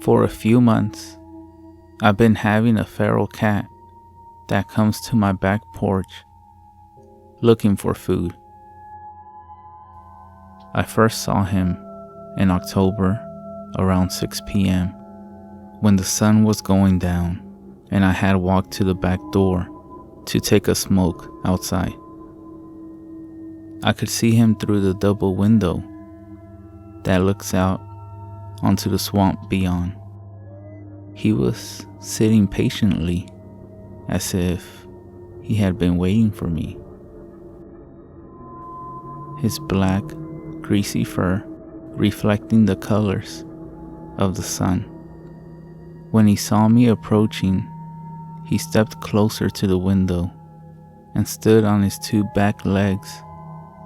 For a few months, I've been having a feral cat that comes to my back porch looking for food. I first saw him in October around 6 p.m. when the sun was going down and I had walked to the back door to take a smoke outside. I could see him through the double window that looks out onto the swamp beyond. He was sitting patiently as if he had been waiting for me. His black, greasy fur reflecting the colors of the sun. When he saw me approaching, he stepped closer to the window and stood on his two back legs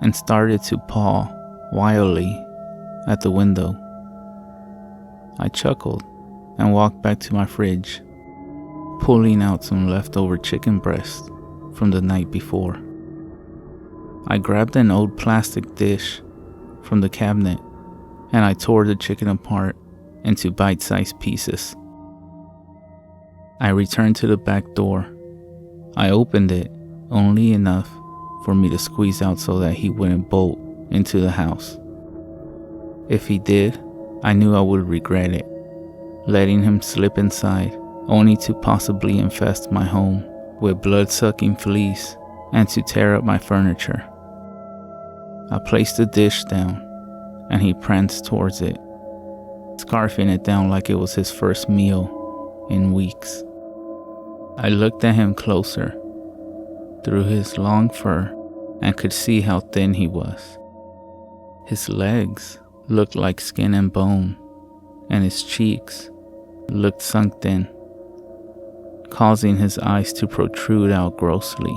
and started to paw wildly at the window. I chuckled and walked back to my fridge, pulling out some leftover chicken breast from the night before. I grabbed an old plastic dish from the cabinet and I tore the chicken apart into bite-sized pieces. I returned to the back door. I opened it only enough for me to squeeze out so that he wouldn't bolt into the house. If he did, I knew I would regret it, letting him slip inside, only to possibly infest my home with blood-sucking fleas and to tear up my furniture. I placed the dish down, and he pranced towards it, scarfing it down like it was his first meal in weeks. I looked at him closer, through his long fur, and could see how thin he was. His legs looked like skin and bone, and his cheeks looked sunk in, causing his eyes to protrude out grossly.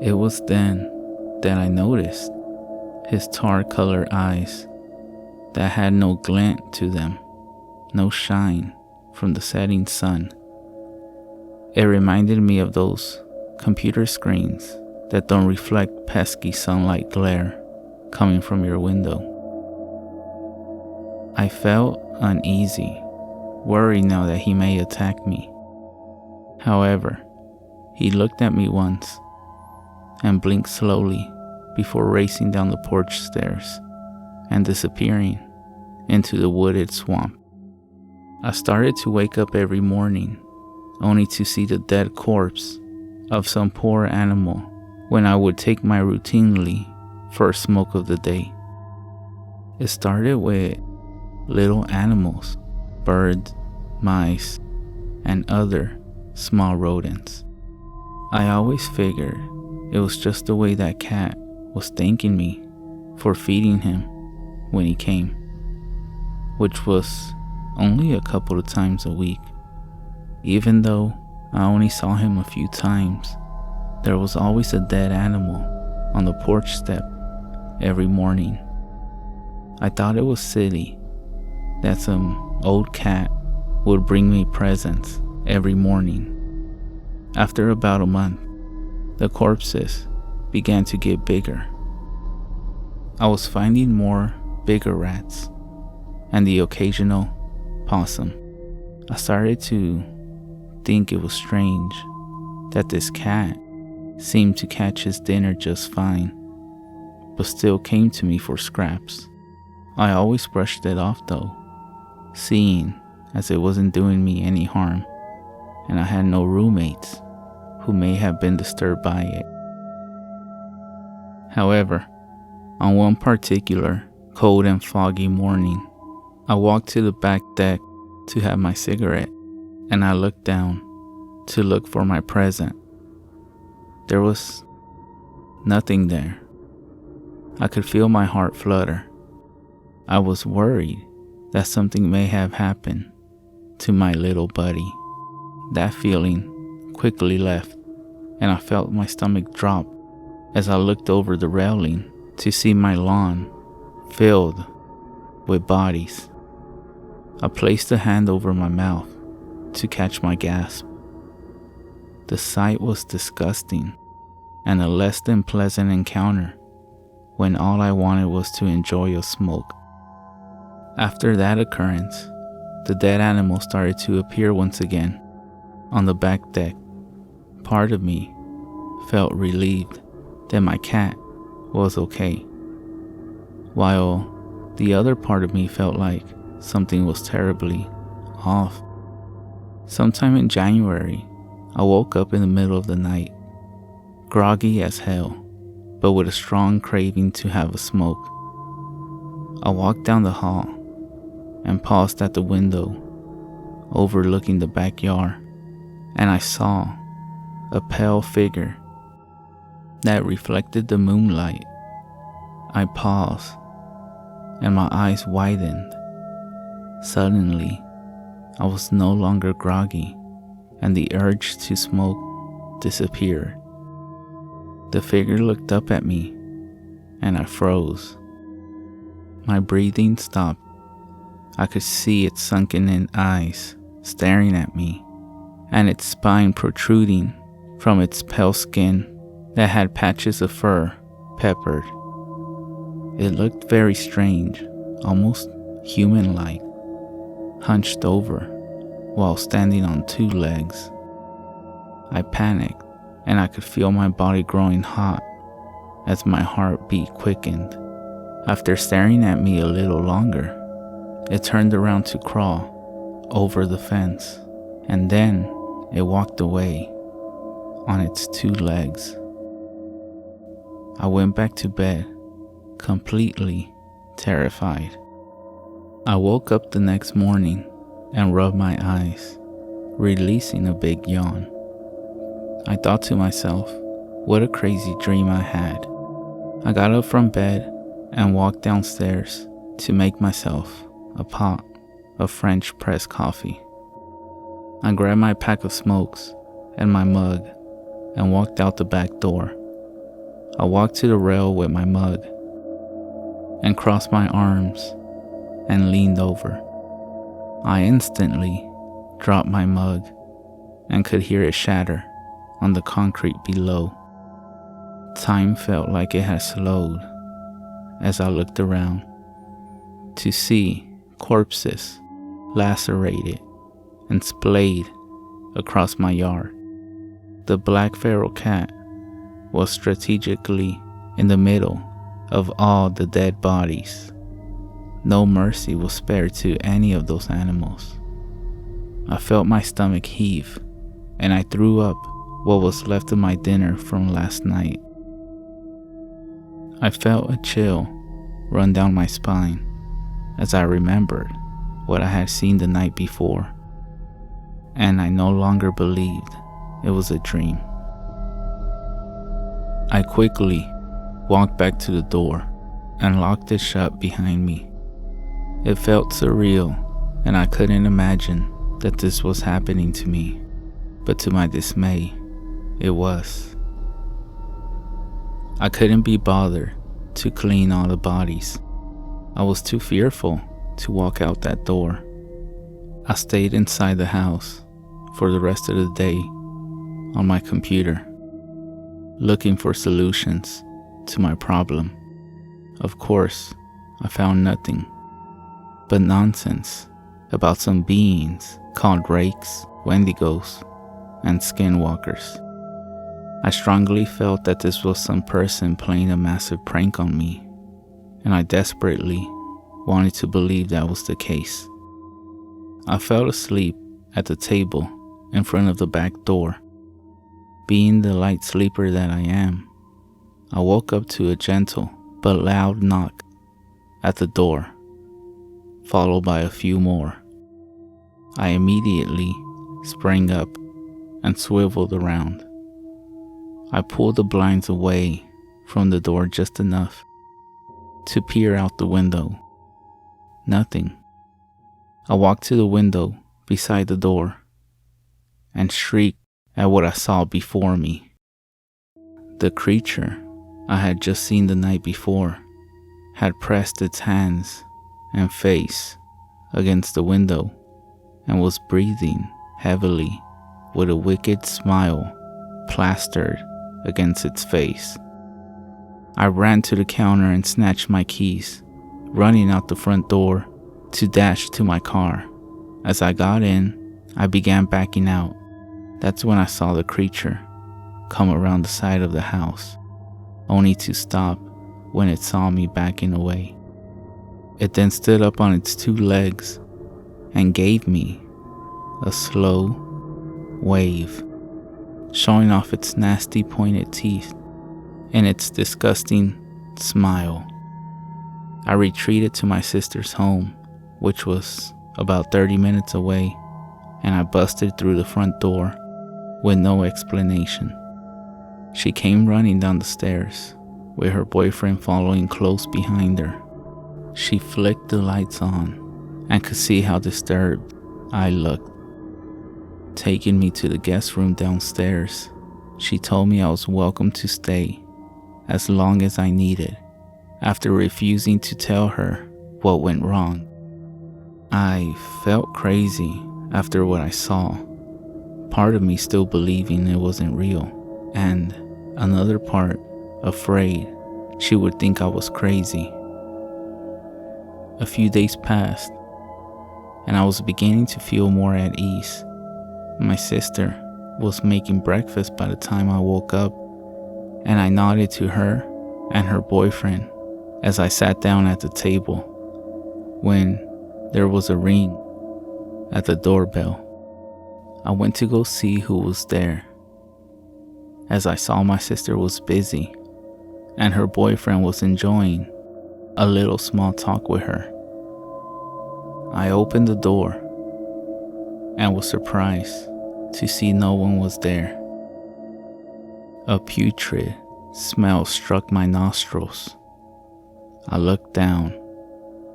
It was then that I noticed his tar-colored eyes that had no glint to them, no shine from the setting sun. It reminded me of those computer screens that don't reflect pesky sunlight glare coming from your window. I felt uneasy, worried now that he may attack me. However, he looked at me once and blinked slowly before racing down the porch stairs and disappearing into the wooded swamp. I started to wake up every morning only to see the dead corpse of some poor animal when I would take my routinely first smoke of the day. It started with little animals, birds, mice, and other small rodents. I always figured it was just the way that cat was thanking me for feeding him when he came, which was only a couple of times a week. Even though I only saw him a few times, there was always a dead animal on the porch step every morning. I thought it was silly that some old cat would bring me presents every morning. After about a month, the corpses began to get bigger. I was finding more bigger rats and the occasional possum. I started to think it was strange that this cat seemed to catch his dinner just fine, but still came to me for scraps. I always brushed it off though, seeing as it wasn't doing me any harm, and I had no roommates who may have been disturbed by it. However, on one particular cold and foggy morning, I walked to the back deck to have my cigarette, and I looked down to look for my present. There was nothing there. I could feel my heart flutter. I was worried that something may have happened to my little buddy. That feeling quickly left, and I felt my stomach drop as I looked over the railing to see my lawn filled with bodies. I placed a hand over my mouth to catch my gasp. The sight was disgusting and a less than pleasant encounter when all I wanted was to enjoy a smoke. After that occurrence, the dead animal started to appear once again on the back deck. Part of me felt relieved that my cat was okay, while the other part of me felt like something was terribly off. Sometime in January, I woke up in the middle of the night, groggy as hell, but with a strong craving to have a smoke. I walked down the hall and paused at the window overlooking the backyard, and I saw a pale figure that reflected the moonlight. I paused and my eyes widened. Suddenly, I was no longer groggy and the urge to smoke disappeared. The figure looked up at me and I froze. My breathing stopped. I could see its sunken-in eyes staring at me and its spine protruding from its pale skin that had patches of fur peppered. It looked very strange, almost human-like, hunched over while standing on two legs. I panicked and I could feel my body growing hot as my heartbeat quickened. After staring at me a little longer, it turned around to crawl over the fence, and then it walked away on its two legs. I went back to bed, completely terrified. I woke up the next morning and rubbed my eyes, releasing a big yawn. I thought to myself, what a crazy dream I had. I got up from bed and walked downstairs to make myself a pot of French press coffee. I grabbed my pack of smokes and my mug and walked out the back door. I walked to the rail with my mug and crossed my arms and leaned over. I instantly dropped my mug and could hear it shatter on the concrete below. Time felt like it had slowed as I looked around to see corpses lacerated and splayed across my yard. The black feral cat was strategically in the middle of all the dead bodies. No mercy was spared to any of those animals. I felt my stomach heave, and I threw up what was left of my dinner from last night. I felt a chill run down my spine as I remembered what I had seen the night before, and I no longer believed it was a dream. I quickly walked back to the door and locked it shut behind me. It felt surreal, and I couldn't imagine that this was happening to me, but to my dismay, it was. I couldn't be bothered to clean all the bodies. I was too fearful to walk out that door. I stayed inside the house for the rest of the day on my computer, looking for solutions to my problem. Of course, I found nothing but nonsense about some beings called rakes, wendigos, and skinwalkers. I strongly felt that this was some person playing a massive prank on me, and I desperately wanted to believe that was the case. I fell asleep at the table in front of the back door. Being the light sleeper that I am, I woke up to a gentle but loud knock at the door, followed by a few more. I immediately sprang up and swiveled around. I pulled the blinds away from the door just enough to peer out the window. Nothing. I walked to the window beside the door and shrieked at what I saw before me. The creature I had just seen the night before had pressed its hands and face against the window and was breathing heavily with a wicked smile plastered against its face. I ran to the counter and snatched my keys, running out the front door to dash to my car. As I got in, I began backing out. That's when I saw the creature come around the side of the house, only to stop when it saw me backing away. It then stood up on its 2 legs and gave me a slow wave, showing off its nasty pointed teeth and its disgusting smile. I retreated to my sister's home, which was about 30 minutes away, and I busted through the front door with no explanation. She came running down the stairs, with her boyfriend following close behind her. She flicked the lights on and could see how disturbed I looked. Taking me to the guest room downstairs, she told me I was welcome to stay as long as I needed, after refusing to tell her what went wrong. I felt crazy after what I saw, part of me still believing it wasn't real, and another part afraid she would think I was crazy. A few days passed, and I was beginning to feel more at ease. My sister was making breakfast by the time I woke up, and I nodded to her and her boyfriend as I sat down at the table when there was a ring at the doorbell. I went to go see who was there, as I saw my sister was busy and her boyfriend was enjoying a little small talk with her. I opened the door and was surprised to see no one was there. A putrid smell struck my nostrils. I looked down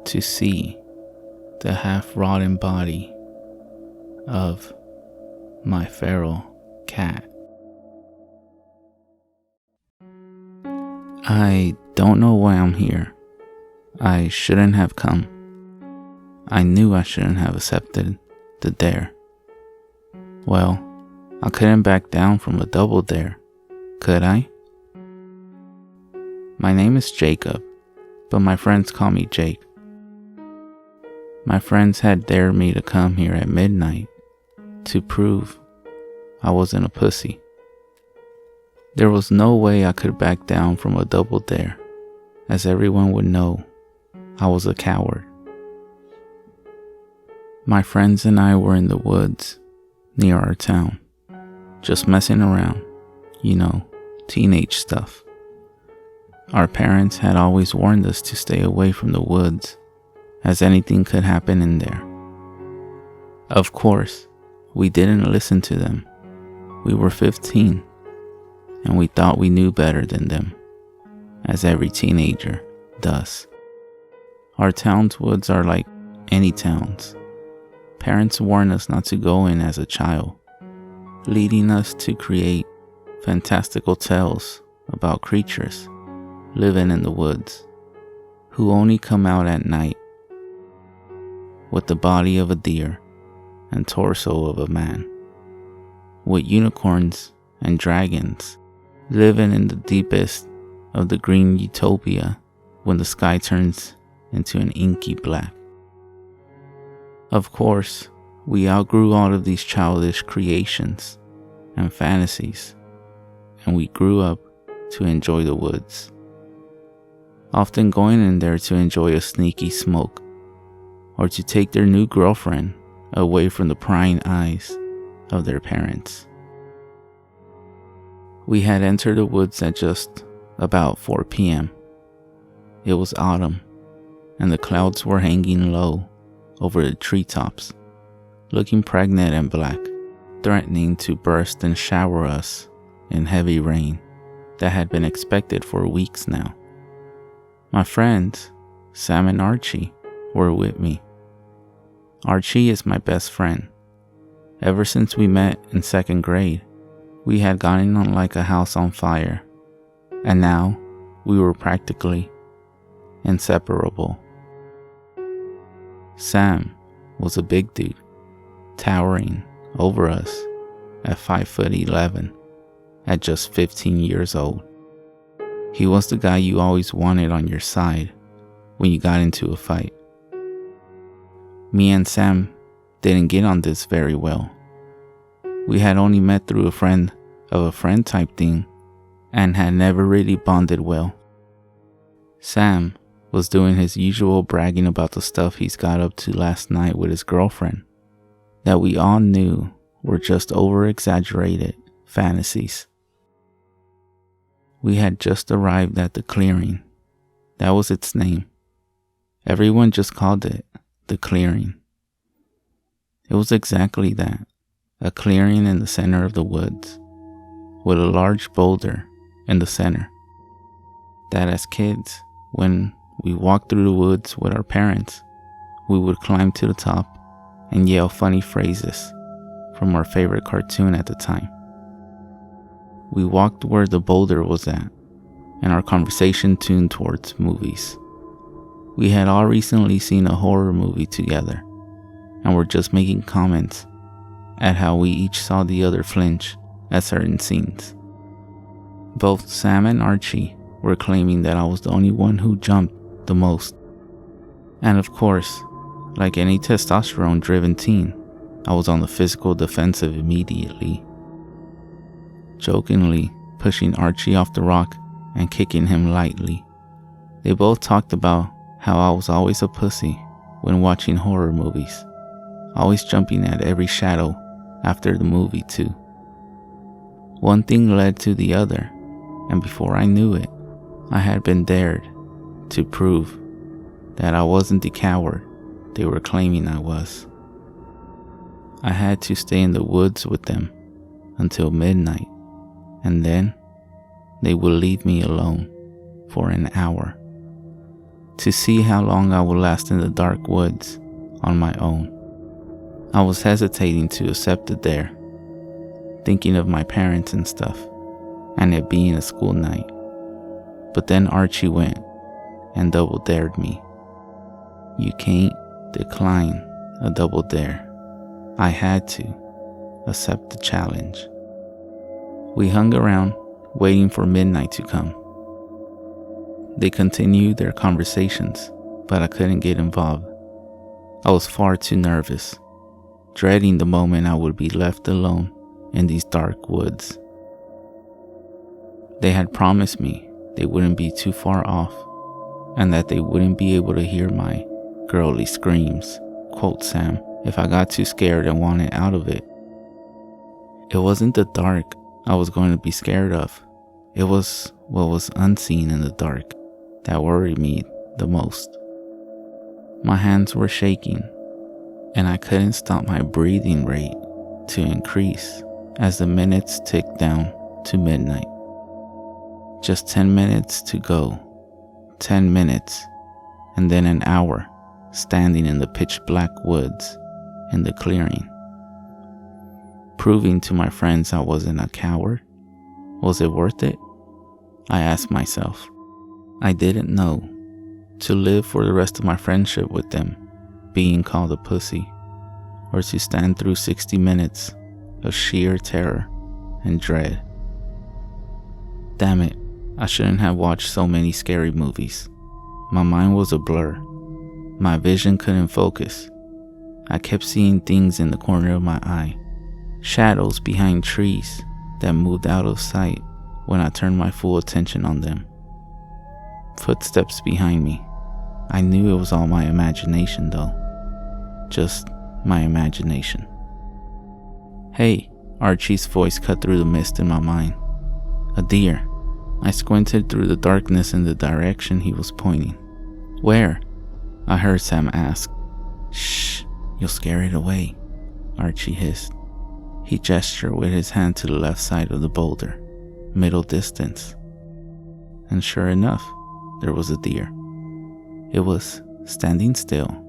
to see the half-rotten body of my feral cat. I don't know why I'm here. I shouldn't have come. I knew I shouldn't have accepted the dare. Well, I couldn't back down from a double dare, could I? My name is Jacob, but my friends call me Jake. My friends had dared me to come here at midnight to prove I wasn't a pussy. There was no way I could back down from a double dare, as everyone would know I was a coward. My friends and I were in the woods near our town, just messing around, teenage stuff. Our parents had always warned us to stay away from the woods, as anything could happen in there. Of course, we didn't listen to them. We were 15, and we thought we knew better than them, as every teenager does. Our town's woods are like any towns. Parents warn us not to go in as a child, leading us to create fantastical tales about creatures living in the woods who only come out at night with the body of a deer and torso of a man, with unicorns and dragons living in the deepest of the green utopia when the sky turns into an inky black. Of course, we outgrew all of these childish creations and fantasies, and we grew up to enjoy the woods, often going in there to enjoy a sneaky smoke, or to take their new girlfriend away from the prying eyes of their parents. We had entered the woods at just about 4 p.m. It was autumn, and the clouds were hanging low over the treetops, looking pregnant and black, threatening to burst and shower us in heavy rain that had been expected for weeks now. My friends, Sam and Archie, were with me. Archie is my best friend. Ever since we met in 2nd grade, we had gotten on like a house on fire, and now we were practically inseparable. Sam was a big dude, towering over us at 5'11" at just 15 years old. He was the guy you always wanted on your side when you got into a fight. Me and Sam didn't get on this very well. We had only met through a friend of a friend type thing and had never really bonded well. Sam was doing his usual bragging about the stuff he's got up to last night with his girlfriend that we all knew were just over-exaggerated fantasies. We had just arrived at the clearing. That was its name. Everyone just called it the clearing. It was exactly that, a clearing in the center of the woods, with a large boulder in the center. That as kids, when we walked through the woods with our parents, we would climb to the top and yell funny phrases from our favorite cartoon at the time. We walked where the boulder was at, and our conversation tuned towards movies. We had all recently seen a horror movie together, and were just making comments at how we each saw the other flinch at certain scenes. Both Sam and Archie were claiming that I was the only one who jumped the most. And of course, like any testosterone-driven teen, I was on the physical defensive immediately, jokingly pushing Archie off the rock and kicking him lightly. They both talked about how I was always a pussy when watching horror movies, always jumping at every shadow after the movie too. One thing led to the other, and before I knew it, I had been dared to prove that I wasn't the coward they were claiming I was. I had to stay in the woods with them until midnight, and then they would leave me alone for an hour to see how long I would last in the dark woods on my own. I was hesitating to accept the dare, thinking of my parents and stuff, and it being a school night. But then Archie went and double dared me. You can't decline a double dare. I had to accept the challenge. We hung around waiting for midnight to come. They continued their conversations, but I couldn't get involved. I was far too nervous, dreading the moment I would be left alone in these dark woods. They had promised me they wouldn't be too far off, and that they wouldn't be able to hear my girly screams, quote Sam, if I got too scared and wanted out of it. It wasn't the dark I was going to be scared of. It was what was unseen in the dark that worried me the most. My hands were shaking, and I couldn't stop my breathing rate to increase as the minutes ticked down to midnight. Just 10 minutes to go, 10 minutes, and then an hour standing in the pitch black woods in the clearing. Proving to my friends I wasn't a coward. Was it worth it? I asked myself. I didn't know. To live for the rest of my friendship with them, being called a pussy, or to stand through 60 minutes of sheer terror and dread. Damn it, I shouldn't have watched so many scary movies. My mind was a blur. My vision couldn't focus. I kept seeing things in the corner of my eye, shadows behind trees that moved out of sight when I turned my full attention on them. Footsteps behind me. I knew it was all my imagination though. Just my imagination. Hey, Archie's voice cut through the mist in my mind. A deer. I squinted through the darkness in the direction he was pointing. Where? I heard Sam ask. Shh, you'll scare it away, Archie hissed. He gestured with his hand to the left side of the boulder, middle distance. And sure enough, there was a deer. It was standing still,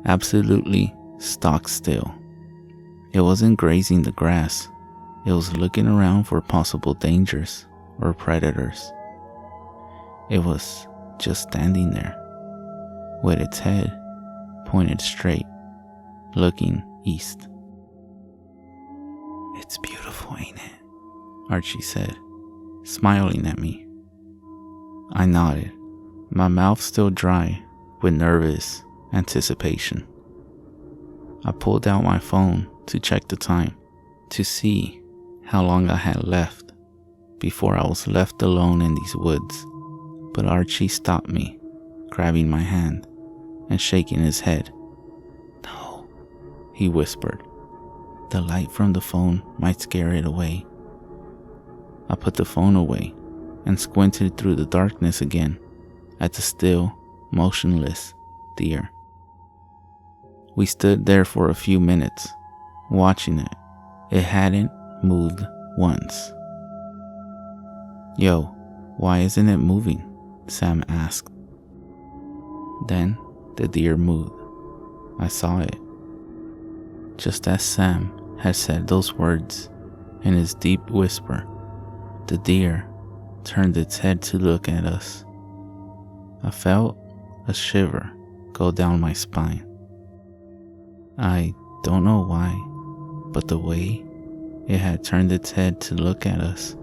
absolutely stock still. It wasn't grazing the grass. It was looking around for possible dangers or predators. It was just standing there, with its head pointed straight, looking east. It's beautiful, ain't it? Archie said, smiling at me. I nodded, my mouth still dry with nervous anticipation. I pulled out my phone to check the time, to see how long I had left before I was left alone in these woods. But Archie stopped me, grabbing my hand and shaking his head. "No," he whispered. "The light from the phone might scare it away." I put the phone away and squinted through the darkness again at the still, motionless deer. We stood there for a few minutes, watching it. It hadn't moved once. "Yo, why isn't it moving?" Sam asked. Then the deer moved. I saw it. Just as Sam had said those words in his deep whisper, the deer turned its head to look at us. I felt a shiver go down my spine. I don't know why, but the way it had turned its head to look at us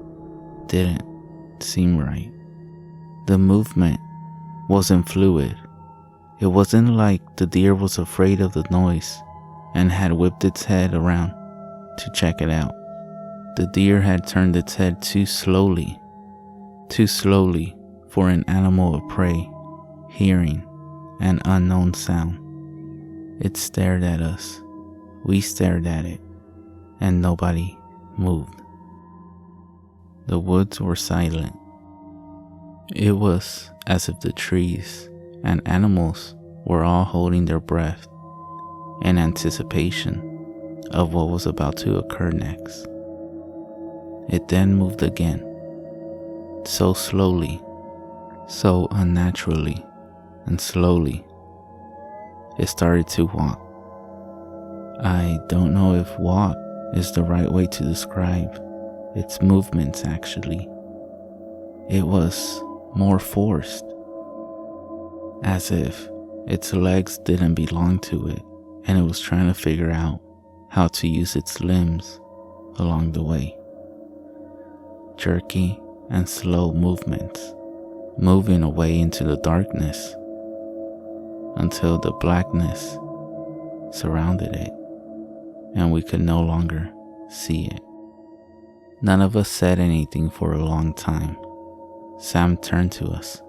didn't seem right. The movement wasn't fluid. It wasn't like the deer was afraid of the noise and had whipped its head around to check it out. The deer had turned its head too slowly for an animal of prey hearing an unknown sound. It stared at us. We stared at it, and nobody moved. The woods were silent. It was as if the trees and animals were all holding their breath in anticipation of what was about to occur next. It then moved again, so slowly, so unnaturally, and slowly. It started to walk. I don't know if walk is the right way to describe its movements actually. It was more forced, as if its legs didn't belong to it and it was trying to figure out how to use its limbs along the way. Jerky and slow movements, moving away into the darkness until the blackness surrounded it and we could no longer see it. None of us said anything for a long time. Sam turned to us.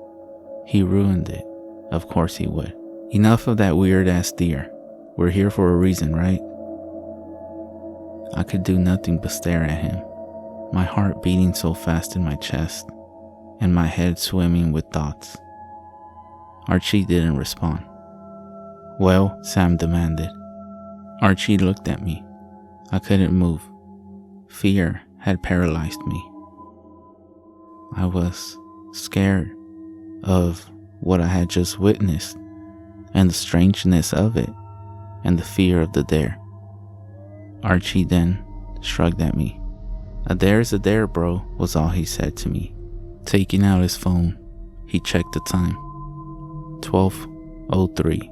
He ruined it. Of course he would. "Enough of that weird ass deer. We're here for a reason, right?" I could do nothing but stare at him, my heart beating so fast in my chest and my head swimming with thoughts. Archie didn't respond. "Well," Sam demanded. Archie looked at me. I couldn't move. Fear had paralyzed me. I was scared of what I had just witnessed and the strangeness of it and the fear of the dare. Archie then shrugged at me. "A dare's a dare, bro," was all he said to me. Taking out his phone, he checked the time. 12:03,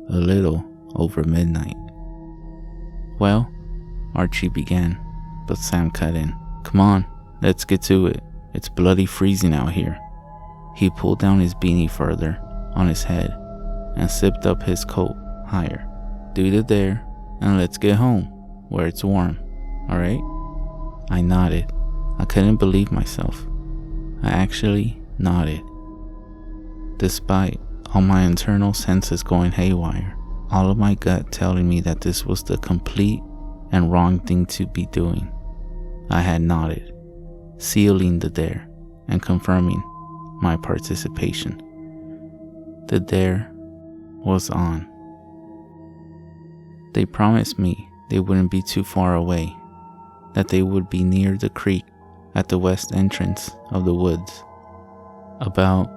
a little over midnight. "Well," Archie began, but Sam cut in. "Come on, let's get to it. It's bloody freezing out here." He pulled down his beanie further on his head and zipped up his coat higher. "Do the dare and let's get home where it's warm, alright?" I nodded. I couldn't believe myself. I actually nodded. Despite all my internal senses going haywire, all of my gut telling me that this was the complete and wrong thing to be doing, I had nodded, sealing the dare and confirming my participation. The dare was on. They promised me they wouldn't be too far away, that they would be near the creek at the west entrance of the woods, about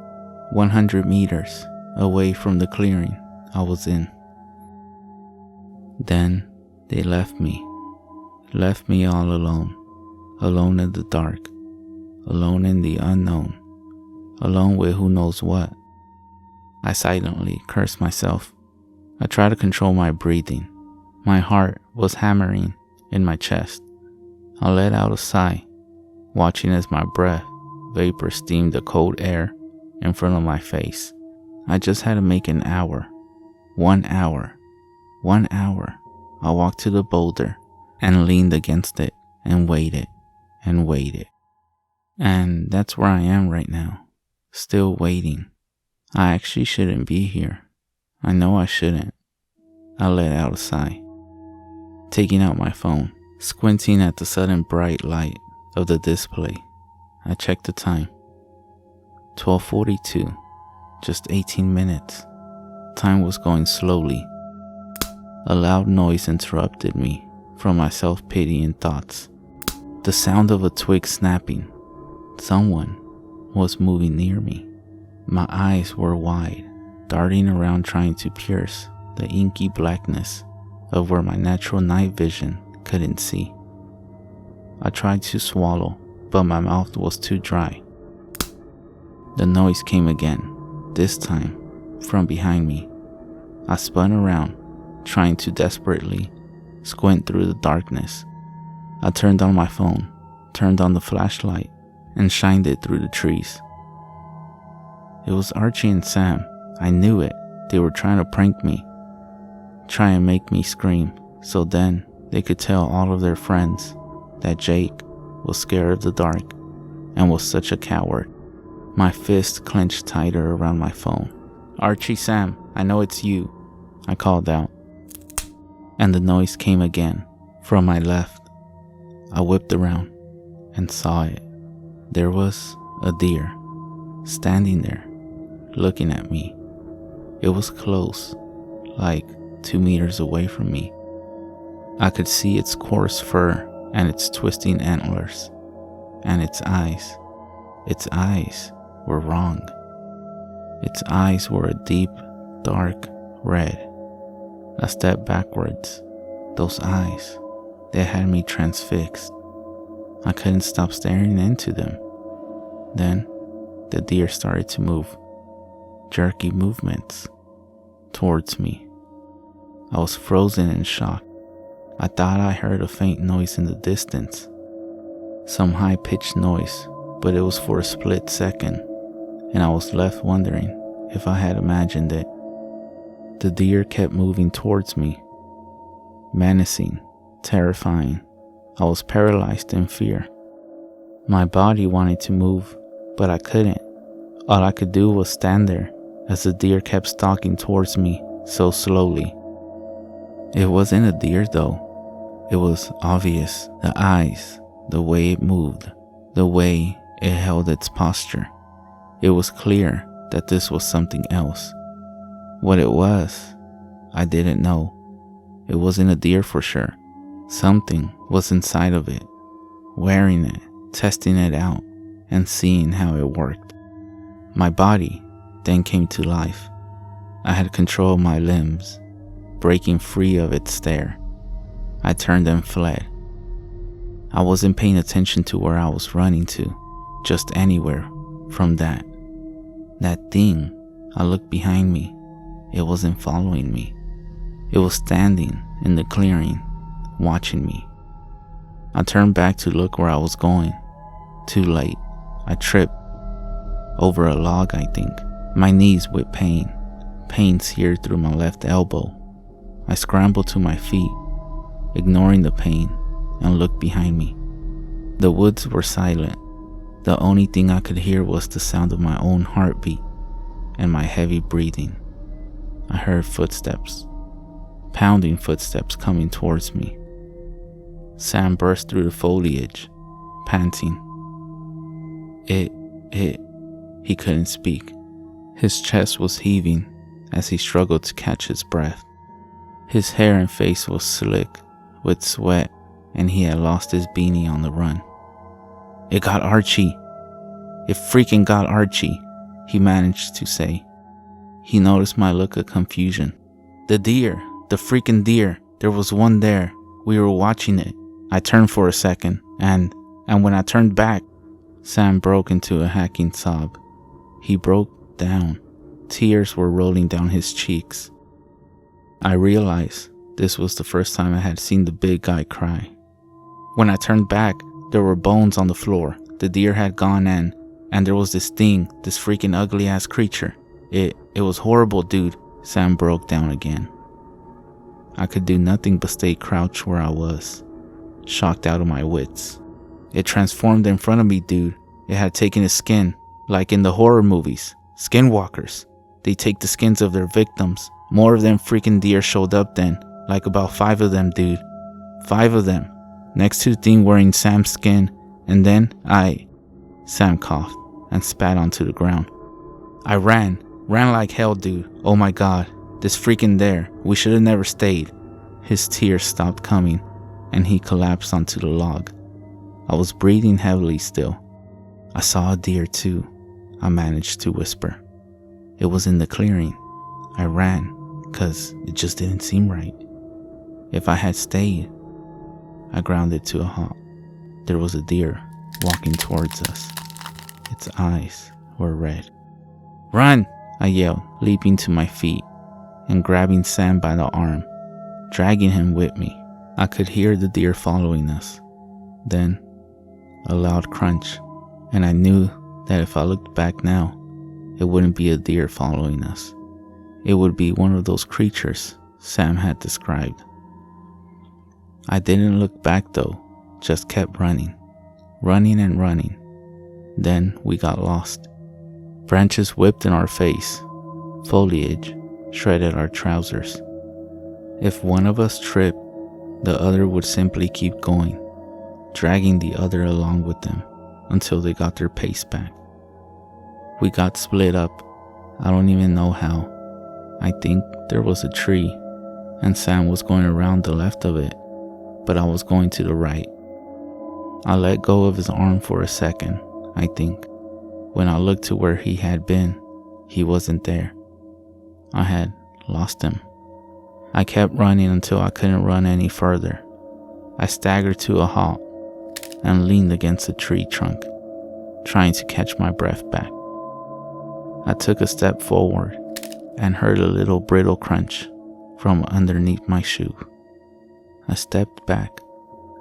100 meters away from the clearing I was in. Then they left me all alone, alone in the dark, alone in the unknown, alone with who knows what. I silently cursed myself. I tried to control my breathing. My heart was hammering in my chest. I let out a sigh, watching as my breath vapor steamed the cold air in front of my face. I just had to make 1 hour 1 hour, I walked to the boulder and leaned against it and waited and waited. And that's where I am right now, still waiting. I actually shouldn't be here. I know I shouldn't. I let out a sigh, taking out my phone, squinting at the sudden bright light of the display. I checked the time. 12:42, just 18 minutes. Time was going slowly. A loud noise interrupted me from my self-pitying thoughts. The sound of a twig snapping. Someone was moving near me. My eyes were wide, darting around trying to pierce the inky blackness of where my natural night vision couldn't see. I tried to swallow, but my mouth was too dry. The noise came again, this time from behind me. I spun around, trying to desperately squint through the darkness. I turned on my phone, turned on the flashlight, and shined it through the trees. It was Archie and Sam. I knew it. They were trying to prank me, try and make me scream, so then they could tell all of their friends that Jake was scared of the dark and was such a coward. My fist clenched tighter around my phone. Archie, Sam, I know it's you, I called out. And the noise came again from my left. I whipped around and saw it. There was a deer standing there, looking at me. It was close, like 2 meters away from me. I could see its coarse fur and its twisting antlers, and its eyes. Its eyes were wrong. Its eyes were a deep, dark red. I stepped backwards. Those eyes, they had me transfixed. I couldn't stop staring into them. Then, the deer started to move, jerky movements, towards me. I was frozen in shock. I thought I heard a faint noise in the distance, some high-pitched noise, but it was for a split second, and I was left wondering if I had imagined it. The deer kept moving towards me, menacing, terrifying. I was paralyzed in fear. My body wanted to move, but I couldn't. All I could do was stand there as the deer kept stalking towards me so slowly. It wasn't a deer though. It was obvious. The eyes, the way it moved, the way it held its posture. It was clear that this was something else. What it was, I didn't know. It wasn't a deer for sure. Something was inside of it, wearing it, testing it out, and seeing how it worked. My body then came to life. I had control of my limbs, breaking free of its stare. I turned and fled. I wasn't paying attention to where I was running to, just anywhere from that. That thing, I looked behind me. It wasn't following me. It was standing in the clearing, watching me. I turned back to look where I was going. Too late. I tripped over a log, I think. My knees with pain. Pain seared through my left elbow. I scrambled to my feet, ignoring the pain, and looked behind me. The woods were silent. The only thing I could hear was the sound of my own heartbeat and my heavy breathing. I heard footsteps, pounding footsteps coming towards me. Sam burst through the foliage, panting. He couldn't speak. His chest was heaving as he struggled to catch his breath. His hair and face was slick with sweat, and he had lost his beanie on the run. It got Archie. It freaking got Archie, he managed to say. He noticed my look of confusion. The deer, the freaking deer, there was one there. We were watching it. I turned for a second, and when I turned back, Sam broke into a hacking sob. He broke down. Tears were rolling down his cheeks. I realized this was the first time I had seen the big guy cry. When I turned back, there were bones on the floor. The deer had gone and there was this thing, this freaking ugly ass creature. It was horrible, dude. Sam broke down again. I could do nothing but stay crouched where I was, shocked out of my wits. It transformed in front of me, dude. It had taken his skin, like in the horror movies. Skinwalkers. They take the skins of their victims. More of them freaking deer showed up then. Like about 5 of them, dude. 5 of them. Next to the thing wearing Sam's skin. And then Sam coughed and spat onto the ground. I ran like hell, dude. Oh my god. This freaking there. We should have never stayed. His tears stopped coming and he collapsed onto the log. I was breathing heavily still. I saw a deer too, I managed to whisper. It was in the clearing. I ran, 'cause it just didn't seem right. If I had stayed, I grounded to a halt. There was a deer walking towards us. Its eyes were red. Run! I yelled, leaping to my feet and grabbing Sam by the arm, dragging him with me. I could hear the deer following us. Then, a loud crunch, and I knew that if I looked back now, it wouldn't be a deer following us. It would be one of those creatures Sam had described. I didn't look back though, just kept running and running. Then we got lost. Branches whipped in our face. Foliage shredded our trousers. If one of us tripped, the other would simply keep going, dragging the other along with them until they got their pace back. We got split up. I don't even know how. I think there was a tree, and Sam was going around the left of it, but I was going to the right. I let go of his arm for a second, I think. When I looked to where he had been, he wasn't there. I had lost him. I kept running until I couldn't run any further. I staggered to a halt and leaned against a tree trunk, trying to catch my breath back. I took a step forward and heard a little brittle crunch from underneath my shoe. I stepped back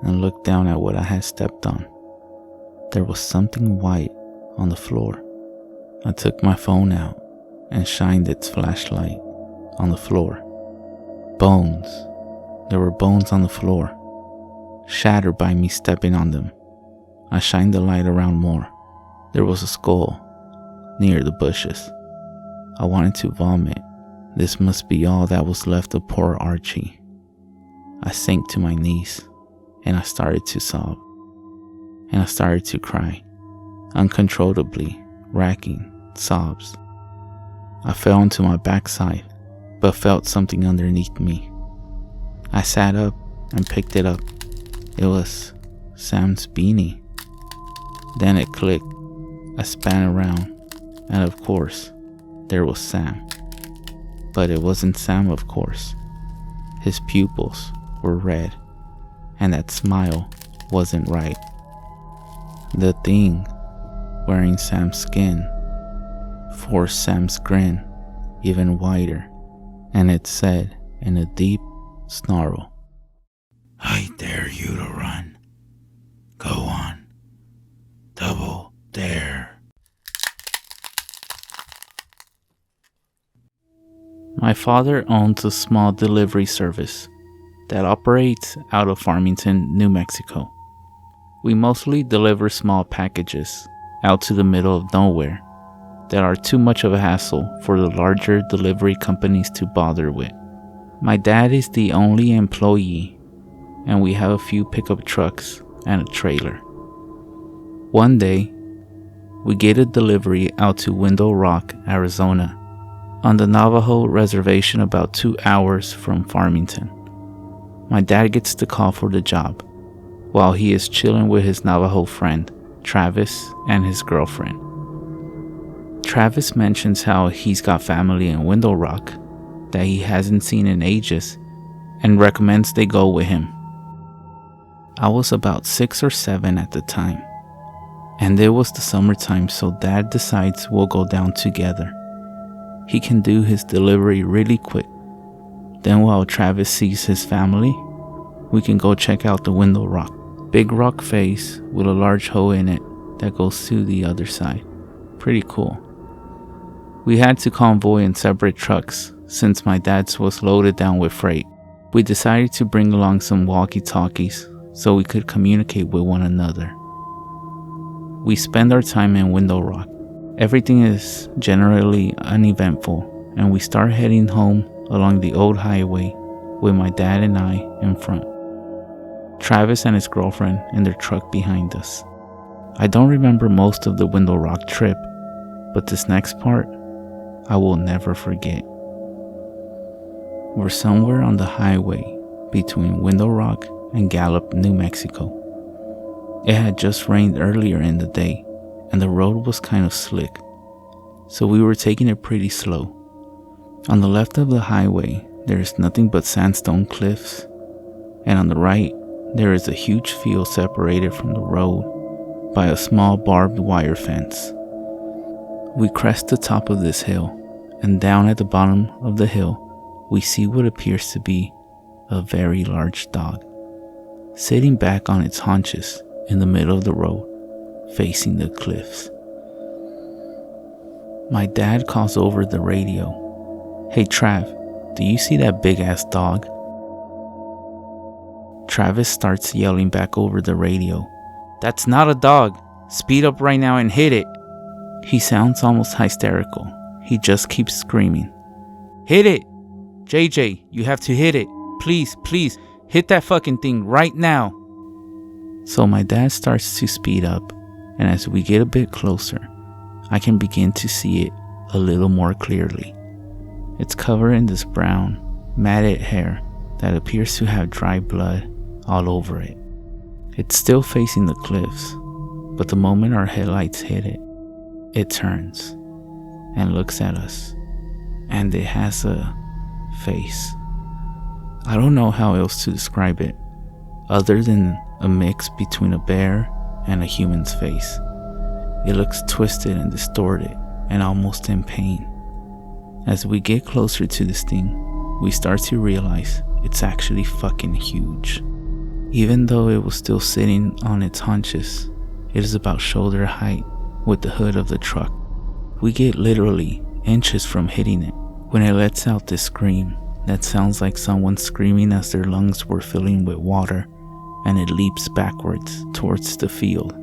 and looked down at what I had stepped on. There was something white on the floor. I took my phone out and shined its flashlight on the floor. Bones. There were bones on the floor, shattered by me stepping on them. I shined the light around more. There was a skull near the bushes. I wanted to vomit. This must be all that was left of poor Archie. I sank to my knees and I started to sob. And I started to cry, uncontrollably, racking sobs. I fell onto my backside, but felt something underneath me. I sat up and picked it up. It was Sam's beanie. Then it clicked. I span around, and of course, there was Sam. But it wasn't Sam, of course. His pupils were red, and that smile wasn't right. The thing wearing Sam's skin forced Sam's grin even wider, and it said in a deep snarl, "I dare you to run. Go on. Double dare." My father owns a small delivery service that operates out of Farmington, New Mexico. We mostly deliver small packages out to the middle of nowhere that are too much of a hassle for the larger delivery companies to bother with. My dad is the only employee, and we have a few pickup trucks and a trailer. One day, we get a delivery out to Window Rock, Arizona, on the Navajo reservation about 2 hours from Farmington. My dad gets the call for the job while he is chilling with his Navajo friend, Travis, and his girlfriend. Travis mentions how he's got family in Window Rock that he hasn't seen in ages and recommends they go with him. I was about 6 or 7 at the time, and it was the summertime, so Dad decides we'll go down together. He can do his delivery really quick. Then while Travis sees his family, we can go check out the Window Rock. Big rock face with a large hole in it that goes to the other side. Pretty cool. We had to convoy in separate trucks since my dad's was loaded down with freight. We decided to bring along some walkie-talkies so we could communicate with one another. We spend our time in Window Rock. Everything is generally uneventful, and we start heading home along the old highway with my dad and I in front, Travis and his girlfriend in their truck behind us. I don't remember most of the Window Rock trip, but this next part, I will never forget. We're somewhere on the highway between Window Rock and Gallup, New Mexico. It had just rained earlier in the day, and the road was kind of slick, so we were taking it pretty slow. On the left of the highway, there is nothing but sandstone cliffs, and on the right, there is a huge field separated from the road by a small barbed wire fence. We crest the top of this hill, and down at the bottom of the hill, we see what appears to be a very large dog, sitting back on its haunches in the middle of the road, facing the cliffs. My dad calls over the radio, "Hey Trav, do you see that big ass dog?" Travis starts yelling back over the radio, "That's not a dog. Speed up right now and hit it." He sounds almost hysterical. He just keeps screaming, "Hit it! JJ, you have to hit it. Please, please, hit that fucking thing right now." So my dad starts to speed up, and as we get a bit closer, I can begin to see it a little more clearly. It's covered in this brown, matted hair that appears to have dry blood all over it. It's still facing the cliffs, but the moment our headlights hit it, it turns and looks at us, and it has a face. I don't know how else to describe it, other than a mix between a bear and a human's face. It looks twisted and distorted and almost in pain. As we get closer to this thing, we start to realize it's actually fucking huge. Even though it was still sitting on its haunches, it is about shoulder height with the hood of the truck. We get literally inches from hitting it when it lets out this scream that sounds like someone screaming as their lungs were filling with water, and it leaps backwards towards the field,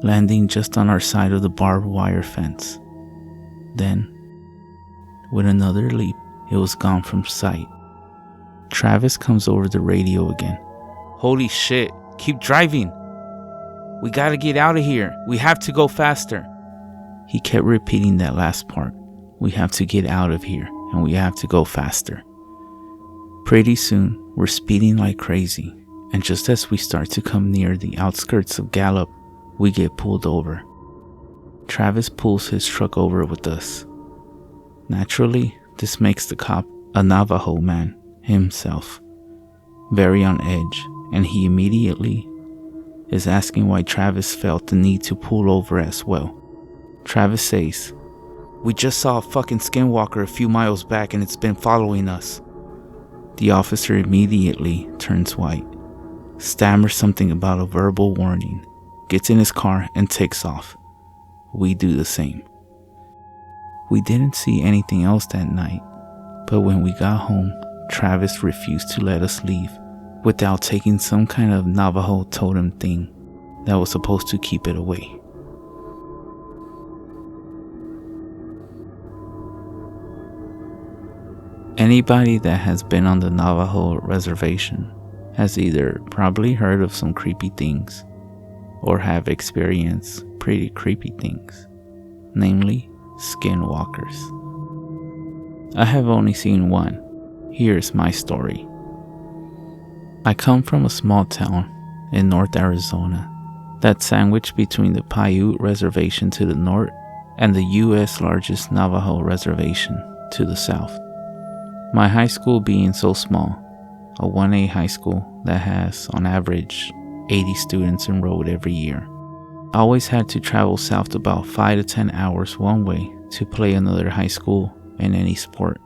landing just on our side of the barbed wire fence. Then, with another leap, it was gone from sight. Travis comes over the radio again. "Holy shit, keep driving. We gotta get out of here. We have to go faster." He kept repeating that last part. We have to get out of here, and we have to go faster. Pretty soon, we're speeding like crazy, and just as we start to come near the outskirts of Gallup, we get pulled over. Travis pulls his truck over with us. Naturally, this makes the cop, a Navajo man himself, very on edge, and he immediately is asking why Travis felt the need to pull over as well. Travis says, "We just saw a fucking Skinwalker a few miles back and it's been following us." The officer immediately turns white, stammers something about a verbal warning, gets in his car and takes off. We do the same. We didn't see anything else that night, but when we got home, Travis refused to let us leave without taking some kind of Navajo totem thing that was supposed to keep it away. Anybody that has been on the Navajo reservation has either probably heard of some creepy things or have experienced pretty creepy things, namely skinwalkers. I have only seen one. Here's my story. I come from a small town in North Arizona that's sandwiched between the Paiute Reservation to the north and the U.S. largest Navajo Reservation to the south. My high school being so small, a 1A high school that has, on average, 80 students enrolled every year, I always had to travel south about 5 to 10 hours one way to play another high school in any sport.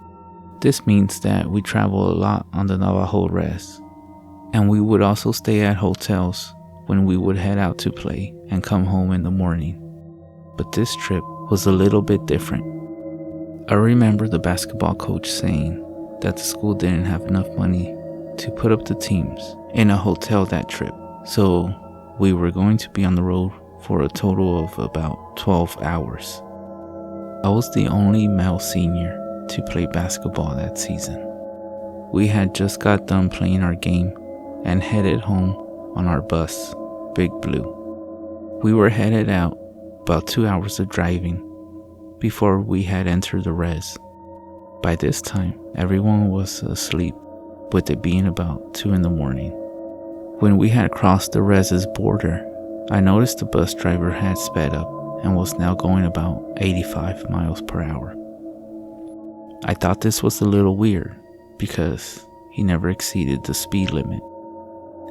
This means that we travel a lot on the Navajo Res, and we would also stay at hotels when we would head out to play and come home in the morning. But this trip was a little bit different. I remember the basketball coach saying that the school didn't have enough money to put up the teams in a hotel that trip. So we were going to be on the road for a total of about 12 hours. I was the only male senior to play basketball that season. We had just got done playing our game and headed home on our bus, Big Blue. We were headed out about 2 hours of driving before we had entered the res. By this time, everyone was asleep, with it being about 2 in the morning. When we had crossed the res's border, I noticed the bus driver had sped up and was now going about 85 miles per hour. I thought this was a little weird because he never exceeded the speed limit,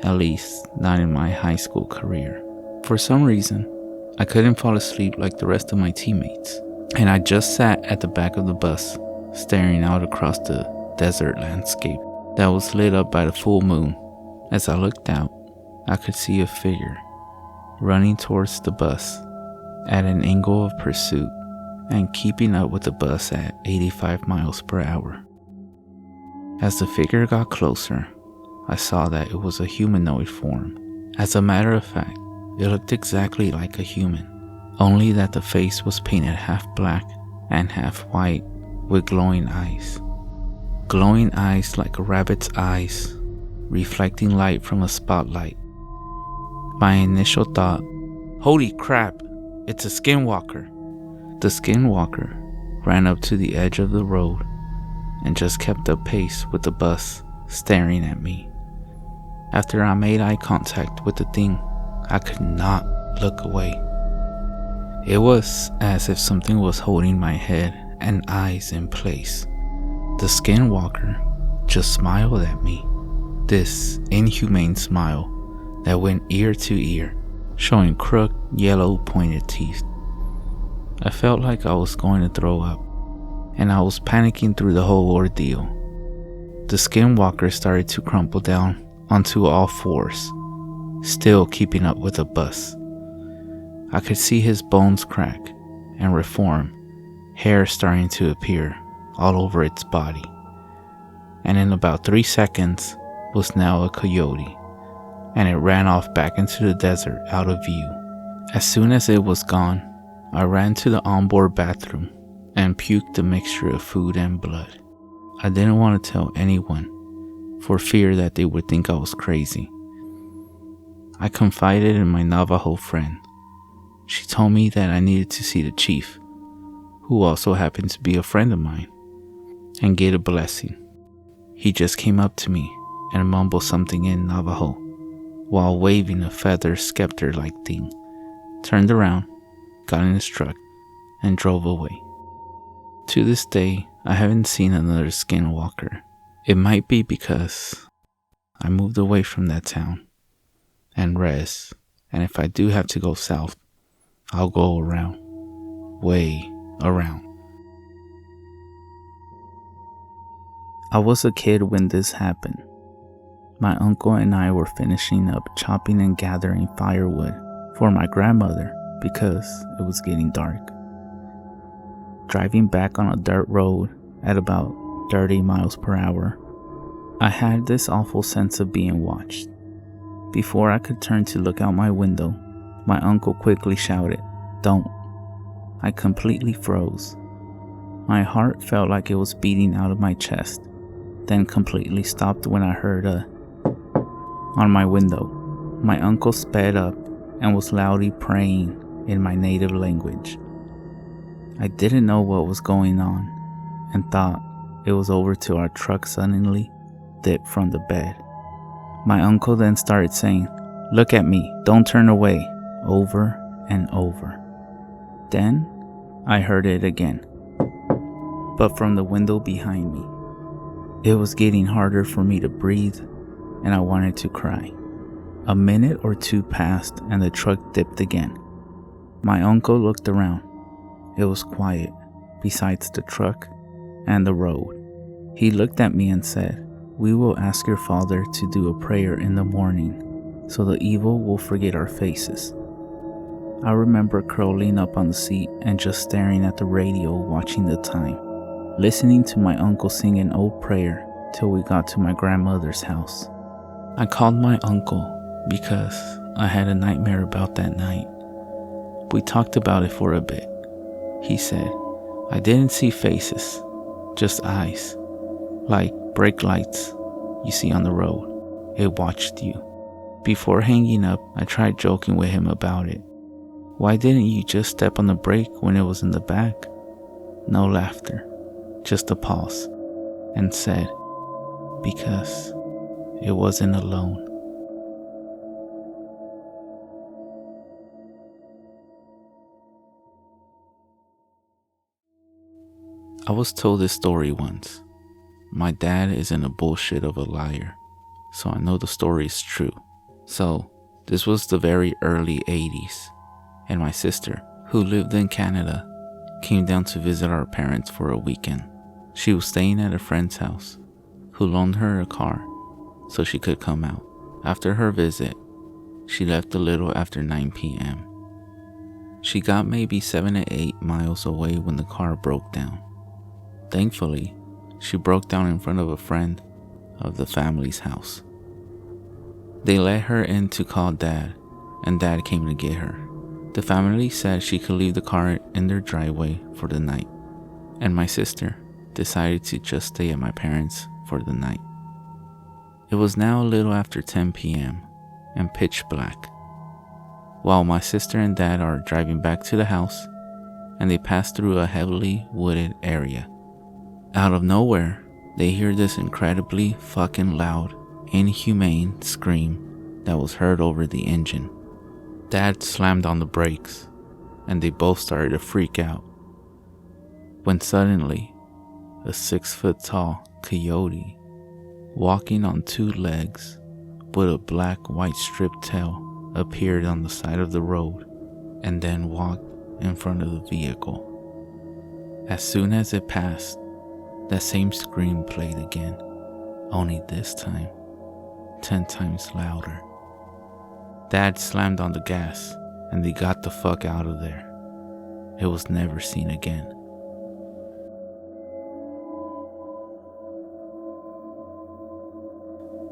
at least not in my high school career. For some reason, I couldn't fall asleep like the rest of my teammates, and I just sat at the back of the bus, staring out across the desert landscape that was lit up by the full moon. As I looked out, I could see a figure running towards the bus at an angle of pursuit and keeping up with the bus at 85 miles per hour. As the figure got closer, I saw that it was a humanoid form. As a matter of fact, it looked exactly like a human, only that the face was painted half black and half white with glowing eyes. Glowing eyes like a rabbit's eyes, reflecting light from a spotlight. My initial thought, holy crap, it's a Skinwalker. The Skinwalker ran up to the edge of the road and just kept up pace with the bus, staring at me. After I made eye contact with the thing, I could not look away. It was as if something was holding my head and eyes in place. The Skinwalker just smiled at me, this inhumane smile that went ear to ear, showing crooked, yellow pointed teeth. I felt like I was going to throw up, and I was panicking through the whole ordeal. The Skinwalker started to crumple down onto all fours, still keeping up with the bus. I could see his bones crack and reform, hair starting to appear all over its body, and in about 3 seconds was now a coyote, and it ran off back into the desert out of view. As soon as it was gone, I ran to the onboard bathroom and puked a mixture of food and blood. I didn't want to tell anyone for fear that they would think I was crazy. I confided in my Navajo friend. She told me that I needed to see the chief, who also happened to be a friend of mine, and get a blessing. He just came up to me and mumbled something in Navajo while waving a feather scepter-like thing, turned around, got in his truck, and drove away. To this day, I haven't seen another Skinwalker. It might be because I moved away from that town and res, and if I do have to go south, I'll go around, way around. I was a kid when this happened. My uncle and I were finishing up chopping and gathering firewood for my grandmother because it was getting dark. Driving back on a dirt road at about 30 miles per hour, I had this awful sense of being watched. Before I could turn to look out my window, my uncle quickly shouted, "Don't." I completely froze. My heart felt like it was beating out of my chest, then completely stopped when I heard a on my window. My uncle sped up and was loudly praying in my native language. I didn't know what was going on and thought it was over till our truck suddenly dipped from the bed. My uncle then started saying, "Look at me, don't turn away," over and over. Then I heard it again, but from the window behind me. It was getting harder for me to breathe, and I wanted to cry. A minute or two passed and the truck dipped again. My uncle looked around. It was quiet, besides the truck and the road. He looked at me and said, "We will ask your father to do a prayer in the morning, so the evil will forget our faces." I remember curling up on the seat and just staring at the radio, watching the time, listening to my uncle sing an old prayer till we got to my grandmother's house. I called my uncle because I had a nightmare about that night. We talked about it for a bit. He said, I didn't see faces, just eyes, like brake lights you see on the road. It watched you. Before hanging up, I tried joking with him about it. Why didn't you just step on the brake when it was in the back? No laughter, just a pause, and said, because it wasn't alone. I was told this story once. My dad isn't a bullshit of a liar, so I know the story is true. So, this was the very early 80s, and my sister, who lived in Canada, came down to visit our parents for a weekend. She was staying at a friend's house, who loaned her a car so she could come out. After her visit, she left a little after 9 p.m. She got maybe 7 to 8 miles away when the car broke down. Thankfully, she broke down in front of a friend of the family's house. They let her in to call Dad, and Dad came to get her. The family said she could leave the car in their driveway for the night, and my sister decided to just stay at my parents' for the night. It was now a little after 10 p.m. and pitch black. While my sister and Dad are driving back to the house, and they pass through a heavily wooded area. Out of nowhere, they hear this incredibly fucking loud, inhumane scream that was heard over the engine. Dad slammed on the brakes, and they both started to freak out. When suddenly, a 6-foot-tall coyote, walking on 2 legs with a black-white striped tail, appeared on the side of the road and then walked in front of the vehicle. As soon as it passed, that same scream played again, only this time 10 times louder. Dad slammed on the gas and they got the fuck out of there. It was never seen again.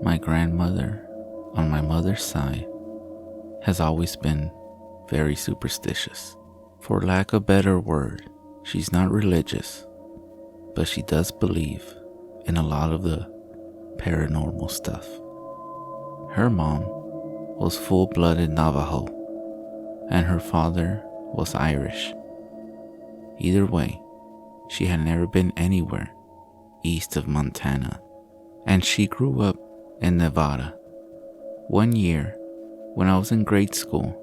My grandmother, on my mother's side, has always been very superstitious. For lack of a better word, she's not religious, but she does believe in a lot of the paranormal stuff. Her mom was full-blooded Navajo, and her father was Irish. Either way, she had never been anywhere east of Montana, and she grew up in Nevada. One year, when I was in grade school,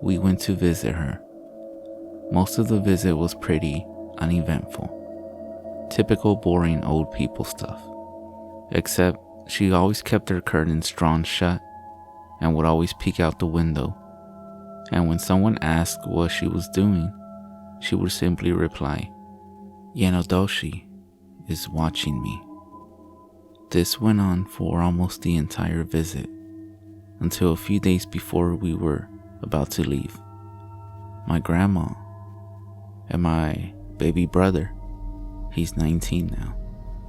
we went to visit her. Most of the visit was pretty uneventful. Typical boring old people stuff. Except she always kept her curtains drawn shut and would always peek out the window. And when someone asked what she was doing, she would simply reply, "Yenaglooshi is watching me." This went on for almost the entire visit, until a few days before we were about to leave. My grandma and my baby brother, he's 19 now,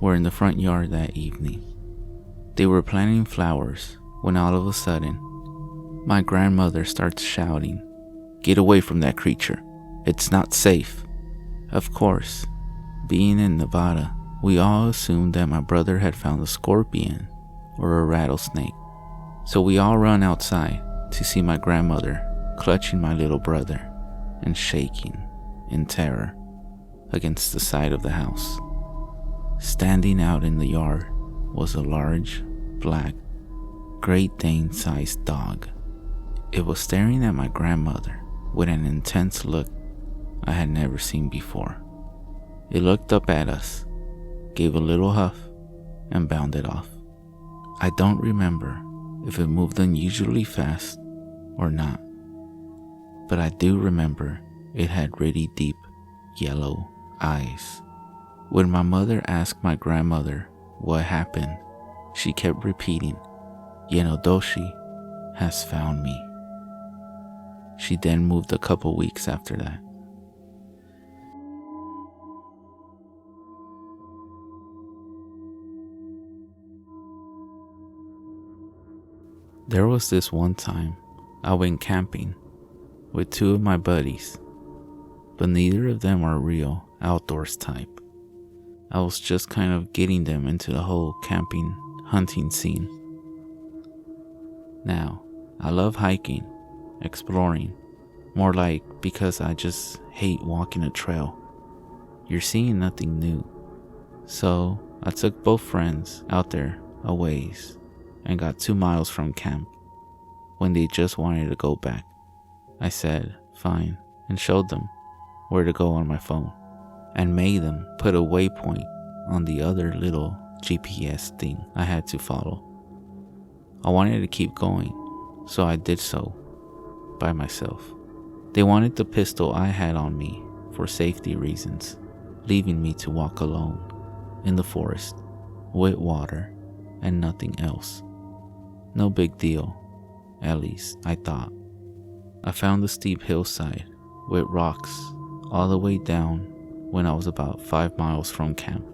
were in the front yard that evening. They were planting flowers when all of a sudden, my grandmother starts shouting, "Get away from that creature. It's not safe." Of course, being in Nevada, we all assumed that my brother had found a scorpion or a rattlesnake. So we all run outside to see my grandmother clutching my little brother and shaking in terror against the side of the house. Standing out in the yard was a large, black, Great Dane-sized dog. It was staring at my grandmother with an intense look I had never seen before. It looked up at us, gave a little huff, and bounded off. I don't remember if it moved unusually fast or not, but I do remember it had really deep yellow eyes. When my mother asked my grandmother what happened, she kept repeating, "Yenaglooshi has found me." She then moved a couple weeks after that. There was this one time I went camping with two of my buddies, but neither of them are real outdoors type. I was just kind of getting them into the whole camping hunting scene. Now, I love hiking, exploring, more like because I just hate walking a trail. You're seeing nothing new. So I took both friends out there a ways and got 2 miles from camp when they just wanted to go back. I said, fine, and showed them where to go on my phone and made them put a waypoint on the other little GPS thing I had to follow. I wanted to keep going, so I did so by myself. They wanted the pistol I had on me for safety reasons, leaving me to walk alone in the forest with water and nothing else. No big deal, at least I thought. I found a steep hillside with rocks all the way down when I was about 5 miles from camp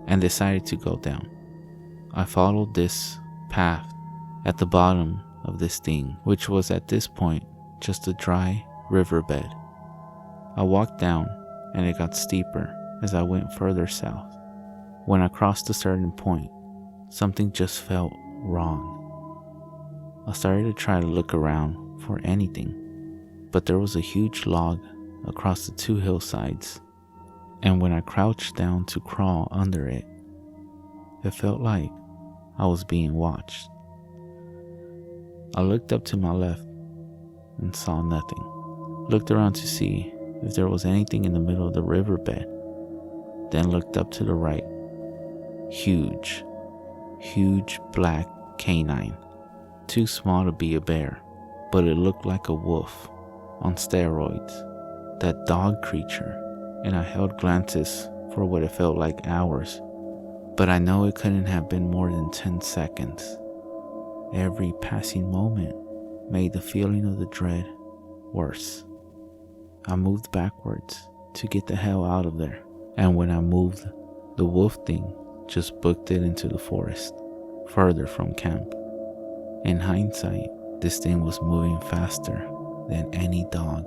and decided to go down. I followed this path at the bottom of this thing, which was at this point just a dry riverbed. I walked down and it got steeper as I went further south. When I crossed a certain point, something just felt wrong. I started to try to look around for anything, but there was a huge log across the two hillsides, and when I crouched down to crawl under it, it felt like I was being watched. I looked up to my left and saw nothing. Looked around to see if there was anything in the middle of the riverbed, then looked up to the right. Huge black canine. Too small to be a bear, but it looked like a wolf on steroids. That dog creature, and I held glances for what it felt like hours, but I know it couldn't have been more than 10 seconds. Every passing moment made the feeling of the dread worse. I moved backwards to get the hell out of there, and when I moved, the wolf thing just booked it into the forest, further from camp. In hindsight, this thing was moving faster than any dog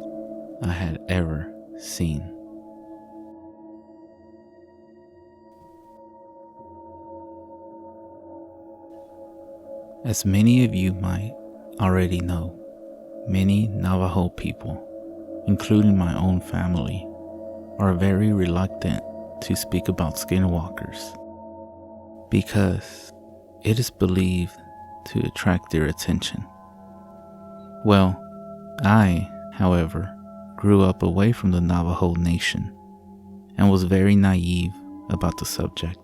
I had ever seen. As many of you might already know, many Navajo people, including my own family, are very reluctant to speak about skinwalkers because it is believed to attract their attention. Well, I, however, grew up away from the Navajo nation and was very naive about the subject.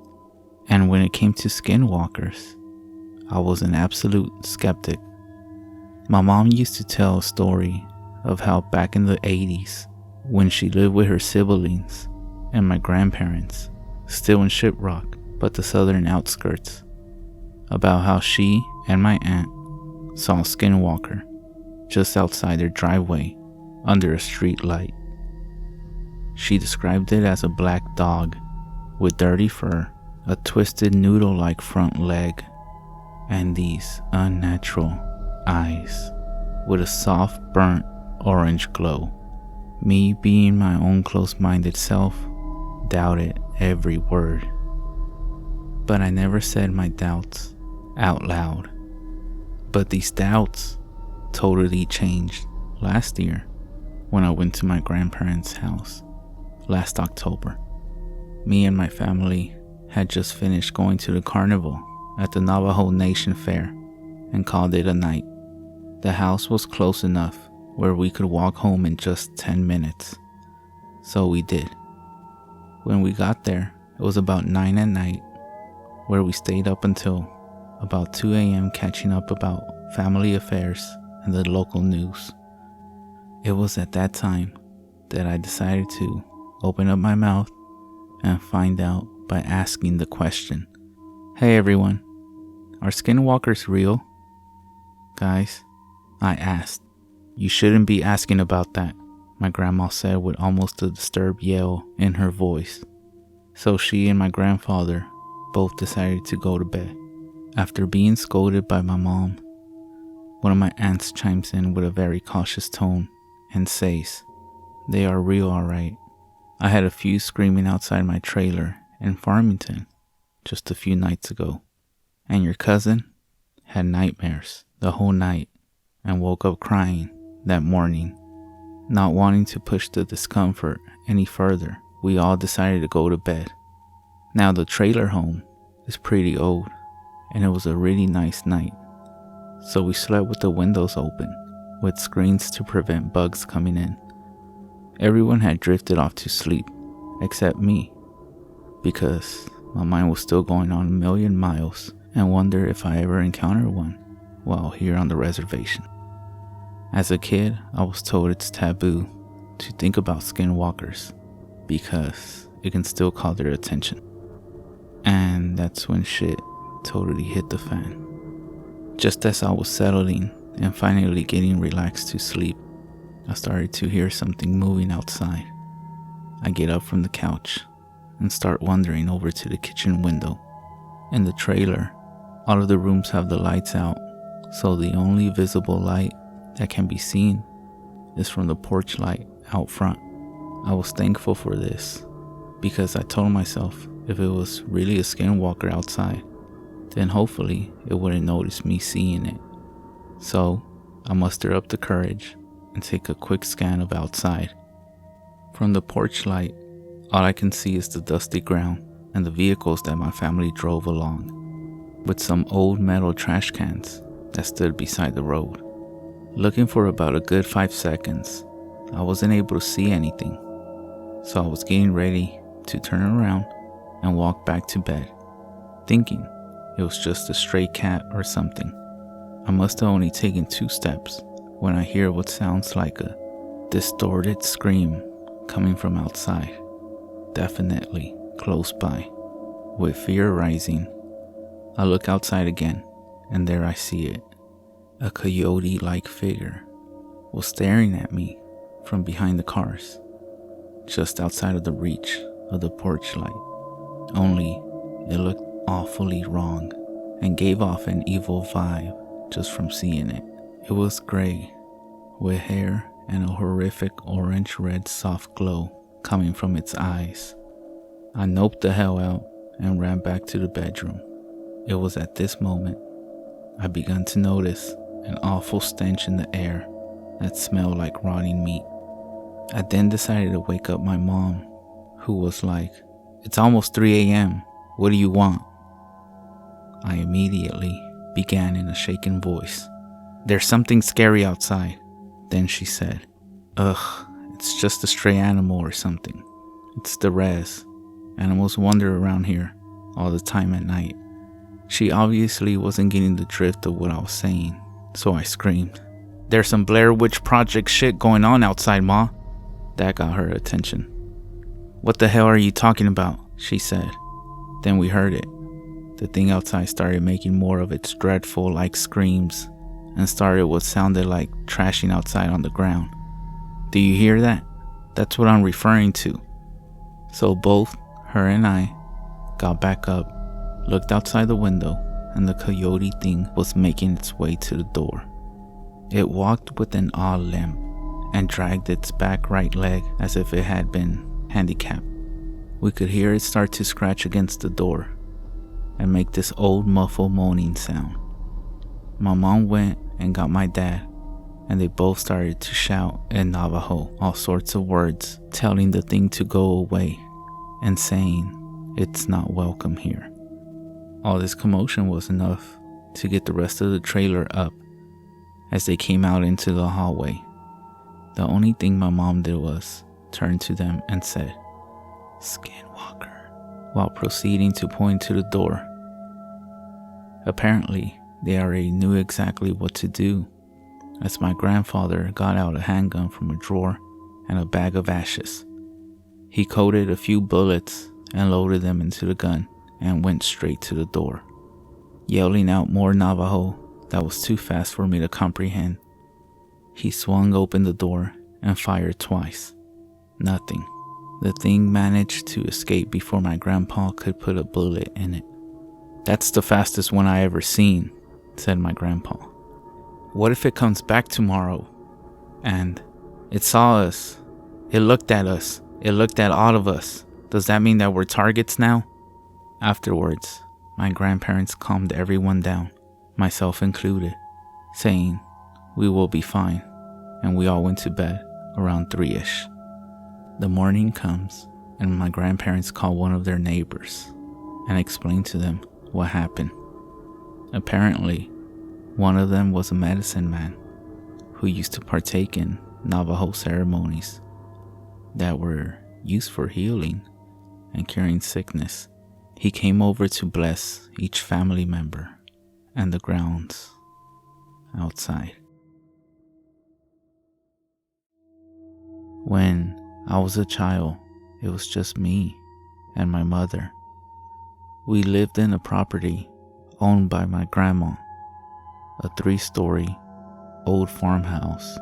And when it came to skinwalkers, I was an absolute skeptic. My mom used to tell a story of how back in the 80s, when she lived with her siblings and my grandparents, still in Shiprock, but the southern outskirts, about how she and my aunt saw a skinwalker just outside their driveway under a street light. She described it as a black dog with dirty fur, a twisted noodle-like front leg, and these unnatural eyes with a soft burnt orange glow. Me, being my own close-minded self, doubted every word. But I never said my doubts out loud. But these doubts totally changed last year when I went to my grandparents' house last October. Me and my family had just finished going to the carnival at the Navajo Nation Fair and called it a night. The house was close enough where we could walk home in just 10 minutes. So we did. When we got there, it was about 9 at night, where we stayed up until about 2 a.m. catching up about family affairs and the local news. It was at that time that I decided to open up my mouth and find out by asking the question, "Hey everyone, are skinwalkers real?" "Guys," I asked. "You shouldn't be asking about that," my grandma said with almost a disturbed yell in her voice. So she and my grandfather both decided to go to bed. After being scolded by my mom, One of my aunts chimes in with a very cautious tone and says, "They are real, alright. I had a few screaming outside my trailer in Farmington just a few nights ago. And your cousin had nightmares the whole night and woke up crying that morning. Not wanting to push the discomfort any further, we all decided to go to bed. Now the trailer home is pretty old and it was a really nice night. So we slept with the windows open with screens to prevent bugs coming in. Everyone had drifted off to sleep except me because my mind was still going on a million miles and wondered if I ever encountered one while here on the reservation. As a kid, I was told it's taboo to think about skinwalkers because it can still call their attention. And that's when shit totally hit the fan. Just as I was settling and finally getting relaxed to sleep, I started to hear something moving outside. I get up from the couch and start wandering over to the kitchen window. In the trailer, all of the rooms have the lights out, so the only visible light that can be seen is from the porch light out front. I was thankful for this because I told myself if it was really a skinwalker outside, then hopefully it wouldn't notice me seeing it. So I muster up the courage and take a quick scan of outside. From the porch light, all I can see is the dusty ground and the vehicles that my family drove along, with some old metal trash cans that stood beside the road. Looking for about a good 5 seconds, I wasn't able to see anything, so I was getting ready to turn around and walk back to bed, thinking it was just a stray cat or something. I must have only taken 2 steps when I hear what sounds like a distorted scream coming from outside, definitely close by. With fear rising, I look outside again, and there I see it. A coyote-like figure was staring at me from behind the cars, just outside of the reach of the porch light. Only it looked awfully wrong and gave off an evil vibe just from seeing it. It was gray, with hair and a horrific orange-red soft glow coming from its eyes. I noped the hell out and ran back to the bedroom. It was at this moment I began to notice an awful stench in the air that smelled like rotting meat. I then decided to wake up my mom, who was like, "It's almost 3 a.m. What do you want?" I immediately began in a shaken voice, "There's something scary outside." Then she said, "Ugh, it's just a stray animal or something. It's the res. Animals wander around here all the time at night." She obviously wasn't getting the drift of what I was saying, so I screamed, "There's some Blair Witch Project shit going on outside, Ma." That got her attention. "What the hell are you talking about?" she said. Then we heard it. The thing outside started making more of its dreadful like screams and started what sounded like trashing outside on the ground. "Do you hear that? That's what I'm referring to." So both her and I got back up, looked outside the window, and the coyote thing was making its way to the door. It walked with an odd limp and dragged its back right leg as if it had been handicapped. We could hear it start to scratch against the door and make this old muffled moaning sound. My mom went and got my dad, and they both started to shout in Navajo all sorts of words, telling the thing to go away and saying it's not welcome here. All this commotion was enough to get the rest of the trailer up as they came out into the hallway. The only thing my mom did was turn to them and said, "Skinwalker," while proceeding to point to the door. Apparently, they already knew exactly what to do, as my grandfather got out a handgun from a drawer and a bag of ashes. He coated a few bullets and loaded them into the gun and went straight to the door. Yelling out more Navajo that was too fast for me to comprehend, he swung open the door and fired twice. Nothing. The thing managed to escape before my grandpa could put a bullet in it. "That's the fastest one I ever seen," said my grandpa. what if it comes back tomorrow? And it saw us. It looked at us. It looked at all of us. Does that mean that we're targets now? Afterwards, my grandparents calmed everyone down, myself included, saying we will be fine, and we all went to bed around 3-ish. The morning comes, and my grandparents call one of their neighbors and explain to them what happened. Apparently, one of them was a medicine man who used to partake in Navajo ceremonies that were used for healing and curing sickness. He came over to bless each family member and the grounds outside. When I was a child, it was just me and my mother. We lived in a property owned by my grandma, a 3-story old farmhouse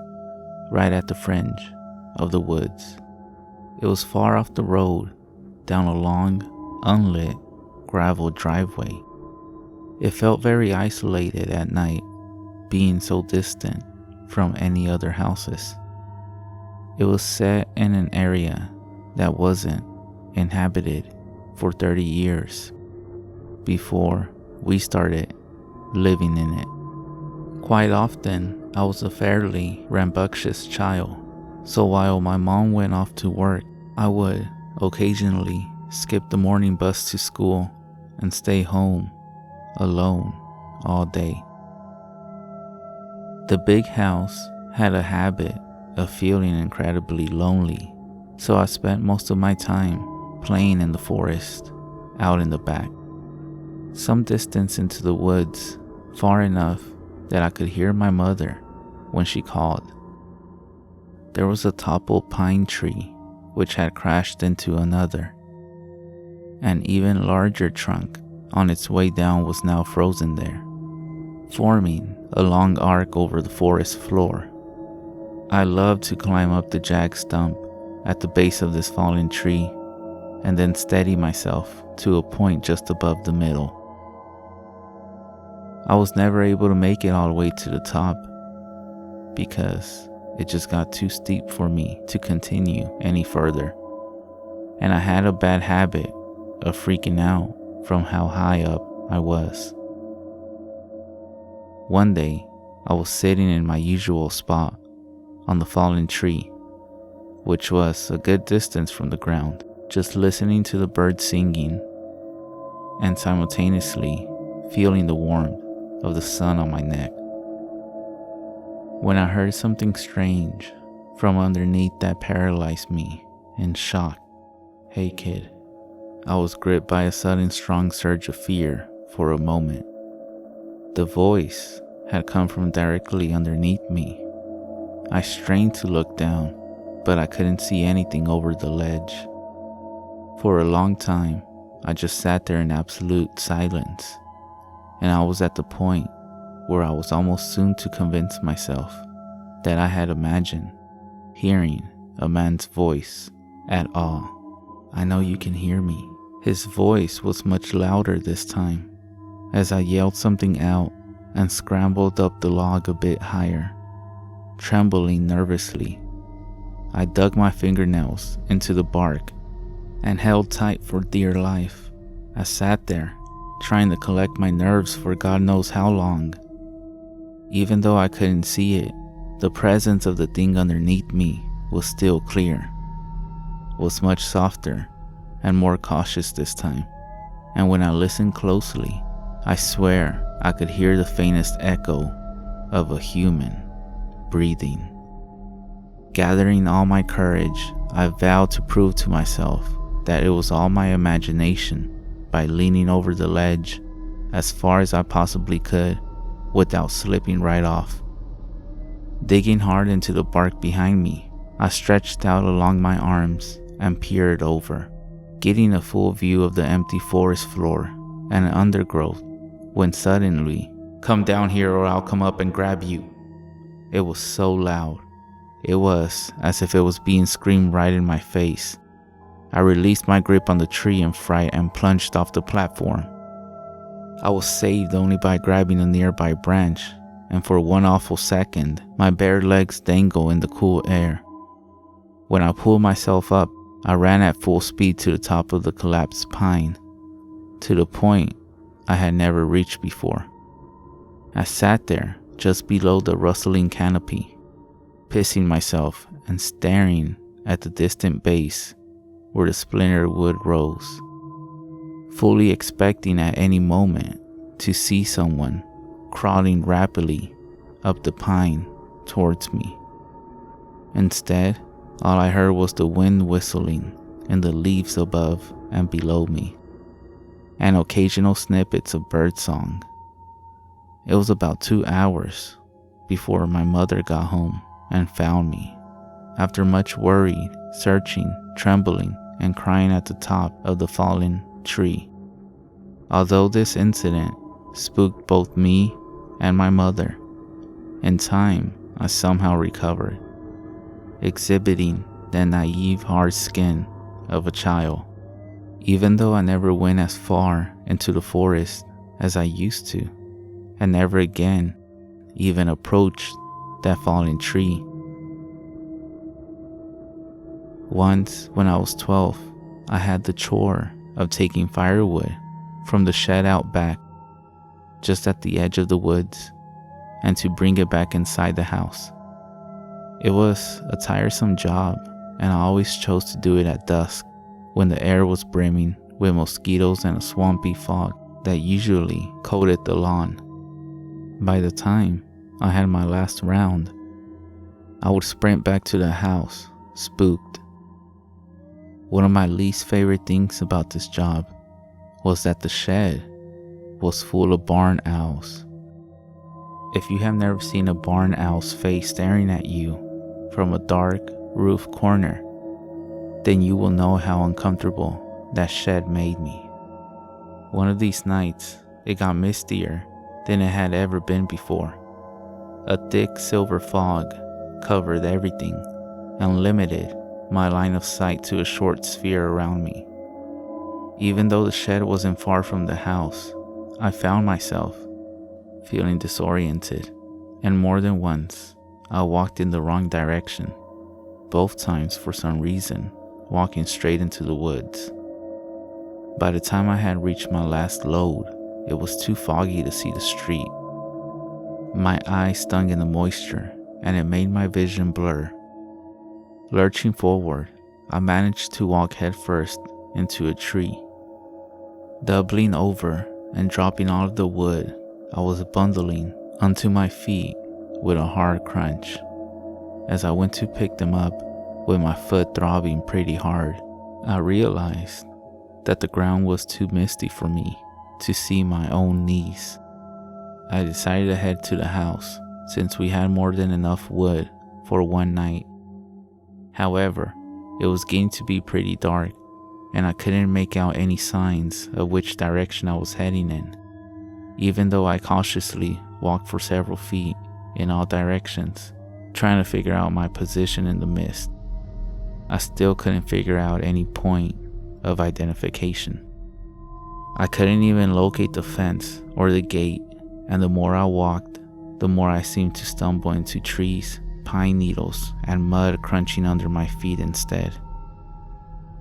right at the fringe of the woods. It was far off the road, down a long, unlit gravel driveway. It felt very isolated at night, being so distant from any other houses. It was set in an area that wasn't inhabited for 30 years before we started living in it. Quite often, I was a fairly rambunctious child, so while my mom went off to work, I would occasionally skip the morning bus to school and stay home alone all day. The big house had a habit of feeling incredibly lonely, so I spent most of my time playing in the forest, out in the back. Some distance into the woods, far enough that I could hear my mother when she called. There was a toppled pine tree which had crashed into another. An even larger trunk on its way down was now frozen there, forming a long arc over the forest floor. I loved to climb up the jagged stump at the base of this fallen tree and then steady myself to a point just above the middle. I was never able to make it all the way to the top because it just got too steep for me to continue any further, and I had a bad habit of freaking out from how high up I was. One day, I was sitting in my usual spot on the fallen tree, which was a good distance from the ground, just listening to the birds singing and simultaneously feeling the warmth of the sun on my neck, when I heard something strange from underneath that paralyzed me in shock. "Hey kid." I was gripped by a sudden strong surge of fear for a moment. The voice had come from directly underneath me. I strained to look down, but I couldn't see anything over the ledge. For a long time, I just sat there in absolute silence, and I was at the point where I was almost soon to convince myself that I had imagined hearing a man's voice at all. "I know you can hear me." His voice was much louder this time, as I yelled something out and scrambled up the log a bit higher. Trembling nervously, I dug my fingernails into the bark and held tight for dear life. I sat there, trying to collect my nerves for God knows how long. Even though I couldn't see it, the presence of the thing underneath me was still clear, was much softer and more cautious this time, and when I listened closely, I swear I could hear the faintest echo of a human breathing. Gathering all my courage, I vowed to prove to myself that it was all my imagination by leaning over the ledge as far as I possibly could without slipping right off. Digging hard into the bark behind me, I stretched out along my arms and peered over, getting a full view of the empty forest floor and undergrowth, when suddenly, "Come down here or I'll come up and grab you." It was so loud. It was as if it was being screamed right in my face. I released my grip on the tree in fright and plunged off the platform. I was saved only by grabbing a nearby branch and for one awful second, my bare legs dangle in the cool air. When I pulled myself up, I ran at full speed to the top of the collapsed pine, to the point I had never reached before. I sat there just below the rustling canopy, pissing myself and staring at the distant base where the splintered wood rose, fully expecting at any moment to see someone crawling rapidly up the pine towards me. Instead, all I heard was the wind whistling in the leaves above and below me, and occasional snippets of birdsong. It was about 2 hours before my mother got home and found me, after much worried, searching, trembling, and crying at the top of the fallen tree. Although this incident spooked both me and my mother, in time I somehow recovered, exhibiting the naive hard skin of a child, even though I never went as far into the forest as I used to, and never again even approached that fallen tree. Once, when I was 12, I had the chore of taking firewood from the shed out back, just at the edge of the woods, and to bring it back inside the house. It was a tiresome job, and I always chose to do it at dusk, when the air was brimming with mosquitoes and a swampy fog that usually coated the lawn. By the time I had my last round, I would sprint back to the house, spooked. One of my least favorite things about this job was that the shed was full of barn owls. If you have never seen a barn owl's face staring at you from a dark roof corner, then you will know how uncomfortable that shed made me. One of these nights, it got mistier than it had ever been before. A thick silver fog covered everything and limited my line of sight to a short sphere around me. Even though the shed wasn't far from the house, I found myself feeling disoriented, and more than once, I walked in the wrong direction, both times for some reason, walking straight into the woods. By the time I had reached my last load, it was too foggy to see the street. My eyes stung in the moisture, and it made my vision blur. Lurching forward, I managed to walk headfirst into a tree. Doubling over and dropping all of the wood I was bundling onto my feet with a hard crunch. As I went to pick them up, with my foot throbbing pretty hard, I realized that the ground was too misty for me to see my own knees. I decided to head to the house since we had more than enough wood for one night. However, it was getting to be pretty dark, and I couldn't make out any signs of which direction I was heading in. Even though I cautiously walked for several feet in all directions, trying to figure out my position in the mist, I still couldn't figure out any point of identification. I couldn't even locate the fence or the gate, and the more I walked, the more I seemed to stumble into trees, pine needles, and mud crunching under my feet instead.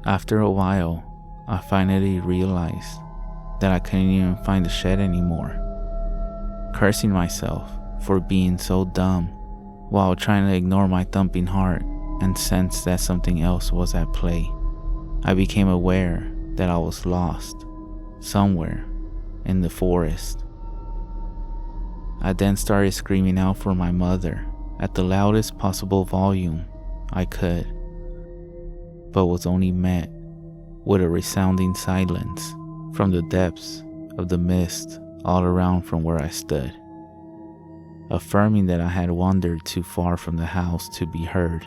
After a while, I finally realized that I couldn't even find the shed anymore, cursing myself for being so dumb while trying to ignore my thumping heart and sense that something else was at play. I became aware that I was lost somewhere in the forest. I then started screaming out for my mother at the loudest possible volume I could, but was only met with a resounding silence from the depths of the mist all around from where I stood, affirming that I had wandered too far from the house to be heard.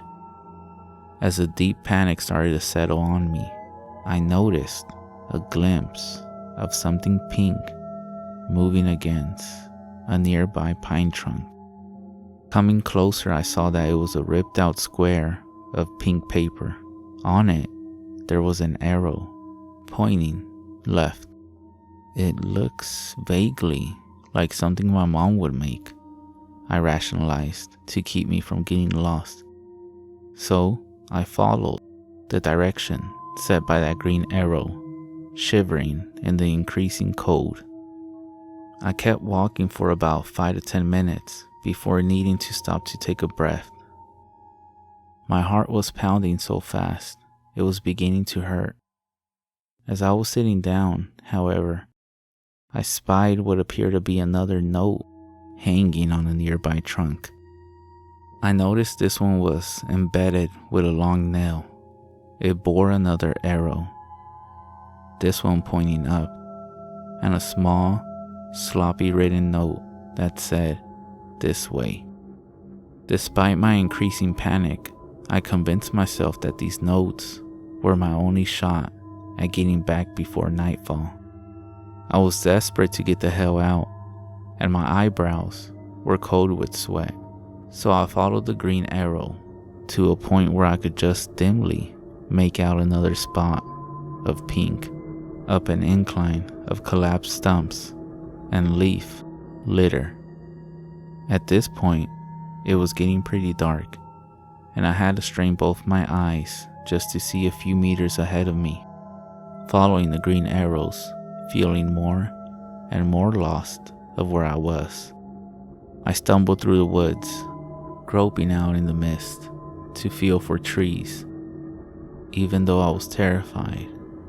As a deep panic started to settle on me, I noticed a glimpse of something pink moving against a nearby pine trunk. Coming closer, I saw that it was a ripped out square of pink paper. On it, there was an arrow pointing left. It looks vaguely like something my mom would make. I rationalized to keep me from getting lost. So I followed the direction set by that green arrow, shivering in the increasing cold. I kept walking for about 5 to 10 minutes before needing to stop to take a breath. My heart was pounding so fast, it was beginning to hurt. As I was sitting down, however, I spied what appeared to be another note hanging on a nearby trunk. I noticed this one was embedded with a long nail. It bore another arrow, this one pointing up, and a small, sloppy written note that said, "This way." Despite my increasing panic, I convinced myself that these notes were my only shot at getting back before nightfall. I was desperate to get the hell out, and my eyebrows were cold with sweat, so I followed the green arrow to a point where I could just dimly make out another spot of pink up an incline of collapsed stumps and leaf litter. At this point, it was getting pretty dark, and I had to strain both my eyes just to see a few meters ahead of me. Following the green arrows, feeling more and more lost of where I was, I stumbled through the woods, groping out in the mist to feel for trees, even though I was terrified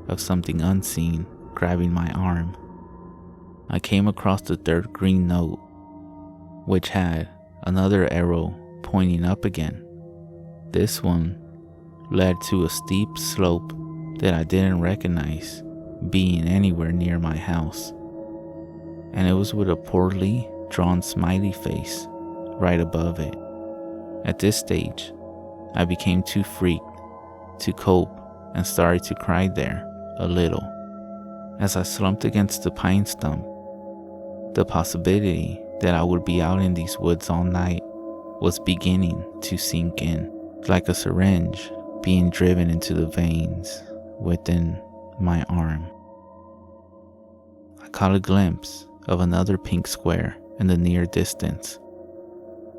of something unseen grabbing my arm. I came across the third green note, which had another arrow pointing up again. This one led to a steep slope that I didn't recognize being anywhere near my house, and it was with a poorly drawn smiley face right above it. At this stage, I became too freaked to cope and started to cry there a little. As I slumped against the pine stump, the possibility that I would be out in these woods all night was beginning to sink in, like a syringe being driven into the veins within my arm. I caught a glimpse of another pink square in the near distance.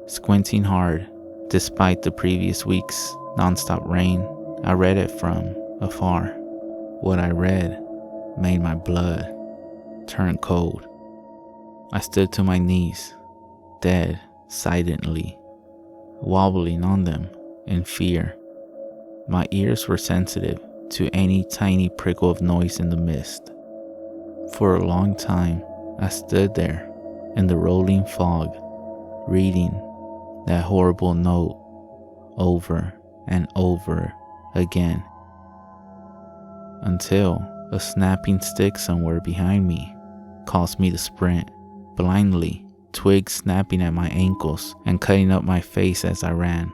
Squinting hard, despite the previous week's nonstop rain, I read it from afar. What I read made my blood turn cold. I stood to my knees, dead silently, wobbling on them in fear. My ears were sensitive to any tiny prickle of noise in the mist. For a long time, I stood there in the rolling fog, reading that horrible note over and over again, until a snapping stick somewhere behind me caused me to sprint blindly, twigs snapping at my ankles and cutting up my face as I ran.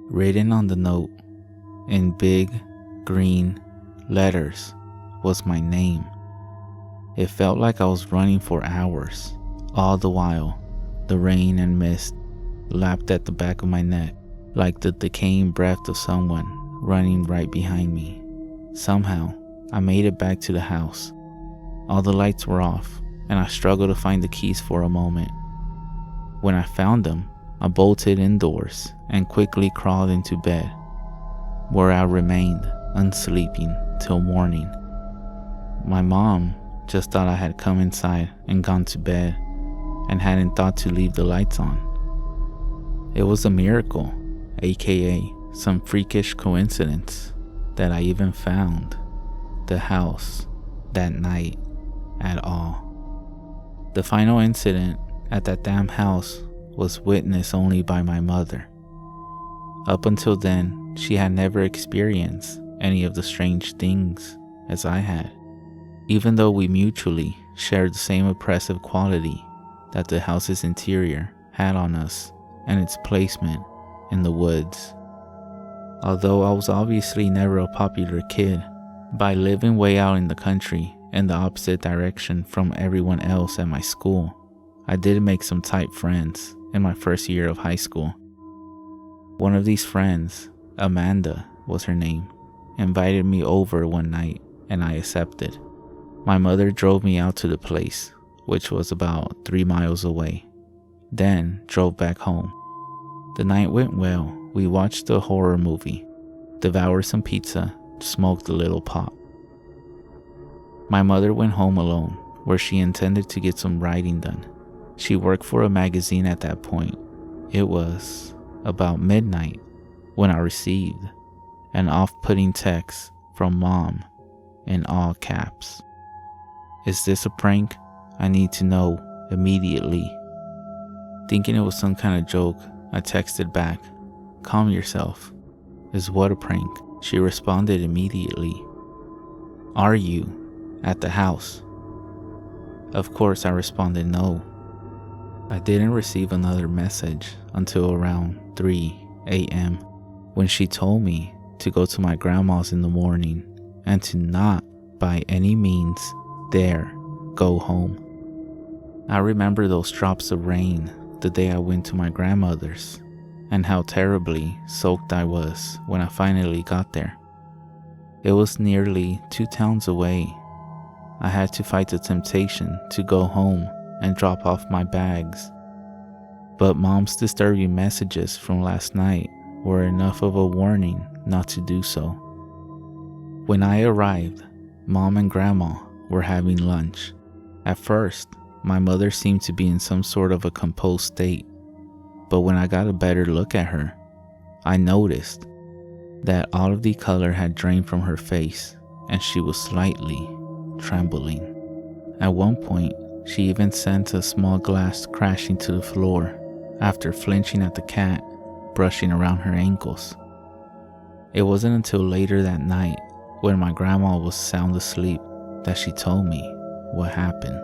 Written on the note in big green letters was my name. It felt like I was running for hours. All the while, the rain and mist lapped at the back of my neck like the decaying breath of someone running right behind me. Somehow, I made it back to the house. All the lights were off, and I struggled to find the keys for a moment. When I found them, I bolted indoors and quickly crawled into bed, where I remained unsleeping till morning. My mom just thought I had come inside and gone to bed and hadn't thought to leave the lights on. It was a miracle, aka some freakish coincidence, that I even found the house that night at all. The final incident at that damn house was witnessed only by my mother. Up until then, she had never experienced any of the strange things as I had, even though we mutually shared the same oppressive quality that the house's interior had on us and its placement in the woods. Although I was obviously never a popular kid, by living way out in the country in the opposite direction from everyone else at my school, I did make some tight friends in my first year of high school. One of these friends, Amanda was her name, invited me over one night and I accepted. My mother drove me out to the place, which was about 3 miles away. then drove back home. The night went well. We watched a horror movie, devoured some pizza, smoked a little pot. My mother went home alone, where she intended to get some writing done. She worked for a magazine at that point. It was about midnight when I received an off-putting text from Mom in all caps. "Is this a prank? I need to know immediately." Thinking it was some kind of joke, I texted back, "Calm yourself. Is what a prank?" She responded immediately, "Are you at the house?" Of course, I responded no. I didn't receive another message until around 3 a.m. when she told me to go to my grandma's in the morning and to not by any means dare go home. I remember those drops of rain the day I went to my grandmother's and how terribly soaked I was when I finally got there. It was nearly 2 towns away. I had to fight the temptation to go home and drop off my bags. But Mom's disturbing messages from last night were enough of a warning not to do so. When I arrived, Mom and Grandma were having lunch. At first, my mother seemed to be in some sort of a composed state, but when I got a better look at her, I noticed that all of the color had drained from her face and she was slightly trembling. At one point, she even sent a small glass crashing to the floor after flinching at the cat brushing around her ankles. It wasn't until later that night, when my grandma was sound asleep, that she told me what happened.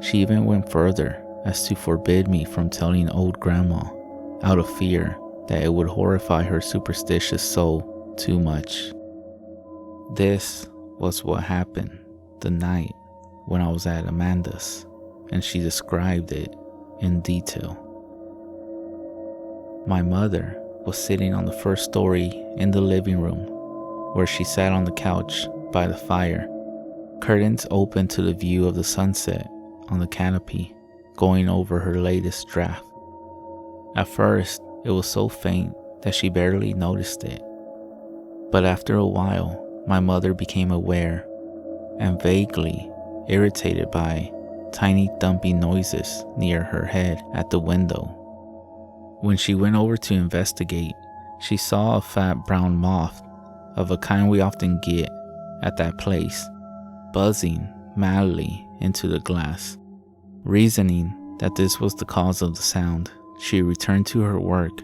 She even went further as to forbid me from telling old grandma out of fear that it would horrify her superstitious soul too much. This was what happened the night when I was at Amanda's, and she described it in detail. My mother was sitting on the first story in the living room, where she sat on the couch by the fire, curtains open to the view of the sunset on the canopy, going over her latest draft. At first, it was so faint that she barely noticed it. But after a while, my mother became aware and vaguely irritated by tiny thumping noises near her head at the window. When she went over to investigate, she saw a fat brown moth of a kind we often get at that place, buzzing madly into the glass. Reasoning that this was the cause of the sound, she returned to her work,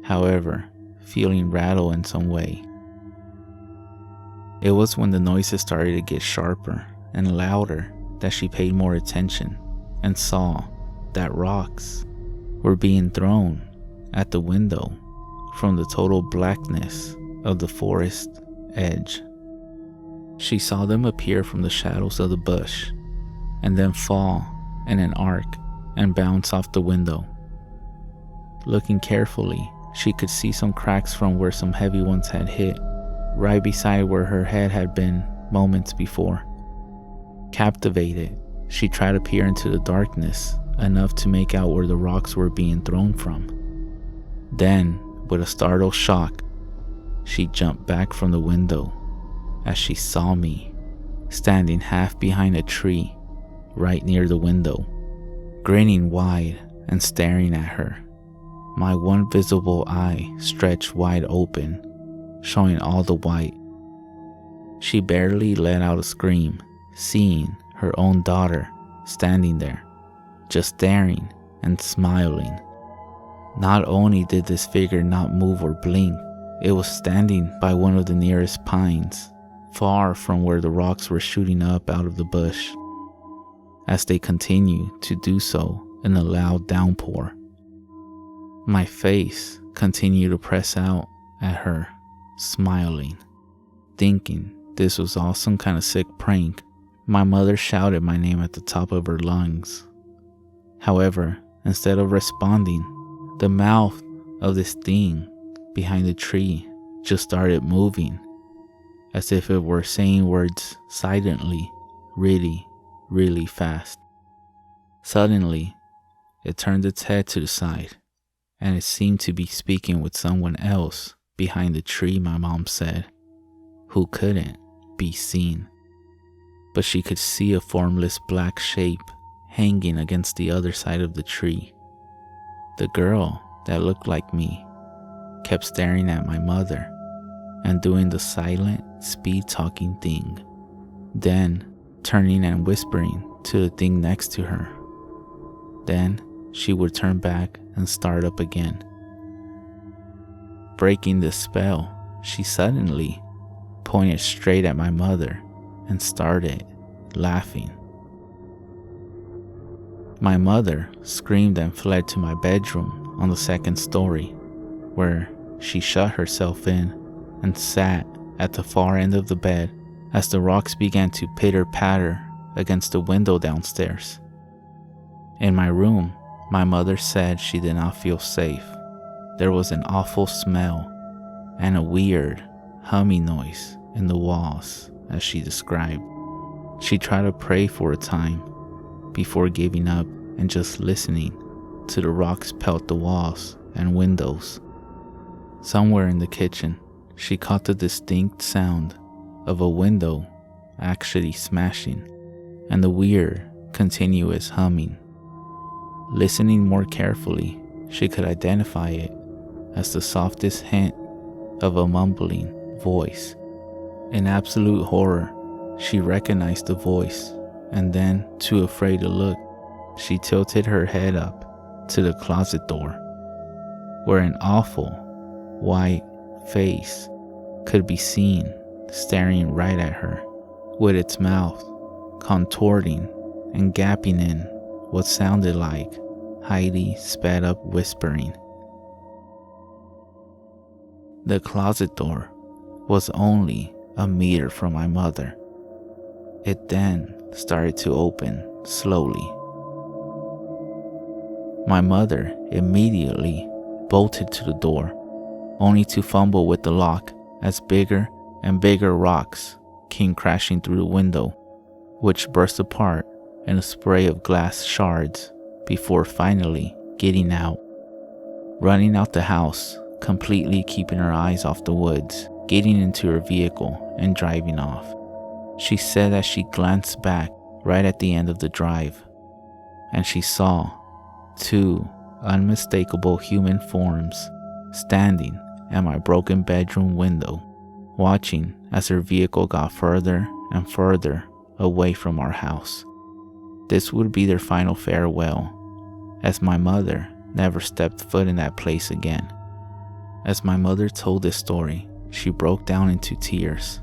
however, feeling rattled in some way. It was when the noises started to get sharper and louder that she paid more attention and saw that rocks were being thrown at the window from the total blackness of the forest edge. She saw them appear from the shadows of the bush and then fall in an arc and bounce off the window. Looking carefully, she could see some cracks from where some heavy ones had hit, right beside where her head had been moments before. Captivated, she tried to peer into the darkness enough to make out where the rocks were being thrown from. Then, with a startled shock, she jumped back from the window as she saw me standing half behind a tree right near the window, grinning wide and staring at her. My one visible eye stretched wide open, showing all the white. She barely let out a scream, seeing her own daughter standing there, just staring and smiling. Not only did this figure not move or blink, it was standing by one of the nearest pines, far from where the rocks were shooting up out of the bush, as they continued to do so in a loud downpour. My face continued to press out at her, smiling, thinking this was all some kind of sick prank. My mother shouted my name at the top of her lungs. However, instead of responding, the mouth of this thing behind the tree just started moving, as if it were saying words silently, really, really fast. Suddenly, it turned its head to the side, and it seemed to be speaking with someone else behind the tree, my mom said, who couldn't be seen. But she could see a formless black shape hanging against the other side of the tree. The girl that looked like me kept staring at my mother and doing the silent, speed-talking thing, then turning and whispering to the thing next to her. Then she would turn back and start up again. Breaking the spell, she suddenly pointed straight at my mother and started laughing. My mother screamed and fled to my bedroom on the second story, where she shut herself in and sat at the far end of the bed as the rocks began to pitter-patter against the window downstairs. In my room, my mother said she did not feel safe. There was an awful smell and a weird humming noise in the walls, as she described. She tried to pray for a time before giving up and just listening to the rocks pelt the walls and windows. Somewhere in the kitchen, she caught the distinct sound of a window actually smashing and the weird, continuous humming. Listening more carefully, she could identify it as the softest hint of a mumbling voice. In absolute horror, she recognized the voice, and then, too afraid to look, she tilted her head up to the closet door, where an awful, white face could be seen staring right at her, with its mouth contorting and gapping in what sounded like highly sped up whispering. The closet door was only a meter from my mother. It then started to open slowly. My mother immediately bolted to the door, only to fumble with the lock as bigger and bigger rocks came crashing through the window, which burst apart in a spray of glass shards before finally getting out. Running out the house, completely keeping her eyes off the woods, getting into her vehicle and driving off. She said that she glanced back right at the end of the drive, and she saw two unmistakable human forms standing at my broken bedroom window, watching as her vehicle got further and further away from our house. This would be their final farewell, as my mother never stepped foot in that place again. As my mother told this story, she broke down into tears.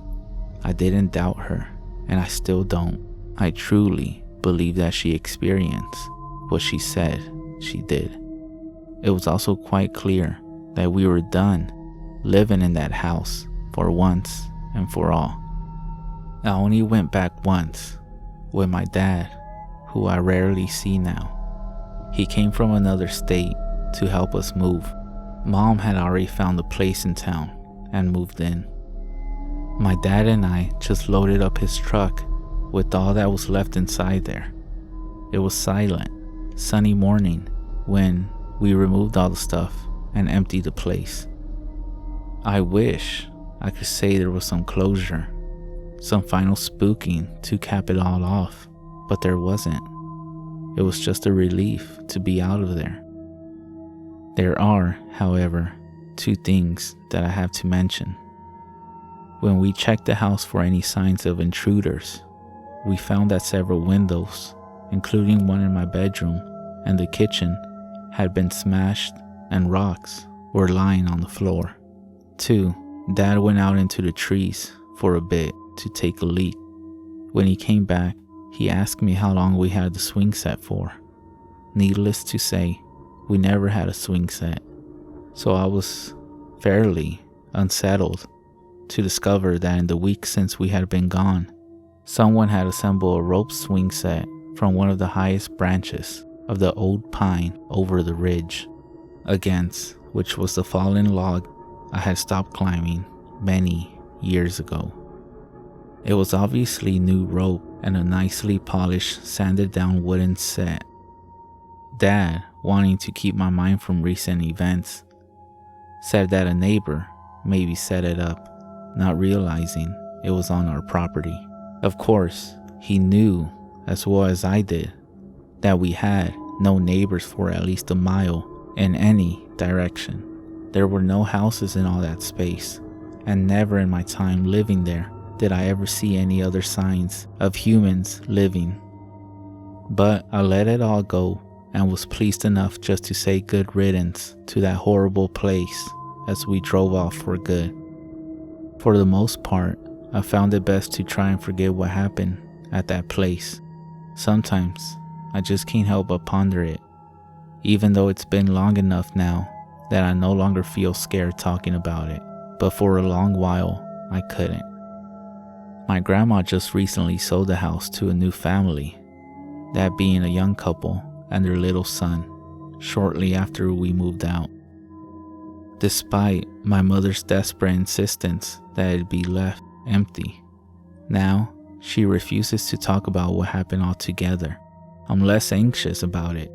I didn't doubt her, and I still don't. I truly believe that she experienced what she said she did. It was also quite clear that we were done living in that house for once and for all. I only went back once with my dad, who I rarely see now. He came from another state to help us move. Mom had already found a place in town and moved in. My dad and I just loaded up his truck with all that was left inside there. It was silent, sunny morning when we removed all the stuff and emptied the place. I wish I could say there was some closure, some final spooking to cap it all off, but there wasn't. It was just a relief to be out of there. There are, however, two things that I have to mention. When we checked the house for any signs of intruders, we found that several windows, including one in my bedroom and the kitchen, had been smashed and rocks were lying on the floor. 2. Dad went out into the trees for a bit to take a leak. When he came back, he asked me how long we had the swing set for. Needless to say, we never had a swing set, so I was fairly unsettled to discover that in the week since we had been gone, someone had assembled a rope swing set from one of the highest branches of the old pine over the ridge, against which was the fallen log I had stopped climbing many years ago. It was obviously new rope and a nicely polished, sanded down wooden set. Dad wanting to keep my mind from recent events. Said that a neighbor maybe set it up, not realizing it was on our property. Of course, he knew as well as I did that we had no neighbors for at least a mile in any direction. There were no houses in all that space, and never in my time living there did I ever see any other signs of humans living. But I let it all go and was pleased enough just to say good riddance to that horrible place as we drove off for good. For the most part, I found it best to try and forget what happened at that place. Sometimes I just can't help but ponder it, even though it's been long enough now that I no longer feel scared talking about it, but for a long while I couldn't. My grandma just recently sold the house to a new family, that being a young couple and their little son, shortly after we moved out. Despite my mother's desperate insistence that it be left empty, now she refuses to talk about what happened altogether. I'm less anxious about it,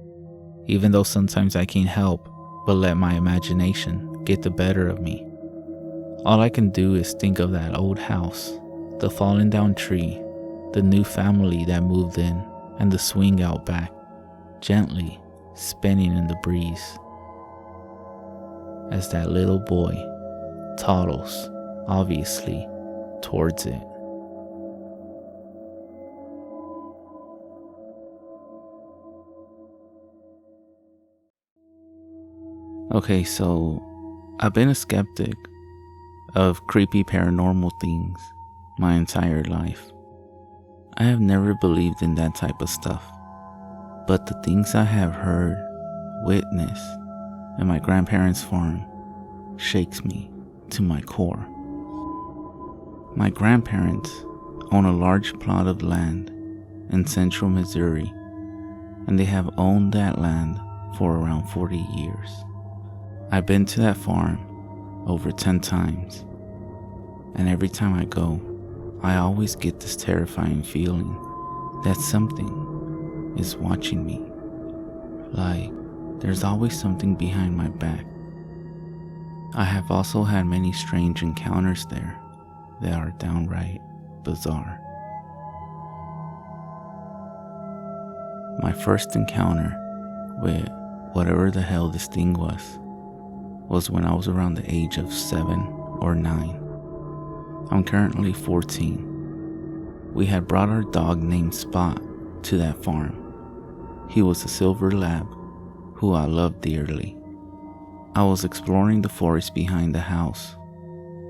even though sometimes I can't help but let my imagination get the better of me. All I can do is think of that old house, the fallen down tree, the new family that moved in, and the swing out back, gently spinning in the breeze, as that little boy toddles, obviously, towards it. Okay, so I've been a skeptic of creepy paranormal things my entire life. I have never believed in that type of stuff, but the things I have heard, witnessed, at my grandparents' farm shakes me to my core. My grandparents own a large plot of land in central Missouri, and they have owned that land for around 40 years. I've been to that farm over 10 times, and every time I go, I always get this terrifying feeling that something is watching me. Like, there's always something behind my back. I have also had many strange encounters there that are downright bizarre. My first encounter with whatever the hell this thing was when I was around the age of 7 or 9. I'm currently 14. We had brought our dog named Spot to that farm. He was a silver lab who I loved dearly. I was exploring the forest behind the house,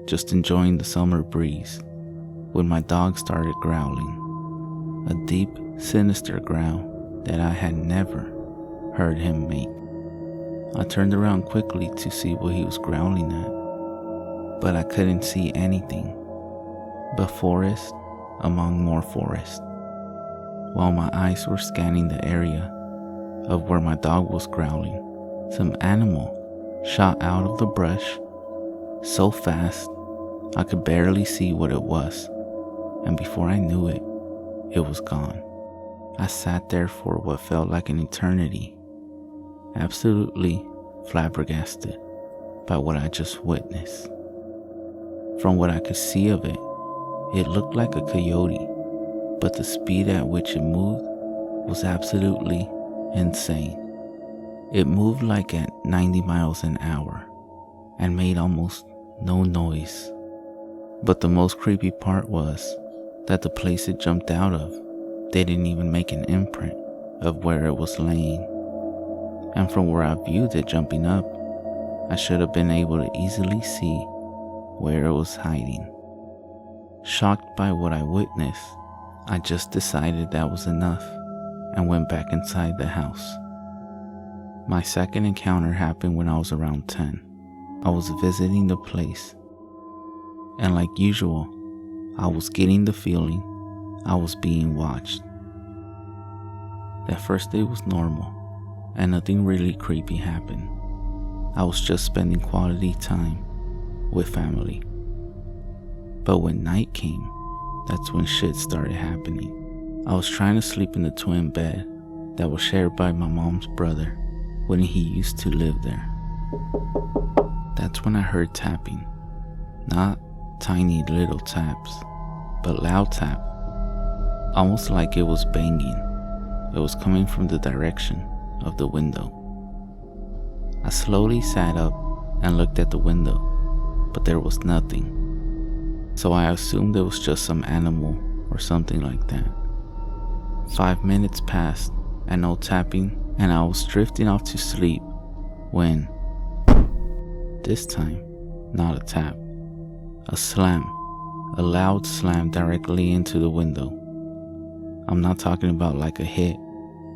just enjoying the summer breeze, when my dog started growling, a deep, sinister growl that I had never heard him make. I turned around quickly to see what he was growling at, but I couldn't see anything but forest among more forest. While my eyes were scanning the area of where my dog was growling, some animal shot out of the brush so fast I could barely see what it was, and before I knew it, it was gone. I sat there for what felt like an eternity, absolutely flabbergasted by what I just witnessed. From what I could see of it, it looked like a coyote, but the speed at which it moved was absolutely insane. It moved like at 90 miles an hour and made almost no noise. But the most creepy part was that the place it jumped out of didn't even make an imprint of where it was laying. And from where I viewed it jumping up, I should have been able to easily see where it was hiding. Shocked by what I witnessed, I just decided that was enough and went back inside the house. My second encounter happened when I was around 10. I was visiting the place, and like usual, I was getting the feeling I was being watched. That first day was normal, and nothing really creepy happened. I was just spending quality time with family. But when night came, that's when shit started happening. I was trying to sleep in the twin bed that was shared by my mom's brother, when he used to live there. That's when I heard tapping. Not tiny little taps, but loud tap. Almost like it was banging. It was coming from the direction of the window. I slowly sat up and looked at the window, but there was nothing. So I assumed it was just some animal or something like that. 5 minutes passed and no tapping, and I was drifting off to sleep when, this time, not a tap, a slam, a loud slam directly into the window. I'm not talking about like a hit.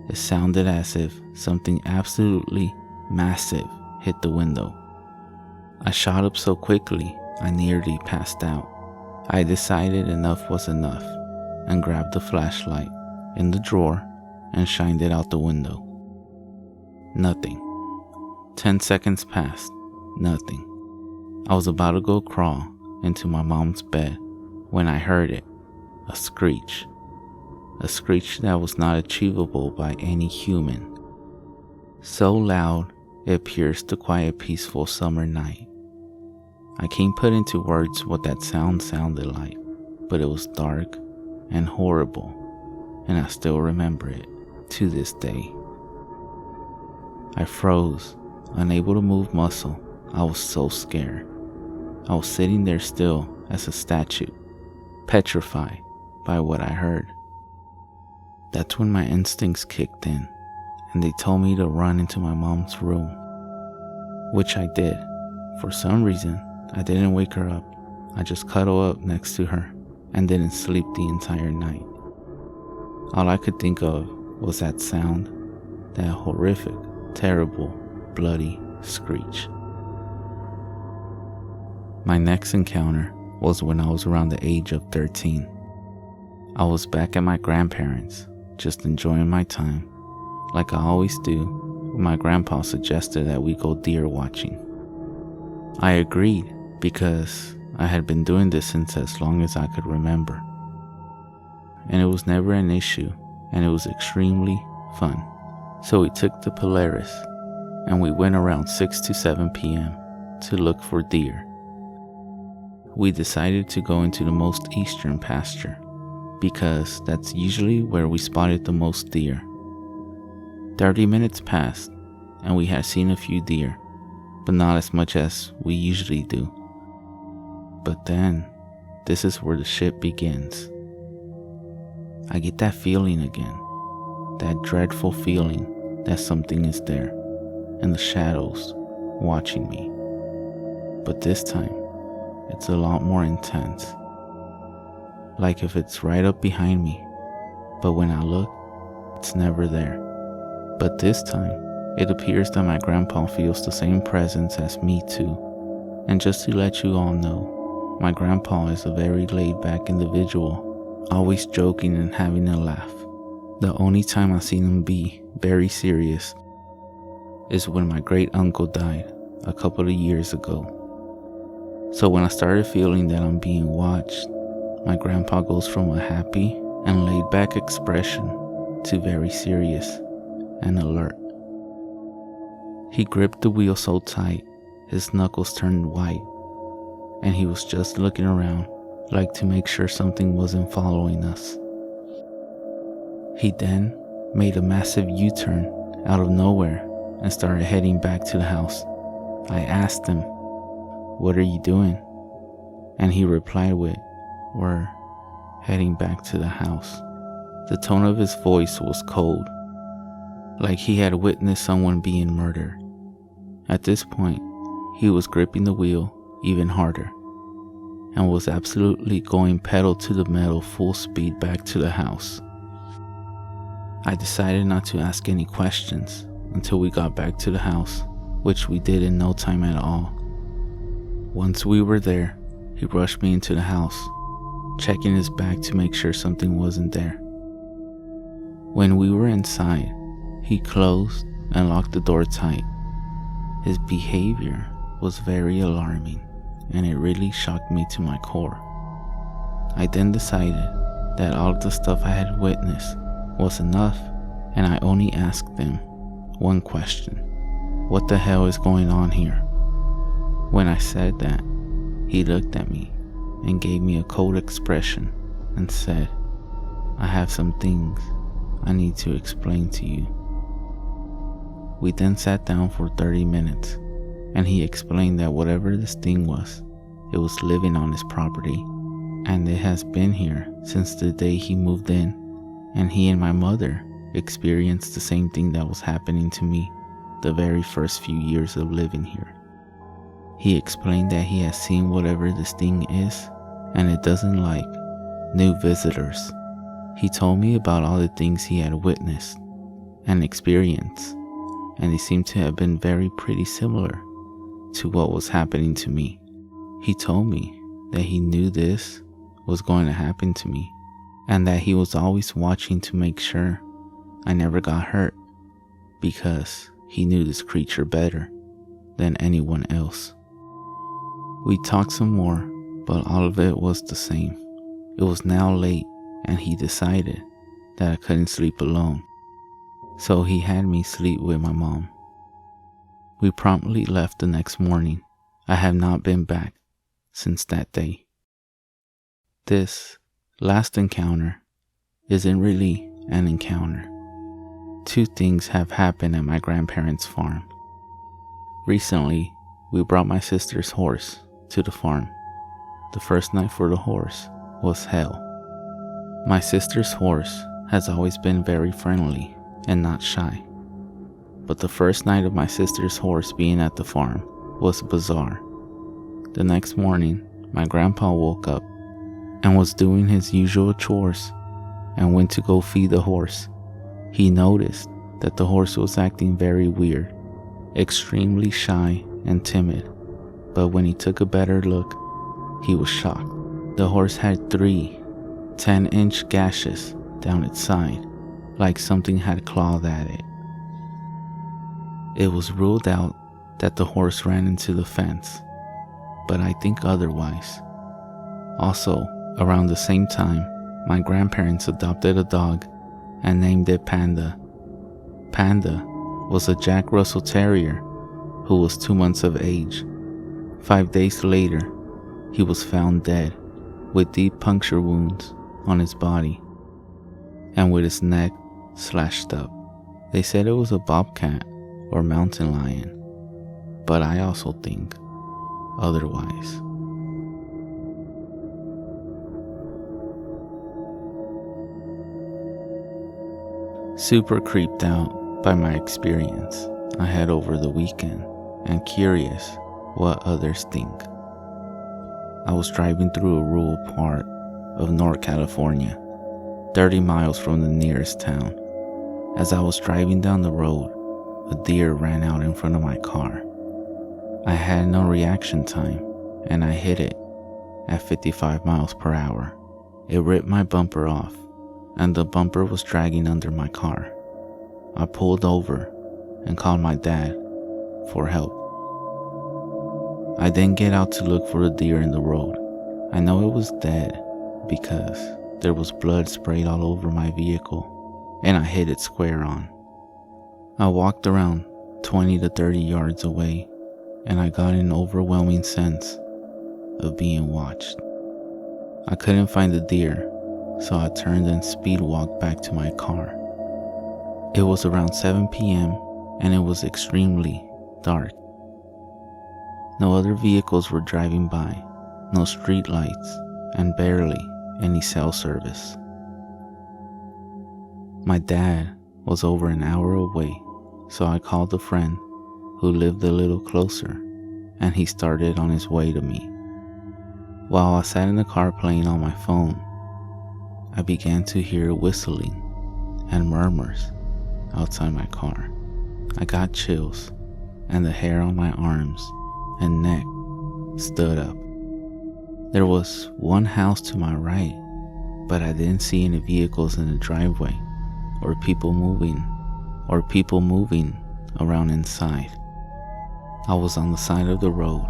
It sounded as if something absolutely massive hit the window. I shot up so quickly, I nearly passed out. I decided enough was enough and grabbed the flashlight in the drawer and shined it out the window. Nothing. 10 seconds passed. Nothing. I was about to go crawl into my mom's bed when I heard it. A screech. A screech that was not achievable by any human. So loud, it pierced the quiet, peaceful summer night. I can't put into words what that sound sounded like, but it was dark and horrible, and I still remember it to this day. I froze, unable to move muscle. I was so scared. I was sitting there still as a statue, petrified by what I heard. That's when my instincts kicked in, and they told me to run into my mom's room, which I did. For some reason, I didn't wake her up. I just cuddled up next to her and didn't sleep the entire night. All I could think of was that sound, that horrific, terrible, bloody screech. My next encounter was when I was around the age of 13. I was back at my grandparents', just enjoying my time, like I always do when my grandpa suggested that we go deer watching. I agreed because I had been doing this since as long as I could remember. And it was never an issue, and it was extremely fun. So we took the Polaris, and we went around 6 to 7 p.m. to look for deer. We decided to go into the most eastern pasture, because that's usually where we spotted the most deer. 30 minutes passed, and we had seen a few deer, but not as much as we usually do. But then, this is where the shit begins. I get that feeling again, that dreadful feeling that something is there, in the shadows, watching me. But this time, it's a lot more intense. Like if it's right up behind me, but when I look, it's never there. But this time, it appears that my grandpa feels the same presence as me too. And just to let you all know, my grandpa is a very laid-back individual, always joking and having a laugh. The only time I've seen him be very serious is when my great-uncle died a couple of years ago. So when I started feeling that I'm being watched, my grandpa goes from a happy and laid-back expression to very serious and alert. He gripped the wheel so tight, his knuckles turned white, and he was just looking around like to make sure something wasn't following us. He then made a massive U-turn out of nowhere and started heading back to the house. I asked him, "What are you doing?" And he replied with, "We're heading back to the house." The tone of his voice was cold, like he had witnessed someone being murdered. At this point, he was gripping the wheel even harder and was absolutely going pedal to the metal full speed back to the house. I decided not to ask any questions until we got back to the house, which we did in no time at all. Once we were there, he rushed me into the house, checking his bag to make sure something wasn't there. When we were inside, he closed and locked the door tight. His behavior was very alarming, and it really shocked me to my core. I then decided that all of the stuff I had witnessed was enough, and I only asked them one question. "What the hell is going on here?" When I said that, he looked at me and gave me a cold expression and said, "I have some things I need to explain to you." We then sat down for 30 minutes, and he explained that whatever this thing was, it was living on his property, and it has been here since the day he moved in, and he and my mother experienced the same thing that was happening to me the very first few years of living here. He explained that he has seen whatever this thing is, and it doesn't like new visitors. He told me about all the things he had witnessed and experienced, and they seemed to have been pretty similar to what was happening to me. He told me that he knew this was going to happen to me, and that he was always watching to make sure I never got hurt, because he knew this creature better than anyone else. We talked some more, but all of it was the same. It was now late, and he decided that I couldn't sleep alone, so he had me sleep with my mom. We promptly left the next morning. I have not been back since that day. This last encounter isn't really an encounter. Two things have happened at my grandparents' farm. Recently, we brought my sister's horse to the farm. The first night for the horse was hell. My sister's horse has always been very friendly and not shy, but the first night of my sister's horse being at the farm was bizarre. The next morning, my grandpa woke up and was doing his usual chores and went to go feed the horse. He noticed that the horse was acting very weird, extremely shy and timid, but when he took a better look, he was shocked. The horse had 3 10-inch gashes down its side, like something had clawed at it. It was ruled out that the horse ran into the fence, but I think otherwise. Also, around the same time, my grandparents adopted a dog and named it Panda. Panda was a Jack Russell Terrier who was 2 months of age. 5 days later, he was found dead with deep puncture wounds on his body and with his neck slashed up. They said it was a bobcat or mountain lion, but I also think otherwise. Super creeped out by my experience I had over the weekend and curious what others think. I was driving through a rural part of North California, 30 miles from the nearest town. As I was driving down the road, a deer ran out in front of my car. I had no reaction time, and I hit it at 55 miles per hour. It ripped my bumper off, and the bumper was dragging under my car. I pulled over and called my dad for help. I then get out to look for the deer in the road. I know it was dead because there was blood sprayed all over my vehicle, and I hit it square on. I walked around 20 to 30 yards away, and I got an overwhelming sense of being watched. I couldn't find the deer, so I turned and speed walked back to my car. It was around 7 p.m. and it was extremely dark. No other vehicles were driving by, no street lights, and barely any cell service. My dad was over an hour away, so I called a friend who lived a little closer, and he started on his way to me. While I sat in the car playing on my phone, I began to hear whistling and murmurs outside my car. I got chills, and the hair on my arms and neck stood up. There was one house to my right, but I didn't see any vehicles in the driveway or people moving around inside. I was on the side of the road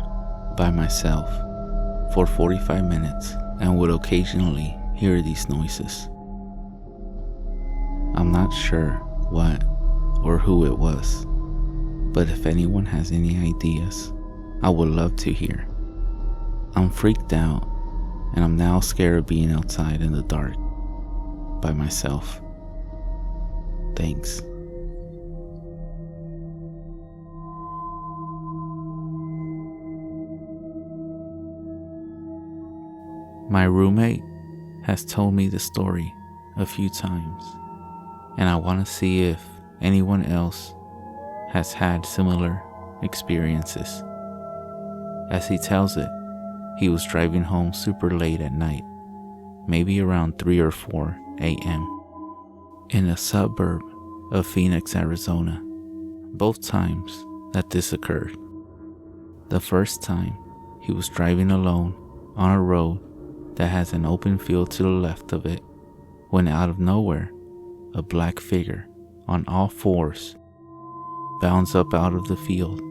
by myself for 45 minutes and would occasionally hear these noises. I'm not sure what or who it was, but if anyone has any ideas, I would love to hear. I'm freaked out, and I'm now scared of being outside in the dark by myself. Thanks. My roommate has told me the story a few times, and I want to see if anyone else has had similar experiences. As he tells it, he was driving home super late at night, maybe around 3 or 4 a.m. in a suburb of Phoenix, Arizona. Both times that this occurred. The first time, he was driving alone on a road that has an open field to the left of it, when out of nowhere, a black figure on all fours bounds up out of the field,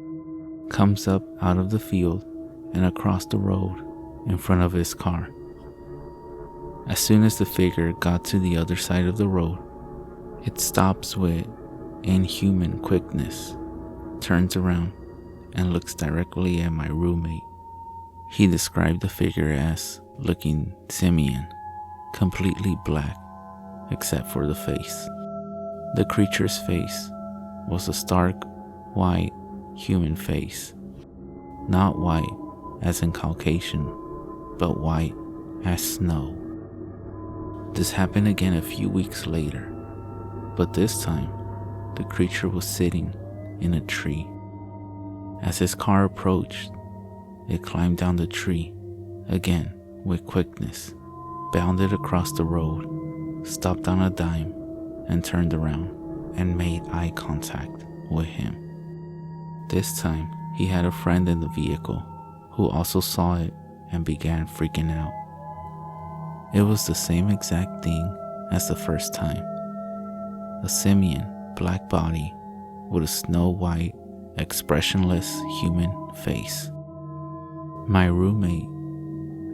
comes up out of the field and across the road in front of his car. As soon as the figure got to the other side of the road, it stops with inhuman quickness, turns around, and looks directly at my roommate. He described the figure as looking simian, completely black, except for the face. The creature's face was a stark, white, human face. Not white as in Caucasian, but white as snow. This happened again a few weeks later, but this time, the creature was sitting in a tree. As his car approached, it climbed down the tree, again with quickness, bounded across the road, stopped on a dime, and turned around and made eye contact with him. This time, he had a friend in the vehicle who also saw it and began freaking out. It was the same exact thing as the first time. A simian black body with a snow-white, expressionless human face. My roommate,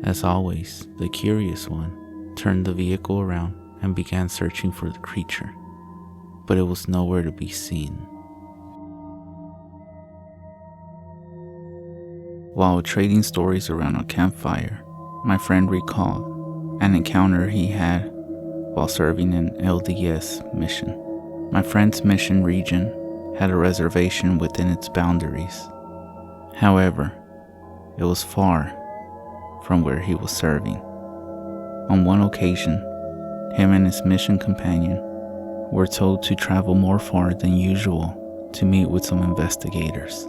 as always the curious one, turned the vehicle around and began searching for the creature, but it was nowhere to be seen. While trading stories around a campfire, my friend recalled an encounter he had while serving an LDS mission. My friend's mission region had a reservation within its boundaries. However, it was far from where he was serving. On one occasion, him and his mission companion were told to travel more far than usual to meet with some investigators.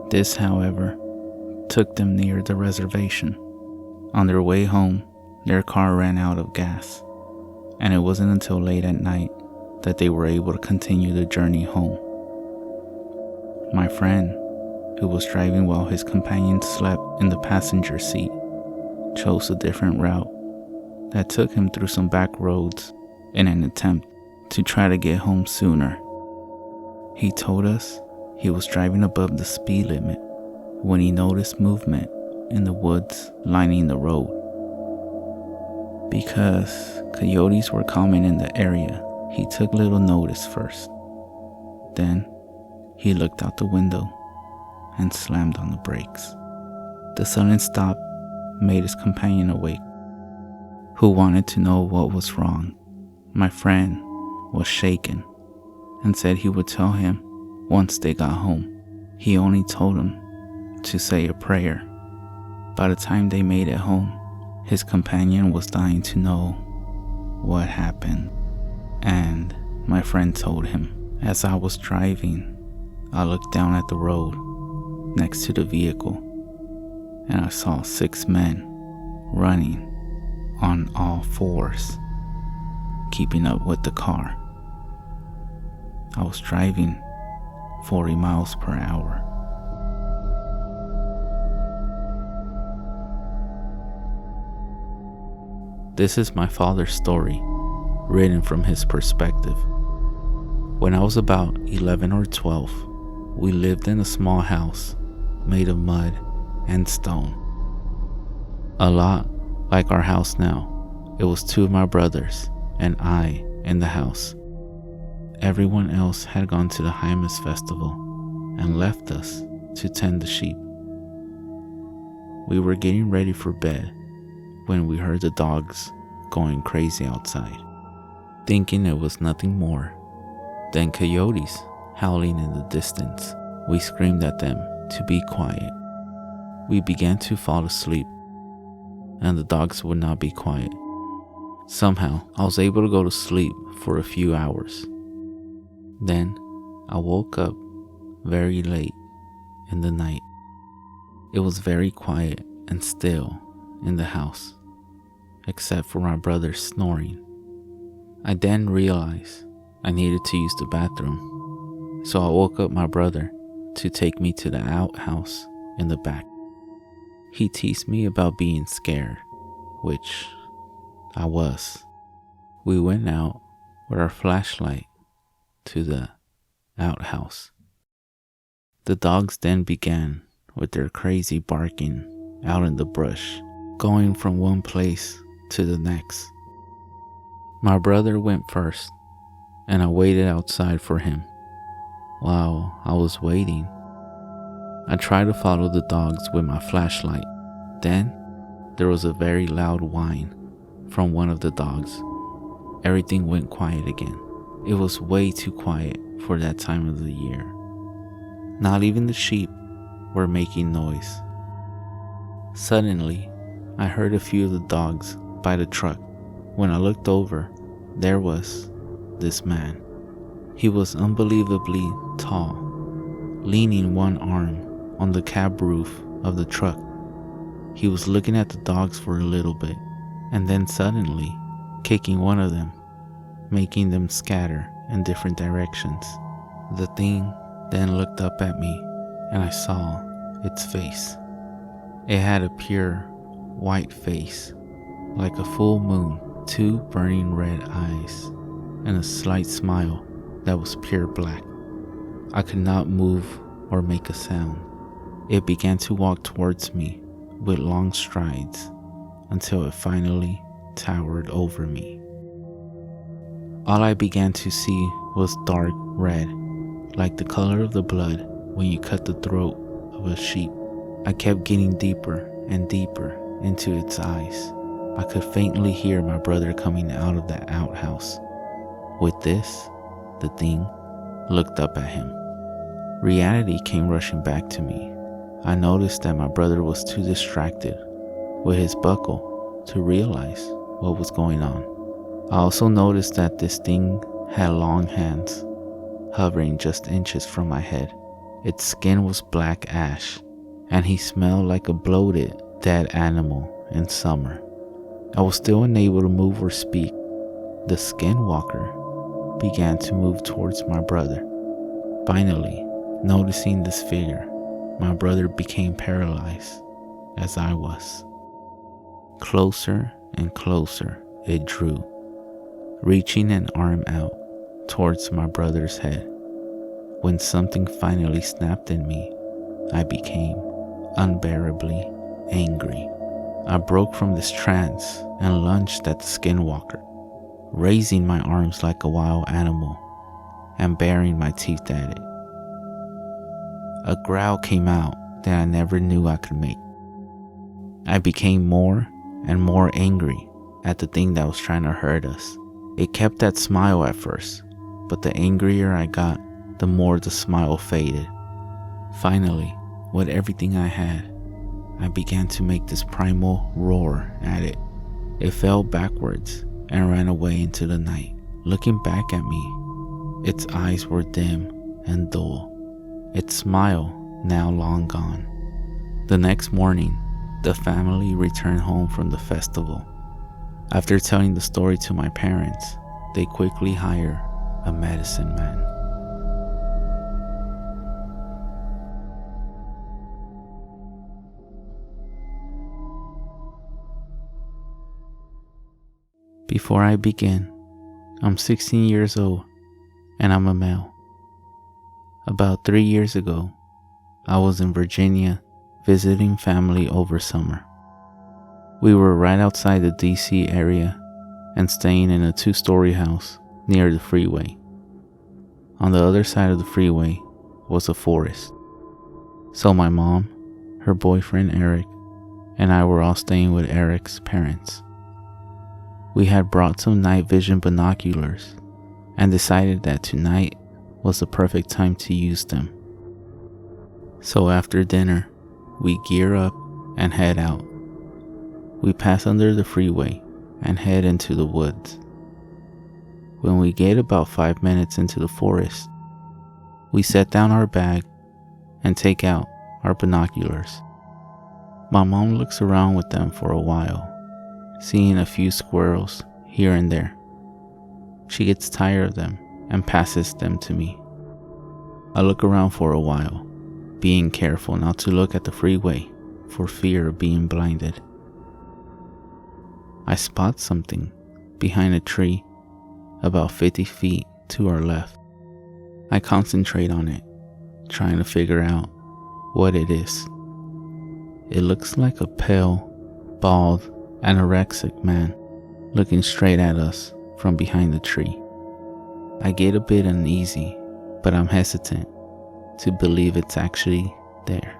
This, however, took them near the reservation. On their way home, their car ran out of gas, and it wasn't until late at night that they were able to continue the journey home. My friend, who was driving while his companion slept in the passenger seat, chose a different route that took him through some back roads in an attempt to try to get home sooner. He told us he was driving above the speed limit when he noticed movement in the woods lining the road. Because coyotes were common in the area, he took little notice first. Then, he looked out the window and slammed on the brakes. The sudden stop made his companion awake, who wanted to know what was wrong. My friend was shaken and said he would tell him once they got home. He only told him to say a prayer. By the time they made it home, his companion was dying to know what happened. And my friend told him, as I was driving, I looked down at the road next to the vehicle, and I saw 6 men running on all fours, keeping up with the car. I was driving 40 miles per hour. This is my father's story, written from his perspective. When I was about 11 or 12, we lived in a small house made of mud and stone. A lot like our house now. It was 2 of my brothers and I in the house. Everyone else had gone to the Hymas festival and left us to tend the sheep. We were getting ready for bed when we heard the dogs going crazy outside, thinking it was nothing more than coyotes howling in the distance. We screamed at them to be quiet. We began to fall asleep, and the dogs would not be quiet. Somehow, I was able to go to sleep for a few hours. Then, I woke up very late in the night. It was very quiet and still in the house, except for my brother snoring. I then realized I needed to use the bathroom, so I woke up my brother to take me to the outhouse in the back. He teased me about being scared, which I was. We went out with our flashlight to the outhouse. The dogs then began with their crazy barking out in the brush, going from one place to the next. My brother went first, and I waited outside for him. While I was waiting, I tried to follow the dogs with my flashlight. Then, there was a very loud whine from one of the dogs. Everything went quiet again. It was way too quiet for that time of the year. Not even the sheep were making noise. Suddenly, I heard a few of the dogs by the truck. When I looked over, there was this man. He was unbelievably tall, leaning one arm on the cab roof of the truck. He was looking at the dogs for a little bit, and then suddenly kicking one of them, making them scatter in different directions. The thing then looked up at me, and I saw its face. It had a pure white face, like a full moon, 2 burning red eyes, and a slight smile that was pure black. I could not move or make a sound. It began to walk towards me with long strides until it finally towered over me. All I began to see was dark red, like the color of the blood when you cut the throat of a sheep. I kept getting deeper and deeper into its eyes. I could faintly hear my brother coming out of that outhouse. With this, the thing looked up at him. Reality came rushing back to me. I noticed that my brother was too distracted with his buckle to realize what was going on. I also noticed that this thing had long hands, hovering just inches from my head. Its skin was black ash, and he smelled like a bloated, dead animal in summer. I was still unable to move or speak. The Skinwalker began to move towards my brother. Finally, noticing this figure, my brother became paralyzed, as I was. Closer and closer it drew, reaching an arm out towards my brother's head. When something finally snapped in me, I became unbearably angry. I broke from this trance and lunged at the Skinwalker, raising my arms like a wild animal and baring my teeth at it. A growl came out that I never knew I could make. I became more and more angry at the thing that was trying to hurt us. It kept that smile at first, but the angrier I got, the more the smile faded. Finally, with everything I had, I began to make this primal roar at it. It fell backwards and ran away into the night. Looking back at me, its eyes were dim and dull, its smile now long gone. The next morning, the family returned home from the festival. After telling the story to my parents, they quickly hired a medicine man. Before I begin, I'm 16 years old and I'm a male. About 3 years ago, I was in Virginia visiting family over summer. We were right outside the DC area and staying in a 2-story house near the freeway. On the other side of the freeway was a forest. So my mom, her boyfriend Eric, and I were all staying with Eric's parents. We had brought some night vision binoculars and decided that tonight was the perfect time to use them. So after dinner, we gear up and head out. We pass under the freeway and head into the woods. When we get about 5 minutes into the forest, we set down our bag and take out our binoculars. My mom looks around with them for a while, seeing a few squirrels here and there. She gets tired of them and passes them to me. I look around for a while, being careful not to look at the freeway for fear of being blinded. I spot something behind a tree about 50 feet to our left. I concentrate on it, trying to figure out what it is. It looks like a pale, bald, anorexic man looking straight at us from behind the tree. I get a bit uneasy, but I'm hesitant to believe it's actually there.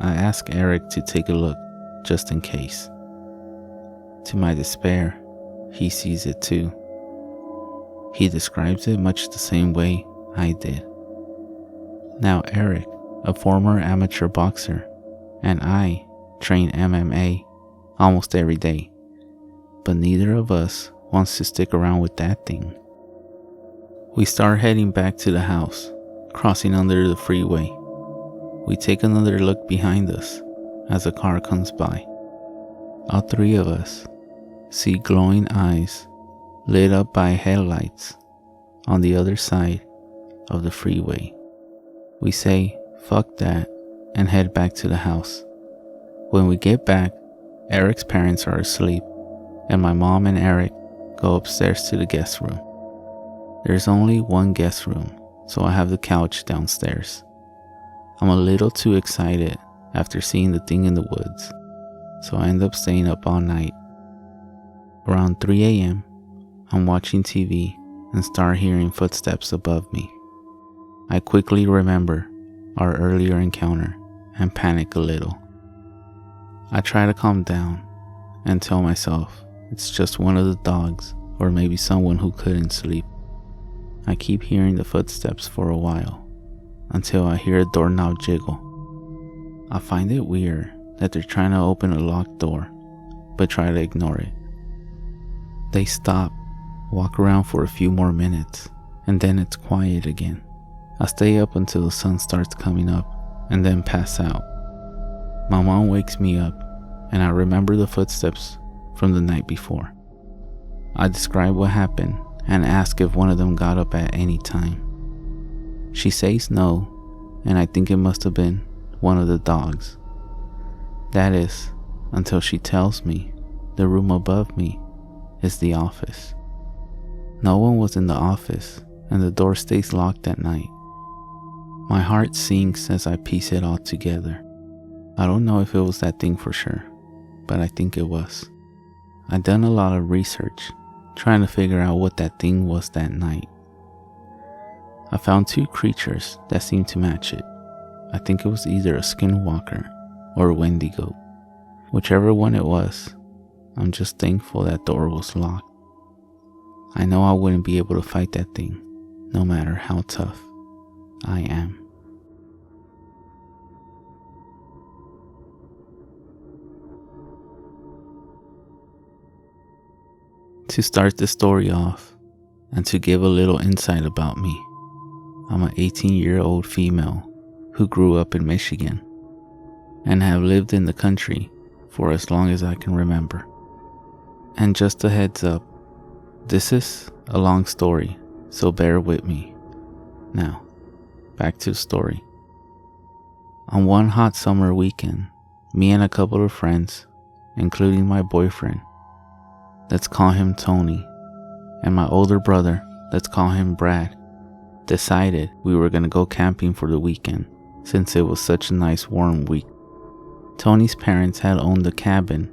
I ask Eric to take a look just in case. To my despair, he sees it too. He describes it much the same way I did. Now Eric, a former amateur boxer, and I train MMA almost every day, but neither of us wants to stick around with that thing. We start heading back to the house, crossing under the freeway. We take another look behind us as a car comes by. All three of us see glowing eyes lit up by headlights on the other side of the freeway. We say, "Fuck that," and head back to the house. When we get back, Eric's parents are asleep, and my mom and Eric go upstairs to the guest room. There's only one guest room, so I have the couch downstairs. I'm a little too excited after seeing the thing in the woods, so I end up staying up all night. Around 3 a.m., I'm watching TV and start hearing footsteps above me. I quickly remember our earlier encounter and panic a little. I try to calm down and tell myself it's just one of the dogs or maybe someone who couldn't sleep. I keep hearing the footsteps for a while until I hear a doorknob jiggle. I find it weird that they're trying to open a locked door, but try to ignore it. They stop, walk around for a few more minutes, and then it's quiet again. I stay up until the sun starts coming up and then pass out. My mom wakes me up and I remember the footsteps from the night before. I describe what happened and ask if one of them got up at any time. She says no, and I think it must have been one of the dogs. That is, until she tells me the room above me is the office. No one was in the office and the door stays locked at night. My heart sinks as I piece it all together. I don't know if it was that thing for sure, but I think it was. I'd done a lot of research trying to figure out what that thing was that night. I found two creatures that seemed to match it. I think it was either a Skinwalker or a Wendigo. Whichever one it was, I'm just thankful that door was locked. I know I wouldn't be able to fight that thing, no matter how tough I am. To start the story off, and to give a little insight about me, I'm an 18-year-old female who grew up in Michigan and have lived in the country for as long as I can remember. And just a heads up, this is a long story, so bear with me. Now, back to the story. On one hot summer weekend, me and a couple of friends, including my boyfriend, let's call him Tony, and my older brother, let's call him Brad, decided we were going to go camping for the weekend since it was such a nice warm week. Tony's parents had owned a cabin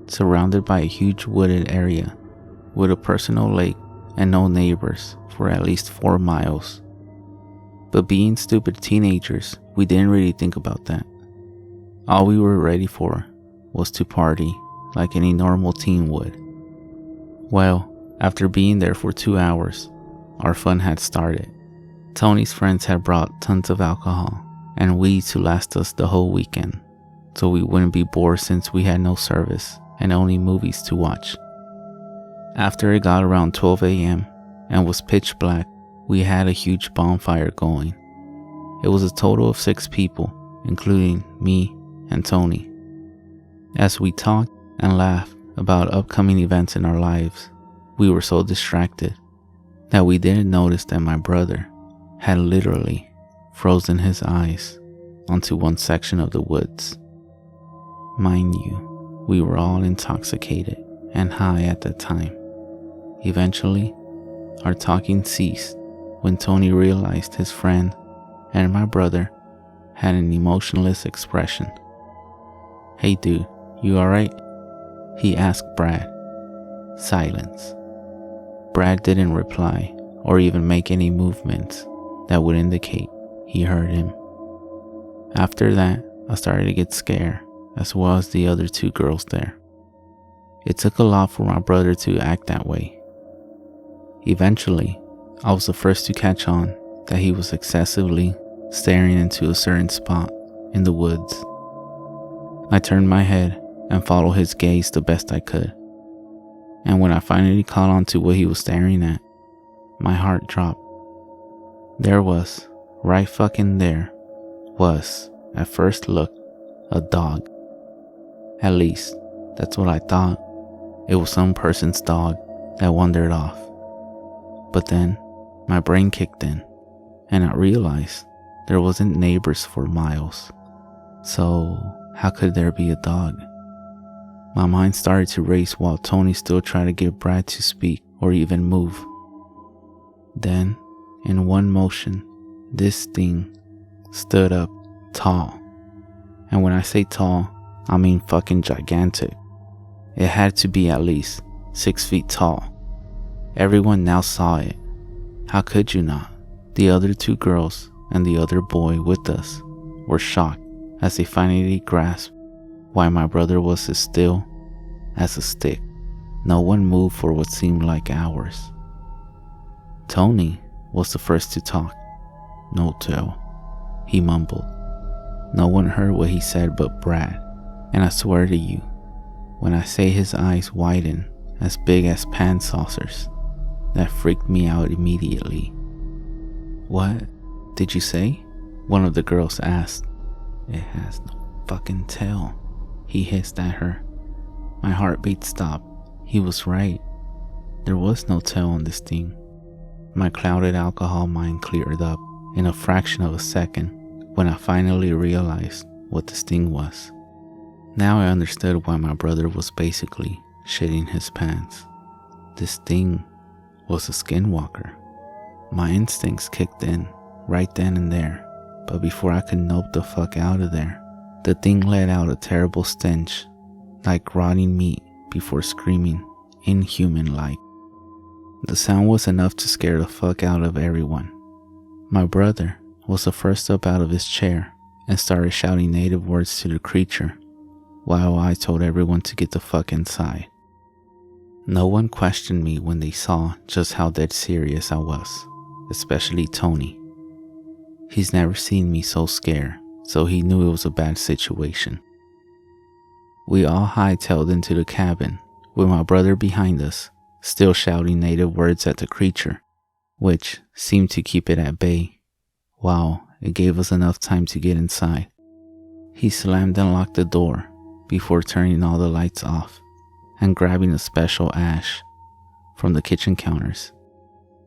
surrounded by a huge wooded area with a personal lake and no neighbors for at least 4 miles But being stupid teenagers, we didn't really think about that. All we were ready for was to party like any normal teen would. Well, after being there for 2 hours, our fun had started. Tony's friends had brought tons of alcohol and weed to last us the whole weekend, so we wouldn't be bored since we had no service and only movies to watch. After it got around 12 a.m. and was pitch black, we had a huge bonfire going. It was a total of 6 people, including me and Tony. As we talked and laughed about upcoming events in our lives, we were so distracted that we didn't notice that my brother had literally frozen his eyes onto one section of the woods. Mind you, we were all intoxicated and high at the time. Eventually, our talking ceased when Tony realized his friend and my brother had an emotionless expression. "Hey dude, you alright?" he asked Brad. Silence. Brad didn't reply or even make any movements that would indicate he heard him. After that, I started to get scared, as well as the other 2 girls there. It took a lot for my brother to act that way. Eventually, I was the first to catch on that he was excessively staring into a certain spot in the woods. I turned my head and followed his gaze the best I could. And when I finally caught on to what he was staring at, my heart dropped. There was, right fucking there, was, at first look, a dog. At least, that's what I thought. It was some person's dog that wandered off. But then, my brain kicked in, and I realized there wasn't neighbors for miles. So, how could there be a dog? My mind started to race while Tony still tried to get Brad to speak or even move. Then, in one motion, this thing stood up tall. And when I say tall, I mean fucking gigantic. It had to be at least 6 feet tall. Everyone now saw it. How could you not? The other 2 girls and the other boy with us were shocked as they finally grasped why my brother was as still as a stick. No one moved for what seemed like hours. Tony was the first to talk. "No tail," he mumbled. No one heard what he said but Brad, and I swear to you, when I say his eyes widened as big as pan saucers, that freaked me out immediately. "What did you say?" one of the girls asked. "It has no fucking tail," he hissed at her. My heartbeat stopped. He was right. There was no tail on this thing. My clouded alcohol mind cleared up in a fraction of a second when I finally realized what this thing was. Now I understood why my brother was basically shitting his pants. This thing was a Skinwalker. My instincts kicked in right then and there, but before I could nope the fuck out of there, the thing let out a terrible stench, like rotting meat, before screaming, inhuman-like. The sound was enough to scare the fuck out of everyone. My brother was the first up out of his chair and started shouting native words to the creature, while I told everyone to get the fuck inside. No one questioned me when they saw just how dead serious I was, especially Tony. He's never seen me so scared, so he knew it was a bad situation. We all hightailed into the cabin, with my brother behind us, still shouting native words at the creature, which seemed to keep it at bay. Wow, it gave us enough time to get inside. He slammed and locked the door before turning all the lights off and grabbing a special ash from the kitchen counters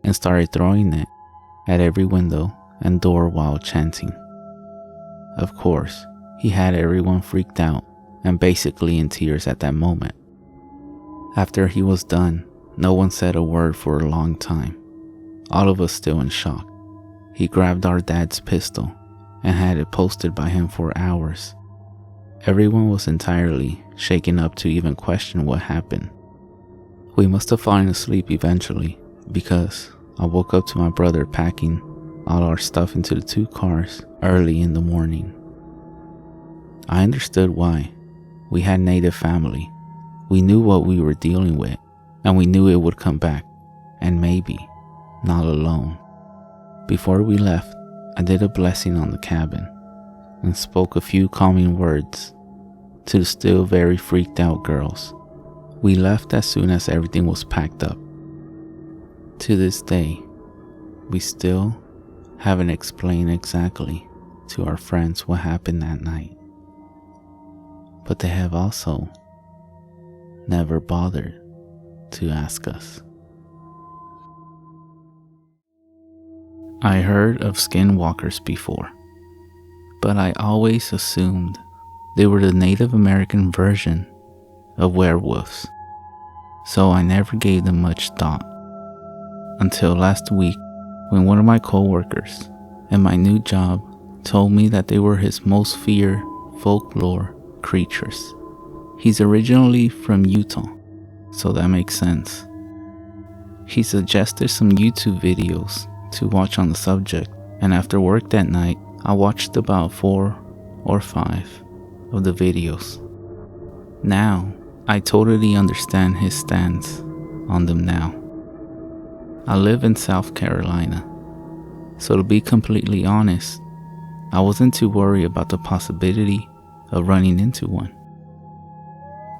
and started throwing it at every window and door while chanting. Of course, he had everyone freaked out and basically in tears at that moment. After he was done, no one said a word for a long time, all of us still in shock. He grabbed our dad's pistol and had it posted by him for hours. Everyone was entirely shaken up to even question what happened. We must have fallen asleep eventually because I woke up to my brother packing all our stuff into the 2 cars early in the morning. I understood why. We had native family. We knew what we were dealing with, and we knew it would come back, and maybe not alone. Before we left, I did a blessing on the cabin and spoke a few calming words to the still very freaked out girls. We left as soon as everything was packed up. To this day, we still haven't explained exactly to our friends what happened that night. But they have also never bothered to ask us. I heard of skinwalkers before, but I always assumed they were the Native American version of werewolves, so I never gave them much thought. Until last week, when one of my coworkers at my new job told me that they were his most feared folklore creatures. He's originally from Utah, so that makes sense. He suggested some YouTube videos to watch on the subject, and after work that night, I watched about 4 or 5 of the videos. Now, I totally understand his stance on them now. I live in South Carolina, so to be completely honest, I wasn't too worried about the possibility of running into one.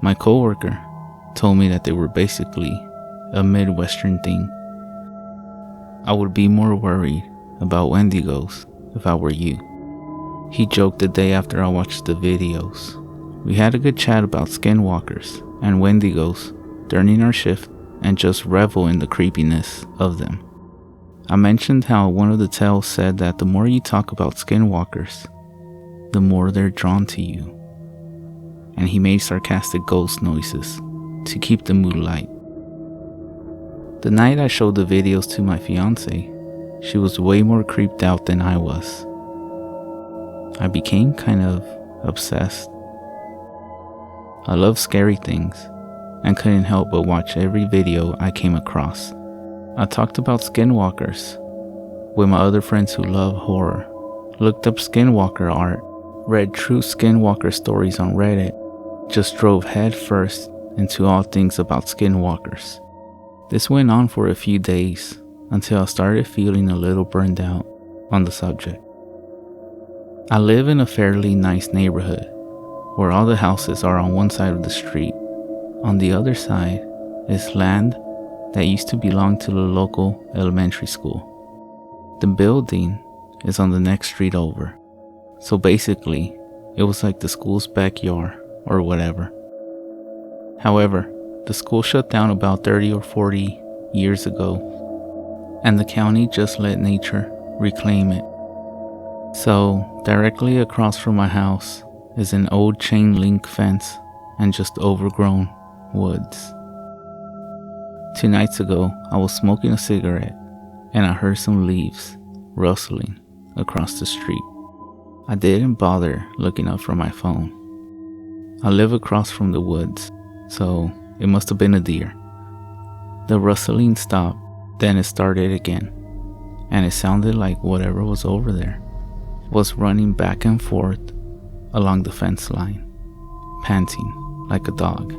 My coworker told me that they were basically a Midwestern thing. I would be more worried about Wendigos if I were you. He joked the day after I watched the videos. We had a good chat about skinwalkers and Wendigos during our shift and just revel in the creepiness of them. I mentioned how one of the tales said that the more you talk about skinwalkers, the more they're drawn to you. And he made sarcastic ghost noises to keep the mood light. The night I showed the videos to my fiance, she was way more creeped out than I was. I became kind of obsessed. I love scary things and couldn't help but watch every video I came across. I talked about skinwalkers with my other friends who love horror, looked up skinwalker art, read true skinwalker stories on Reddit, just drove head first into all things about skinwalkers. This went on for a few days until I started feeling a little burned out on the subject. I live in a fairly nice neighborhood where all the houses are on one side of the street. On the other side is land that used to belong to the local elementary school. The building is on the next street over, so basically it was like the school's backyard or whatever. However, the school shut down about 30 or 40 years ago, and the county just let nature reclaim it. So directly across from my house is an old chain link fence and just overgrown woods. 2 nights ago, I was smoking a cigarette and I heard some leaves rustling across the street. I didn't bother looking up from my phone. I live across from the woods, so it must have been a deer. The rustling stopped, then it started again, and it sounded like whatever was over there was running back and forth along the fence line, panting like a dog.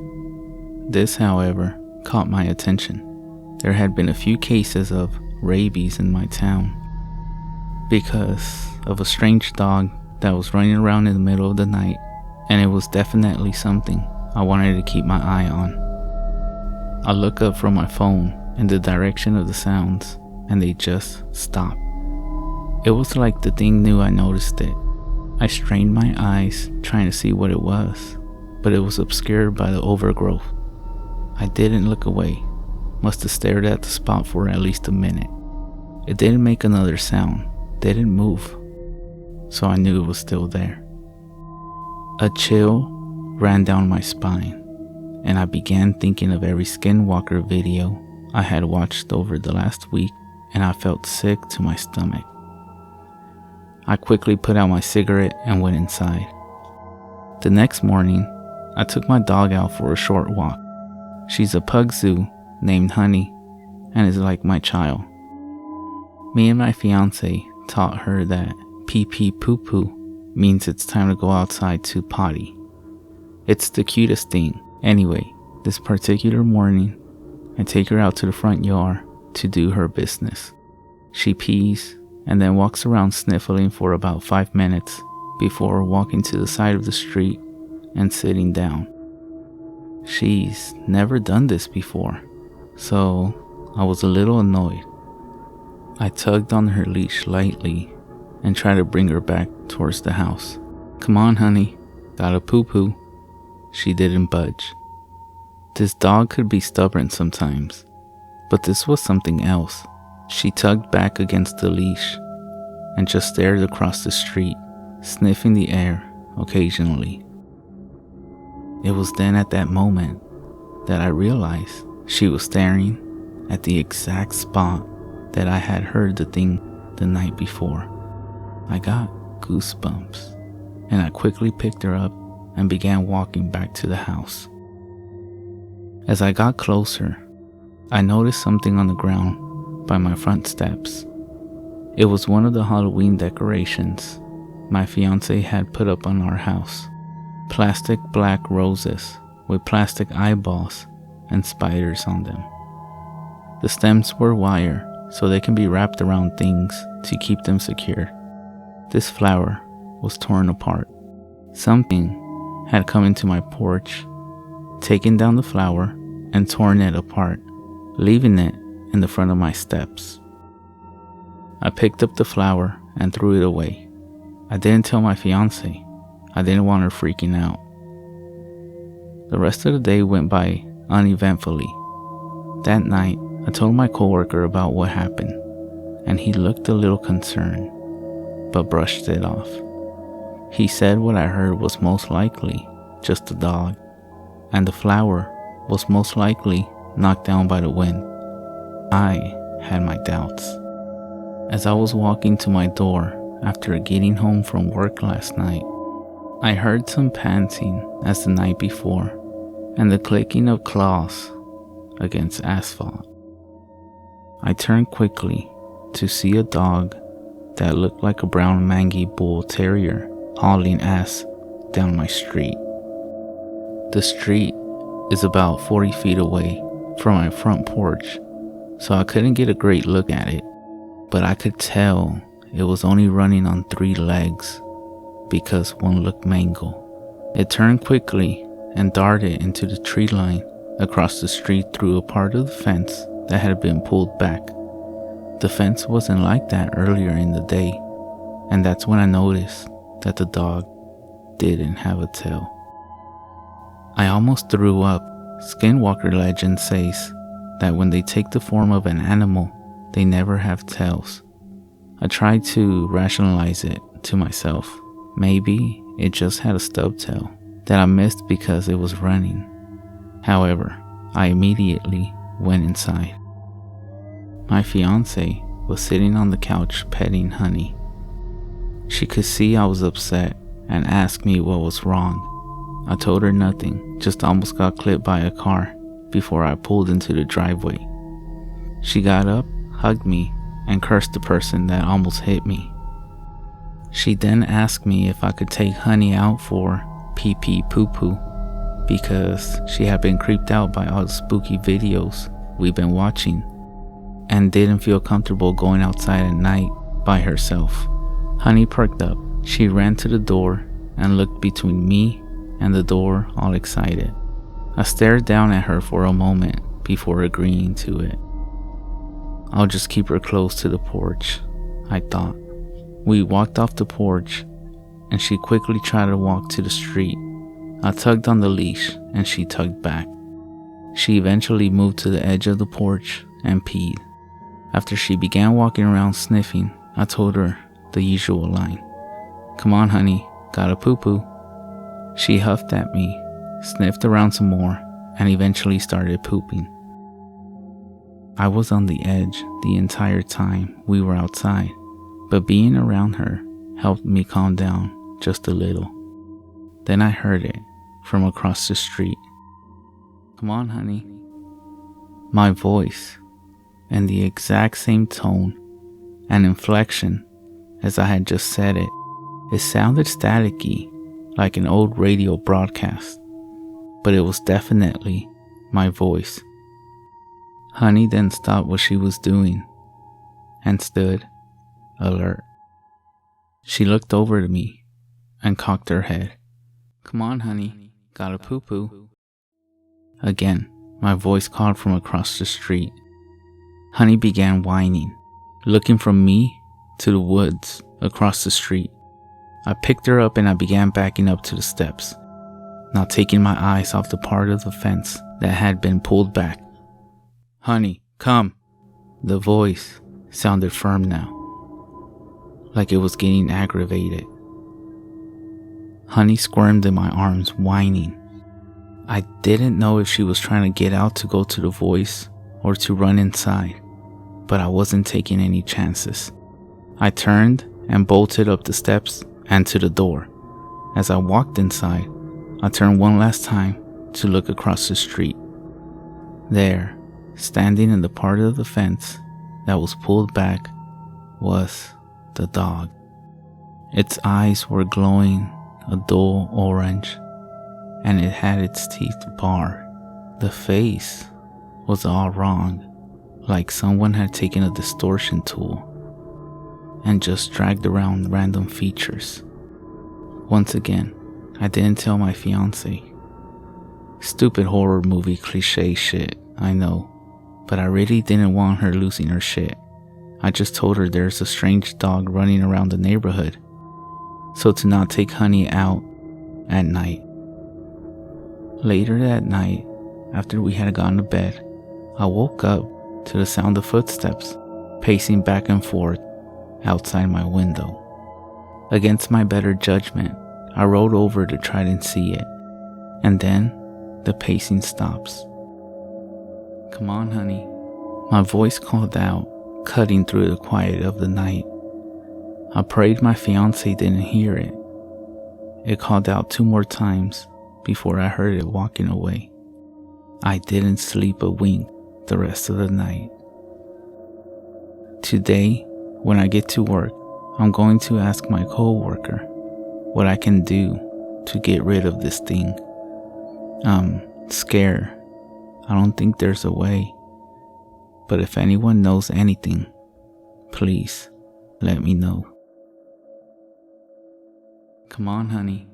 This, however, caught my attention. There had been a few cases of rabies in my town because of a strange dog that was running around in the middle of the night, and it was definitely something I wanted to keep my eye on. I look up from my phone in the direction of the sounds, and they just stopped. It was like the thing knew I noticed it. I strained my eyes trying to see what it was, but it was obscured by the overgrowth. I didn't look away, must have stared at the spot for at least a minute. It didn't make another sound, didn't move, so I knew it was still there. A chill ran down my spine, and I began thinking of every Skinwalker video I had watched over the last week, and I felt sick to my stomach. I quickly put out my cigarette and went inside. The next morning, I took my dog out for a short walk. She's a pug zoo named Honey and is like my child. Me and my fiance taught her that pee pee poo poo means it's time to go outside to potty. It's the cutest thing. Anyway, this particular morning, I take her out to the front yard to do her business. She pees and then walks around sniffling for about 5 minutes before walking to the side of the street and sitting down. She's never done this before, so I was a little annoyed. I tugged on her leash lightly and tried to bring her back towards the house. "Come on, honey, gotta poo-poo." She didn't budge. This dog could be stubborn sometimes, but this was something else. She tugged back against the leash and just stared across the street, sniffing the air occasionally. It was then at that moment that I realized she was staring at the exact spot that I had heard the thing the night before. I got goosebumps, and I quickly picked her up and began walking back to the house. As I got closer, I noticed something on the ground by my front steps. It was one of the Halloween decorations my fiance had put up on our house. Plastic black roses with plastic eyeballs and spiders on them. The stems were wire, so they can be wrapped around things to keep them secure. This flower was torn apart. Something had come into my porch, taken down the flower, and torn it apart, leaving it in the front of my steps. I picked up the flower and threw it away. I didn't tell my fiance. I didn't want her freaking out. The rest of the day went by uneventfully. That night, I told my coworker about what happened, and he looked a little concerned, but brushed it off. He said what I heard was most likely just a dog, and the flower was most likely knocked down by the wind. I had my doubts. As I was walking to my door after getting home from work last night, I heard some panting as the night before and the clicking of claws against asphalt. I turned quickly to see a dog that looked like a brown mangy bull terrier hauling ass down my street. The street is about 40 feet away from my front porch, so I couldn't get a great look at it, but I could tell it was only running on 3 legs because one looked mangled. It turned quickly and darted into the tree line across the street through a part of the fence that had been pulled back. The fence wasn't like that earlier in the day, and that's when I noticed that the dog didn't have a tail. I almost threw up. Skinwalker legend says that when they take the form of an animal, they never have tails. I tried to rationalize it to myself. Maybe it just had a stub tail that I missed because it was running. However, I immediately went inside. My fiance was sitting on the couch petting Honey. She could see I was upset and asked me what was wrong. I told her nothing, just almost got clipped by a car before I pulled into the driveway. She got up, hugged me, and cursed the person that almost hit me. She then asked me if I could take Honey out for pee pee poo poo because she had been creeped out by all the spooky videos we've been watching and didn't feel comfortable going outside at night by herself. Honey perked up. She ran to the door and looked between me and the door all excited. I stared down at her for a moment before agreeing to it. I'll just keep her close to the porch, I thought. We walked off the porch and she quickly tried to walk to the street. I tugged on the leash and she tugged back. She eventually moved to the edge of the porch and peed. After she began walking around sniffing, I told her the usual line. "Come on, honey, gotta poo-poo." She huffed at me, sniffed around some more, and eventually started pooping. I was on the edge the entire time we were outside, but being around her helped me calm down just a little. Then I heard it from across the street. "Come on, honey." My voice, in the exact same tone and inflection as I had just said it. It sounded staticky, like an old radio broadcast, but it was definitely my voice. Honey then stopped what she was doing and stood alert. She looked over to me and cocked her head. "Come on, honey, gotta poo-poo." Again, my voice called from across the street. Honey began whining, looking from me to the woods across the street. I picked her up and I began backing up to the steps, not taking my eyes off the part of the fence that had been pulled back. "Honey, come." The voice sounded firm now, like it was getting aggravated. Honey squirmed in my arms, whining. I didn't know if she was trying to get out to go to the voice or to run inside, but I wasn't taking any chances. I turned and bolted up the steps and to the door. As I walked inside, I turned one last time to look across the street. There, standing in the part of the fence that was pulled back, was the dog. Its eyes were glowing a dull orange, and it had its teeth bared. The face was all wrong, like someone had taken a distortion tool and just dragged around random features. Once again, I didn't tell my fiance. Stupid horror movie cliche shit, I know, but I really didn't want her losing her shit. I just told her there's a strange dog running around the neighborhood, so to not take Honey out at night. Later that night, after we had gone to bed, I woke up to the sound of footsteps pacing back and forth outside my window. Against my better judgment, I rolled over to try and see it, and then the pacing stops. "Come on, honey." My voice called out, cutting through the quiet of the night. I prayed my fiance didn't hear it. It called out 2 more times before I heard it walking away. I didn't sleep a wink the rest of the night. Today, when I get to work, I'm going to ask my coworker what I can do to get rid of this thing. I'm scared. I don't think there's a way. But if anyone knows anything, please let me know. Come on, honey.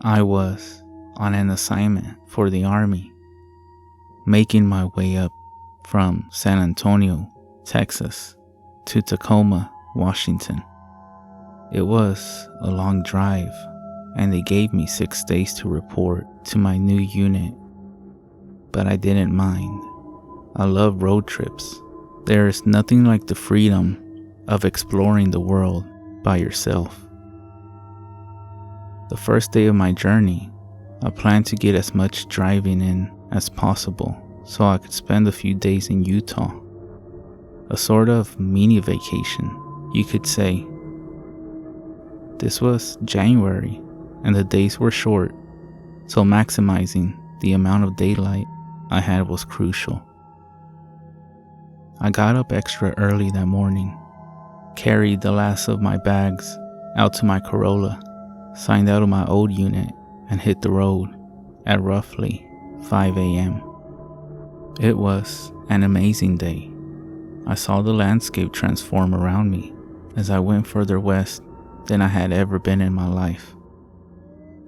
I was on an assignment for the army, making my way up from San Antonio, Texas, to Tacoma, Washington. It was a long drive, and they gave me 6 days to report to my new unit. But I didn't mind. I love road trips. There is nothing like the freedom of exploring the world by yourself. The first day of my journey, I planned to get as much driving in as possible so I could spend a few days in Utah. A sort of mini vacation, you could say. This was January, and the days were short, so maximizing the amount of daylight I had was crucial. I got up extra early that morning, carried the last of my bags out to my Corolla, signed out of my old unit, and hit the road at roughly 5 a.m. It was an amazing day. I saw the landscape transform around me as I went further west than I had ever been in my life.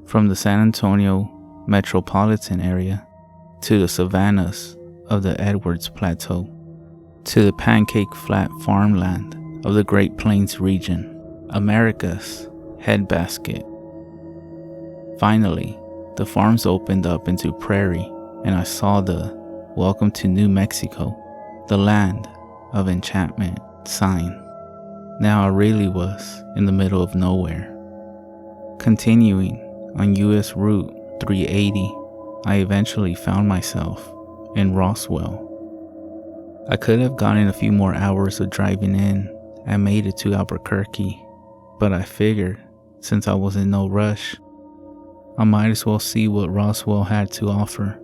From the San Antonio metropolitan area to the savannas of the Edwards Plateau to the pancake flat farmland of the Great Plains region, America's headbasket. Finally, the farms opened up into prairie, and I saw the "Welcome to New Mexico, the land of enchantment" sign. Now I really was in the middle of nowhere. Continuing on US Route 380, I eventually found myself in Roswell. I could have gotten a few more hours of driving in and made it to Albuquerque, but I figured since I was in no rush, I might as well see what Roswell had to offer.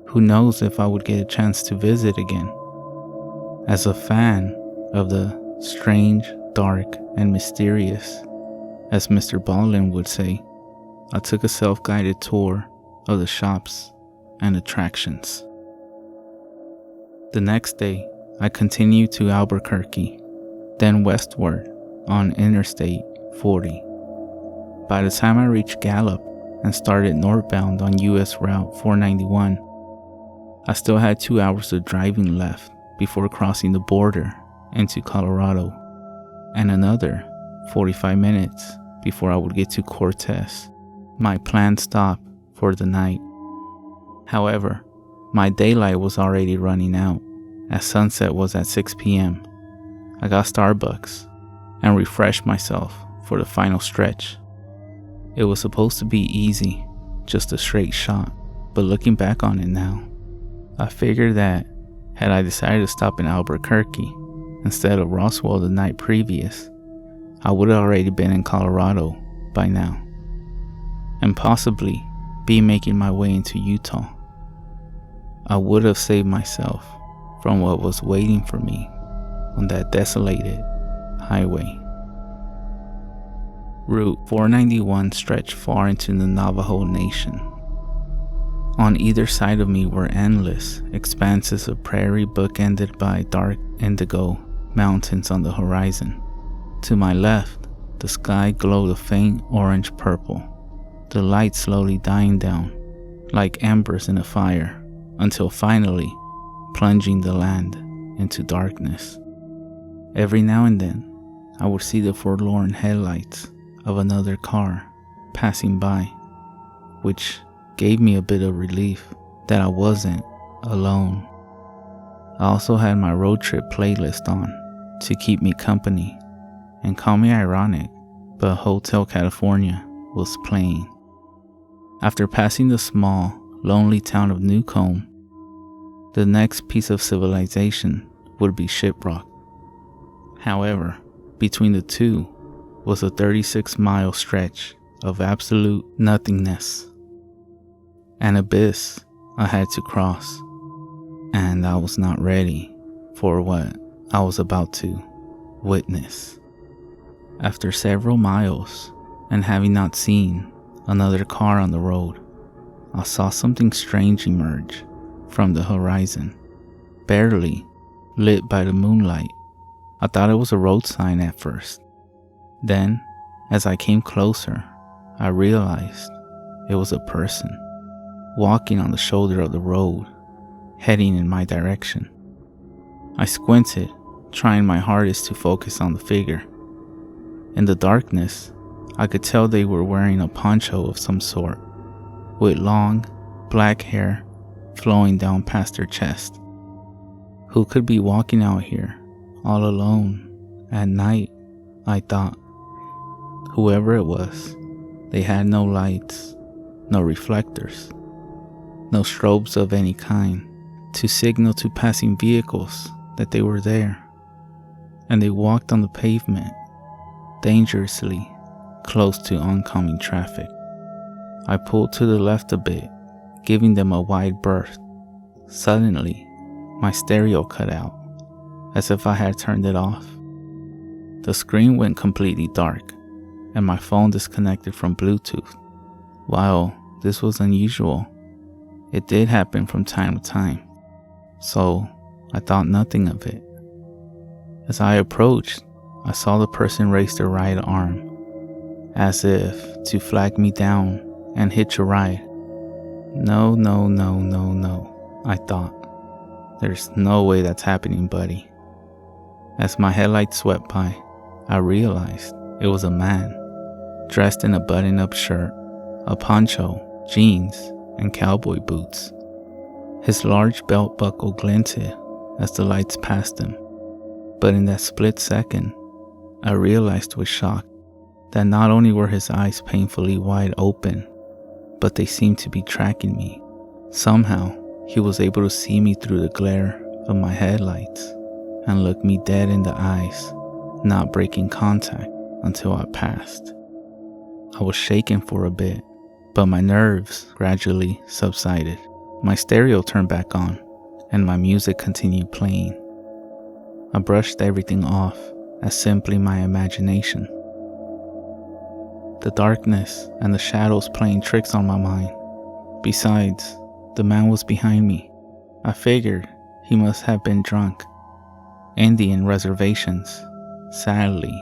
Who knows if I would get a chance to visit again. As a fan of the strange, dark, and mysterious. As Mr. Baldwin would say, I took a self-guided tour of the shops and attractions. The next day, I continued to Albuquerque, then westward on Interstate 40. By the time I reached Gallup and started northbound on US Route 491, I still had 2 hours of driving left before crossing the border into Colorado, and another 45 minutes before I would get to Cortez, my planned stop for the night. However, my daylight was already running out, as sunset was at 6 p.m. I got Starbucks and refreshed myself for the final stretch. It was supposed to be easy, just a straight shot, but looking back on it now, I figured that had I decided to stop in Albuquerque instead of Roswell the night previous, I would have already been in Colorado by now, and possibly be making my way into Utah. I would have saved myself from what was waiting for me on that desolated highway. Route 491 stretched far into the Navajo Nation. On either side of me were endless expanses of prairie bookended by dark indigo mountains on the horizon. To my left, the sky glowed a faint orange-purple, the light slowly dying down like embers in a fire until finally plunging the land into darkness. Every now and then, I would see the forlorn headlights of another car passing by, which gave me a bit of relief that I wasn't alone. I also had my road trip playlist on to keep me company, and call me ironic, but Hotel California was playing. After passing the small, lonely town of Newcomb, the next piece of civilization would be Shiprock. However, between the two was a 36-mile stretch of absolute nothingness, an abyss I had to cross, and I was not ready for what I was about to witness. After several miles, and having not seen another car on the road, I saw something strange emerge from the horizon, barely lit by the moonlight. I thought it was a road sign at first. Then, as I came closer, I realized it was a person walking on the shoulder of the road, heading in my direction. I squinted, trying my hardest to focus on the figure. In the darkness, I could tell they were wearing a poncho of some sort, with long, black hair flowing down past their chest. Who could be walking out here, all alone, at night, I thought. Whoever it was, they had no lights, no reflectors, no strobes of any kind to signal to passing vehicles that they were there. And they walked on the pavement, dangerously close to oncoming traffic. I pulled to the left a bit, giving them a wide berth. Suddenly, my stereo cut out, as if I had turned it off. The screen went completely dark, and my phone disconnected from Bluetooth. While this was unusual, it did happen from time to time, so I thought nothing of it. As I approached, I saw the person raise their right arm, as if to flag me down and hitch a ride. No, I thought. There's no way that's happening, buddy. As my headlights swept by, I realized it was a man, dressed in a button-up shirt, a poncho, jeans, and cowboy boots. His large belt buckle glinted as the lights passed him, but in that split second, I realized with shock that not only were his eyes painfully wide open, but they seemed to be tracking me. Somehow, he was able to see me through the glare of my headlights and look me dead in the eyes, not breaking contact until I passed. I was shaken for a bit, but my nerves gradually subsided. My stereo turned back on, and my music continued playing. I brushed everything off as simply my imagination. The darkness and the shadows playing tricks on my mind. Besides, the man was behind me. I figured he must have been drunk. Indian reservations, sadly,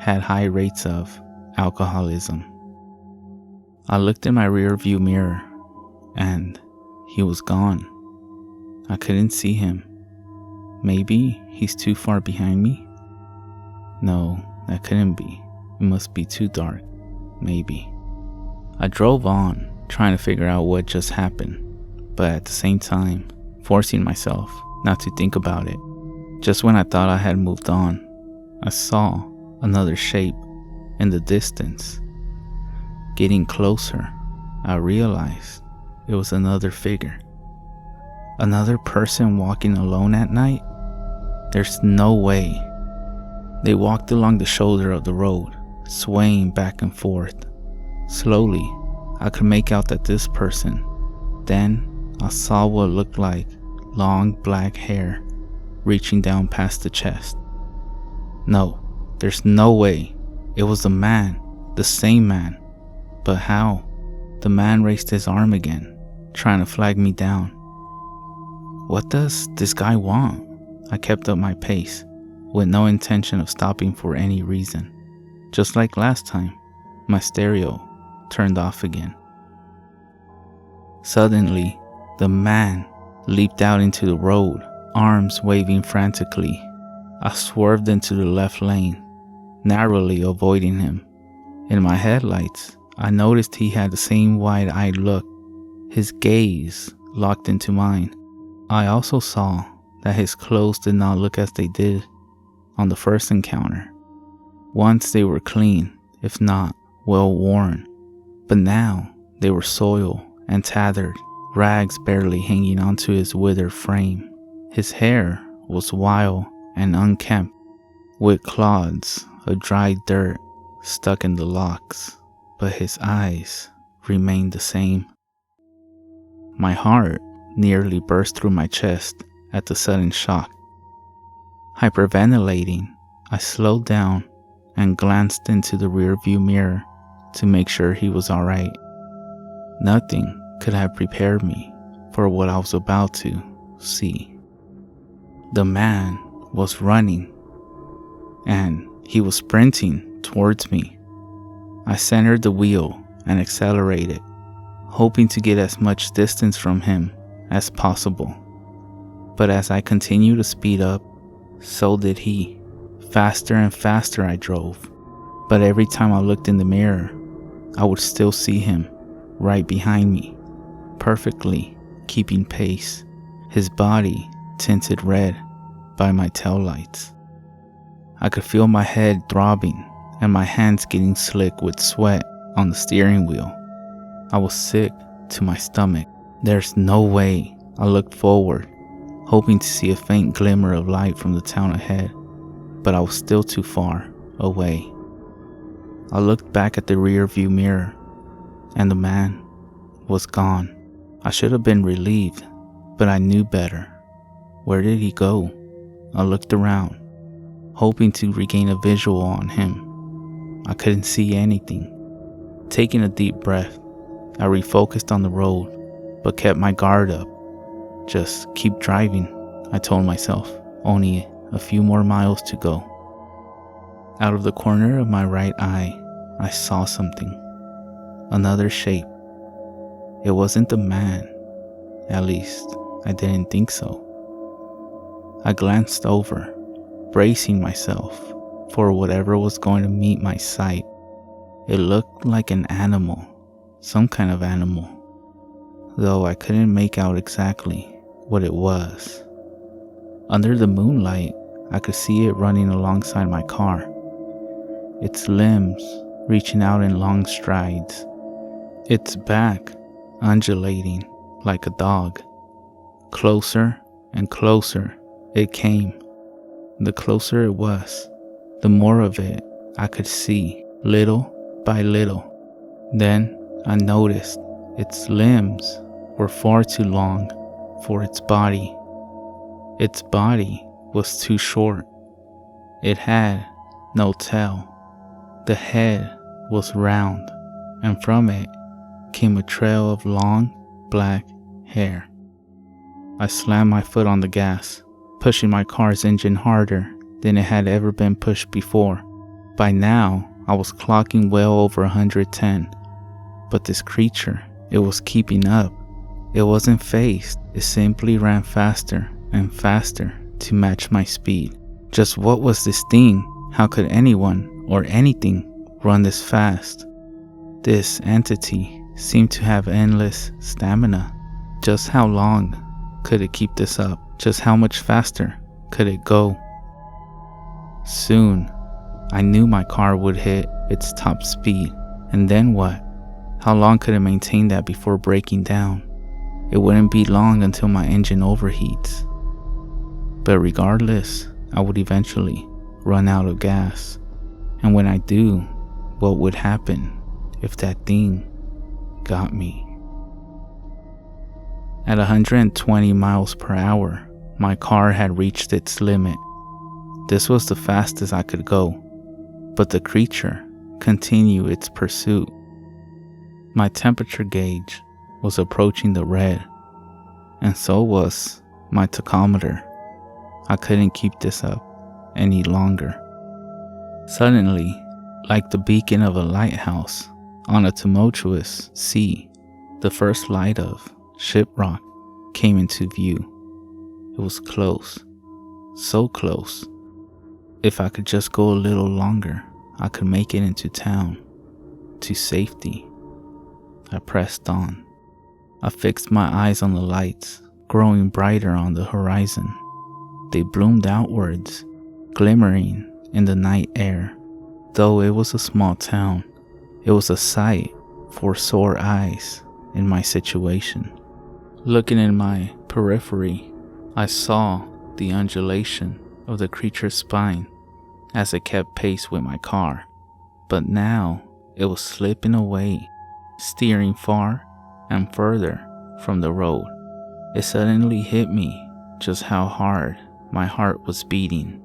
had high rates of alcoholism. I looked in my rear view mirror, and he was gone. I couldn't see him. Maybe he's too far behind me? No, that couldn't be. It must be too dark. Maybe. I drove on, trying to figure out what just happened, but at the same time, forcing myself not to think about it. Just when I thought I had moved on, I saw another shape in the distance. Getting closer, I realized it was another figure. Another person walking alone at night? There's no way. They walked along the shoulder of the road, swaying back and forth. Slowly, I could make out that this person. Then, I saw what looked like long black hair reaching down past the chest. No, there's no way. It was the man, the same man. But how? The man raised his arm again, trying to flag me down. What does this guy want? I kept up my pace, with no intention of stopping for any reason. Just like last time, my stereo turned off again. Suddenly, the man leaped out into the road, arms waving frantically. I swerved into the left lane, narrowly avoiding him. In my headlights, I noticed he had the same wide-eyed look, his gaze locked into mine. I also saw that his clothes did not look as they did on the first encounter. Once they were clean, if not well worn, but now they were soiled and tattered, rags barely hanging onto his withered frame. His hair was wild and unkempt, with clods of dried dirt stuck in the locks, but his eyes remained the same. My heart nearly burst through my chest at the sudden shock. Hyperventilating, I slowed down and glanced into the rearview mirror to make sure he was alright. Nothing could have prepared me for what I was about to see. The man was running, and he was sprinting towards me. I centered the wheel and accelerated, hoping to get as much distance from him as possible. But as I continued to speed up, so did he. Faster and faster I drove, but every time I looked in the mirror, I would still see him right behind me, perfectly keeping pace, his body tinted red by my taillights. I could feel my head throbbing and my hands getting slick with sweat on the steering wheel. I was sick to my stomach. There's no way. I looked forward, hoping to see a faint glimmer of light from the town ahead, but I was still too far away. I looked back at the rear view mirror, and the man was gone. I should have been relieved, but I knew better. Where did he go? I looked around, hoping to regain a visual on him. I couldn't see anything. Taking a deep breath, I refocused on the road, but kept my guard up. Just keep driving, I told myself. Only a few more miles to go. Out of the corner of my right eye, I saw something. Another shape. It wasn't the man. At least, I didn't think so. I glanced over, bracing myself for whatever was going to meet my sight. It looked like an animal, some kind of animal, though I couldn't make out exactly what it was. Under the moonlight, I could see it running alongside my car, its limbs reaching out in long strides, its back undulating like a dog. Closer and closer it came. The closer it was, the more of it I could see, little by little. Then I noticed its limbs were far too long for its body. Its body was too short. It had no tail. The head was round, and from it came a trail of long, black hair. I slammed my foot on the gas, pushing my car's engine harder than it had ever been pushed before. By now, I was clocking well over 110. But this creature, it was keeping up. It wasn't phased. It simply ran faster and faster to match my speed. Just what was this thing? How could anyone or anything run this fast? This entity seemed to have endless stamina. Just how long could it keep this up? Just how much faster could it go? Soon, I knew my car would hit its top speed. And then what? How long could it maintain that before breaking down? It wouldn't be long until my engine overheats. But regardless, I would eventually run out of gas. And when I do, what would happen if that thing got me? At 120 miles per hour, my car had reached its limit. This was the fastest I could go, but the creature continued its pursuit. My temperature gauge was approaching the red, and so was my tachometer. I couldn't keep this up any longer. Suddenly, like the beacon of a lighthouse on a tumultuous sea, the first light of Shiprock came into view. It was close, so close. If I could just go a little longer, I could make it into town, to safety. I pressed on. I fixed my eyes on the lights, growing brighter on the horizon. They bloomed outwards, glimmering in the night air. Though it was a small town, it was a sight for sore eyes in my situation. Looking in my periphery, I saw the undulation of the creature's spine as it kept pace with my car. But now it was slipping away, steering far and further from the road. It suddenly hit me just how hard my heart was beating.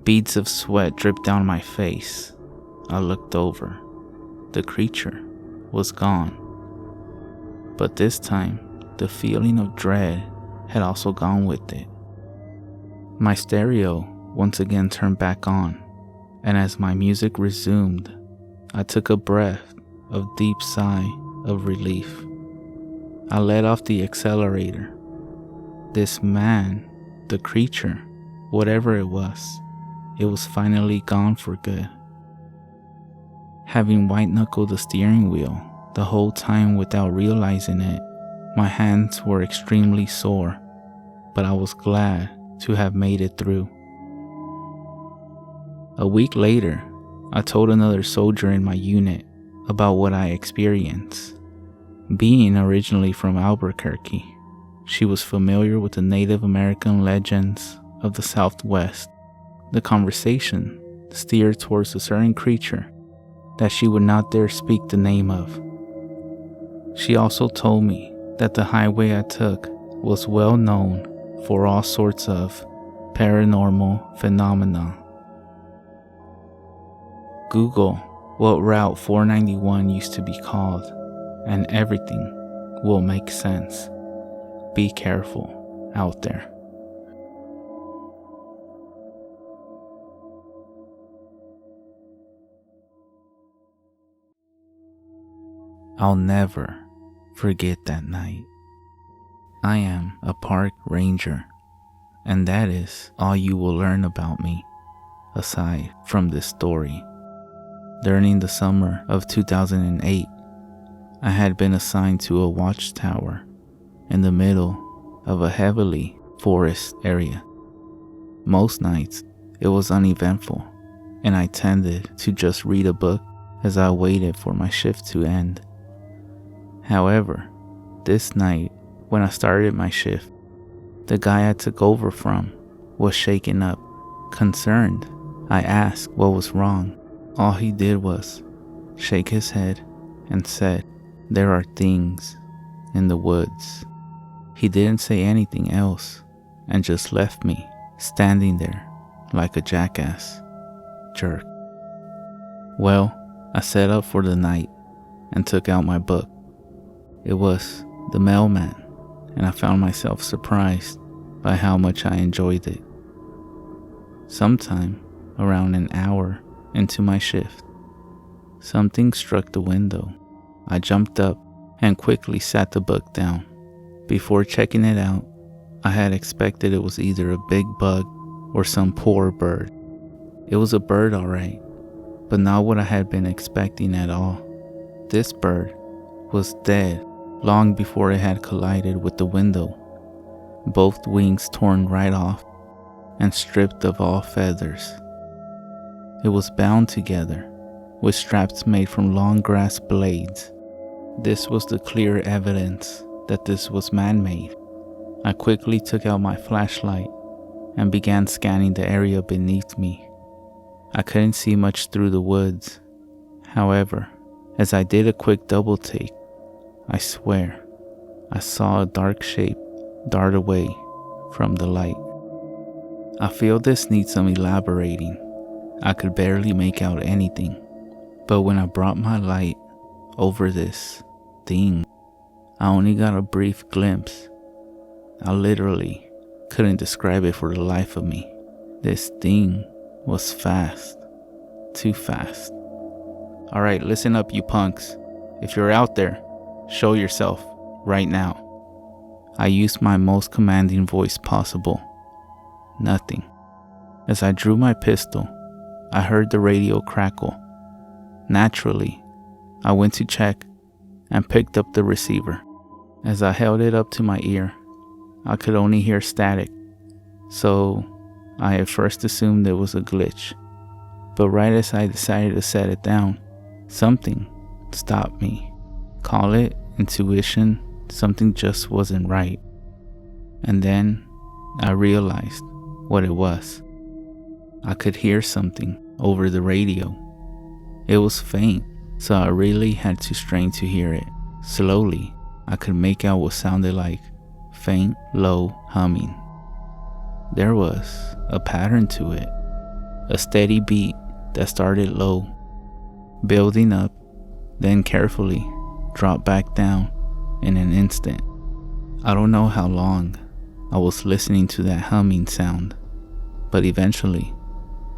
Beads of sweat dripped down my face. I looked over. The creature was gone. But this time, the feeling of dread had also gone with it. My stereo once again turned back on, and as my music resumed, I took a breath of deep sigh of relief. I let off the accelerator. This man, the creature, whatever it was finally gone for good. Having white-knuckled the steering wheel the whole time without realizing it, my hands were extremely sore, but I was glad to have made it through. A week later, I told another soldier in my unit about what I experienced. Being originally from Albuquerque, she was familiar with the Native American legends of the Southwest. The conversation steered towards a certain creature that she would not dare speak the name of. She also told me that the highway I took was well known for all sorts of paranormal phenomena. Google what Route 491 used to be called, and everything will make sense. Be careful out there. I'll never forget that night. I am a park ranger, and that is all you will learn about me, aside from this story. During the summer of 2008, I had been assigned to a watchtower in the middle of a heavily forested area. Most nights, it was uneventful, and I tended to just read a book as I waited for my shift to end. However, this night, when I started my shift, the guy I took over from was shaken up. Concerned, I asked what was wrong. All he did was shake his head and said, "There are things in the woods." He didn't say anything else and just left me standing there like a jackass. Jerk. Well, I set up for the night and took out my book. It was The Mailman, and I found myself surprised by how much I enjoyed it. Sometime around an hour into my shift, something struck the window. I jumped up and quickly sat the book down. Before checking it out, I had expected it was either a big bug or some poor bird. It was a bird, alright, but not what I had been expecting at all. This bird was dead long before it had collided with the window, both wings torn right off and stripped of all feathers. It was bound together with straps made from long grass blades. This was the clear evidence that this was man-made. I quickly took out my flashlight and began scanning the area beneath me. I couldn't see much through the woods. However, as I did a quick double take, I swear I saw a dark shape dart away from the light. I feel this needs some elaborating. I could barely make out anything, but when I brought my light over this thing, I only got a brief glimpse. I literally couldn't describe it for the life of me. This thing was fast. Too fast. Alright, listen up, you punks. If you're out there, show yourself right now. I used my most commanding voice possible. Nothing. As I drew my pistol, I heard the radio crackle. Naturally, I went to check and picked up the receiver. As I held it up to my ear, I could only hear static, so I at first assumed it was a glitch. But right as I decided to set it down, something stopped me. Call it intuition, something just wasn't right. And then I realized what it was. I could hear something over the radio. It was faint, so I really had to strain to hear it. Slowly, I could make out what sounded like faint, low humming. There was a pattern to it, a steady beat that started low, building up, then carefully dropped back down in an instant. I don't know how long I was listening to that humming sound, but eventually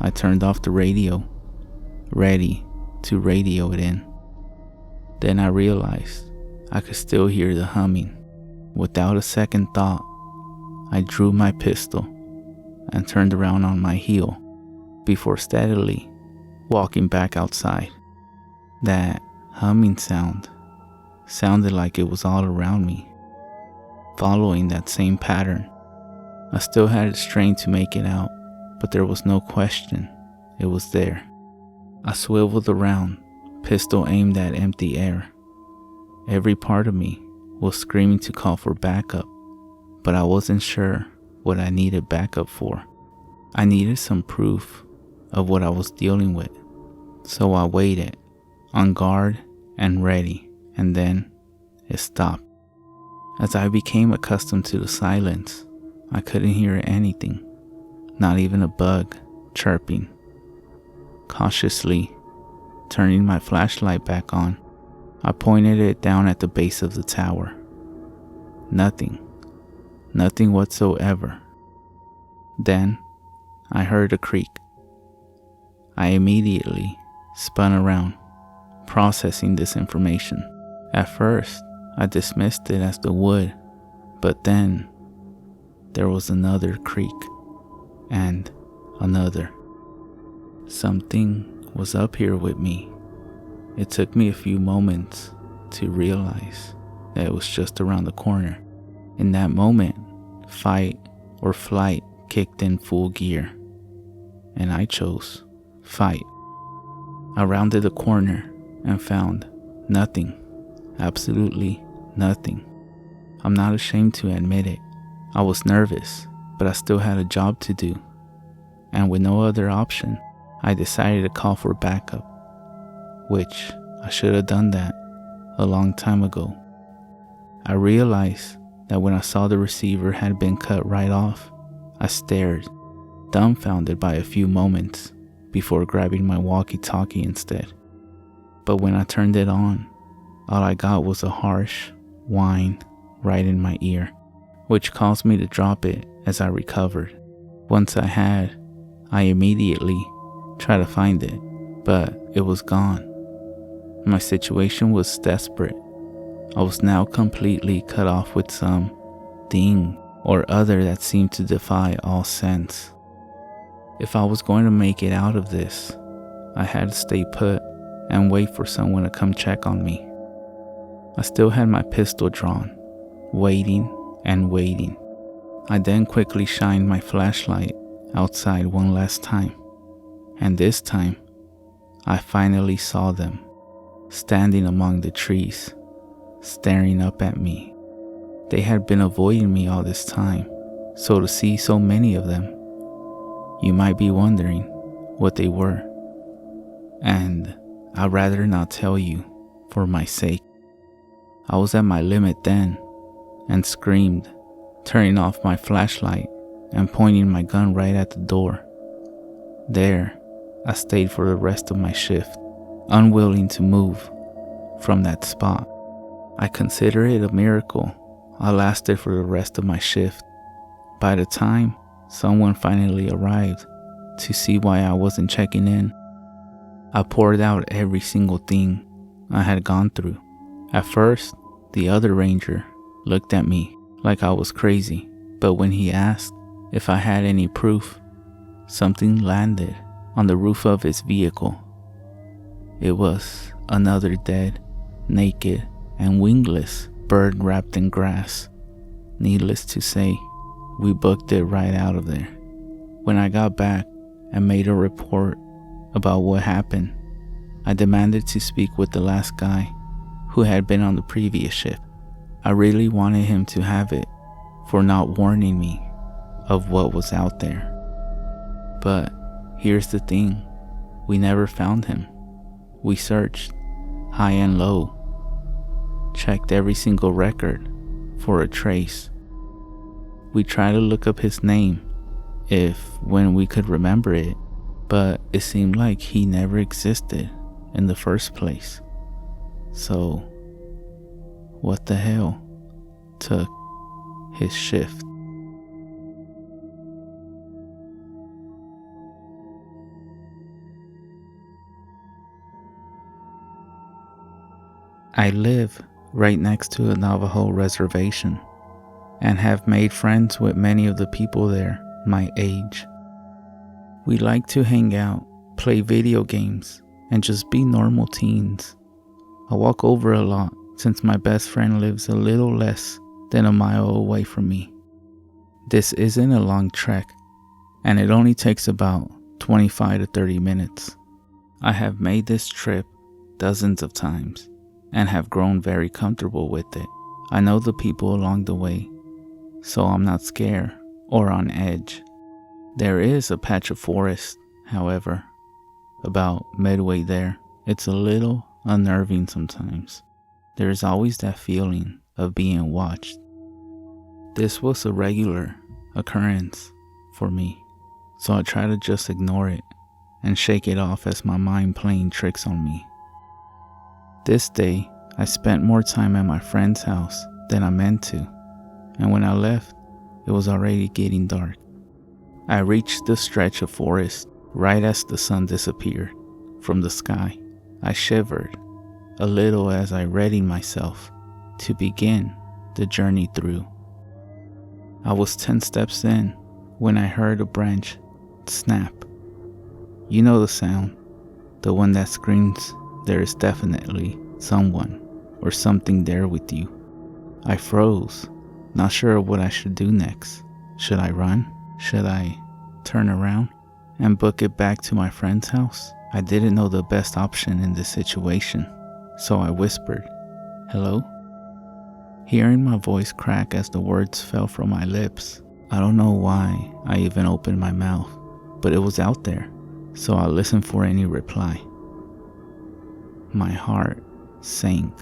I turned off the radio, ready to radio it in. Then I realized I could still hear the humming. Without a second thought, I drew my pistol and turned around on my heel before steadily walking back outside. That humming sound sounded like it was all around me, following that same pattern. I still had it strained to make it out, but there was no question it was there. I swiveled around, pistol aimed at empty air. Every part of me was screaming to call for backup, but I wasn't sure what I needed backup for. I needed some proof of what I was dealing with, so I waited, on guard and ready, and then it stopped. As I became accustomed to the silence, I couldn't hear anything, not even a bug chirping. Cautiously turning my flashlight back on, I pointed it down at the base of the tower. Nothing whatsoever. Then I heard a creak. I immediately spun around, processing this information. At first, I dismissed it as the wood, but then there was another creak, and another. Something was up here with me. It took me a few moments to realize that it was just around the corner. In that moment, fight or flight kicked in full gear, and I chose fight. I rounded the corner and found nothing, absolutely nothing. I'm not ashamed to admit it. I was nervous, but I still had a job to do, and with no other option, I decided to call for backup, which I should have done that a long time ago. I realized that when I saw the receiver had been cut right off, I stared, dumbfounded by a few moments before grabbing my walkie-talkie instead. But when I turned it on, all I got was a harsh whine right in my ear, which caused me to drop it as I recovered. Once I had, I immediately tried to find it, but it was gone. My situation was desperate. I was now completely cut off with some thing or other that seemed to defy all sense. If I was going to make it out of this, I had to stay put and wait for someone to come check on me. I still had my pistol drawn, waiting and waiting. I then quickly shined my flashlight outside one last time, and this time, I finally saw them, standing among the trees, staring up at me. They had been avoiding me all this time, so to see so many of them, you might be wondering what they were. And I'd rather not tell you for my sake. I was at my limit then and screamed, turning off my flashlight and pointing my gun right at the door. There, I stayed for the rest of my shift, unwilling to move from that spot. I consider it a miracle I lasted for the rest of my shift. By the time someone finally arrived to see why I wasn't checking in, I poured out every single thing I had gone through. At first, the other ranger looked at me like I was crazy, but when he asked if I had any proof, something landed on the roof of his vehicle. It was another dead, naked, and wingless bird wrapped in grass. Needless to say, we booked it right out of there. When I got back and made a report about what happened, I demanded to speak with the last guy who had been on the previous ship. I really wanted him to have it for not warning me of what was out there. But here's the thing, we never found him. We searched high and low, checked every single record for a trace. We tried to look up his name when we could remember it, but it seemed like he never existed in the first place. So, what the hell took his shift? I live right next to a Navajo reservation and have made friends with many of the people there my age. We like to hang out, play video games, and just be normal teens. I walk over a lot since my best friend lives a little less than a mile away from me. This isn't a long trek, and it only takes about 25 to 30 minutes. I have made this trip dozens of times and have grown very comfortable with it. I know the people along the way, so I'm not scared or on edge. There is a patch of forest, however, about midway there. It's a little unnerving sometimes. There's always that feeling of being watched. This was a regular occurrence for me, so I try to just ignore it and shake it off as my mind playing tricks on me. This day, I spent more time at my friend's house than I meant to, and when I left, it was already getting dark. I reached the stretch of forest right as the sun disappeared from the sky. I shivered a little as I readied myself to begin the journey through. I was 10 steps in when I heard a branch snap. You know the sound, the one that screams, there is definitely someone or something there with you. I froze, not sure what I should do next. Should I run? Should I turn around and book it back to my friend's house? I didn't know the best option in this situation, so I whispered, "Hello?" Hearing my voice crack as the words fell from my lips, I don't know why I even opened my mouth, but it was out there, so I listened for any reply. My heart sank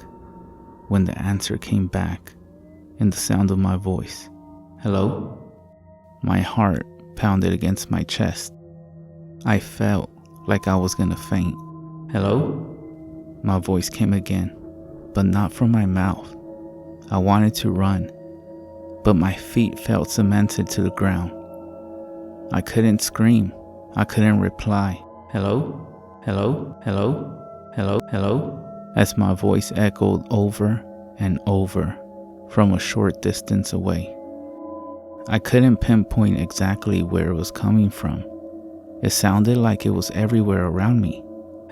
when the answer came back in the sound of my voice. "Hello?" My heart pounded against my chest. I felt like I was gonna faint. "Hello?" My voice came again, but not from my mouth. I wanted to run, but my feet felt cemented to the ground. I couldn't scream. I couldn't reply. "Hello? Hello? Hello? Hello? Hello?" As my voice echoed over and over from a short distance away. I couldn't pinpoint exactly where it was coming from. It sounded like it was everywhere around me.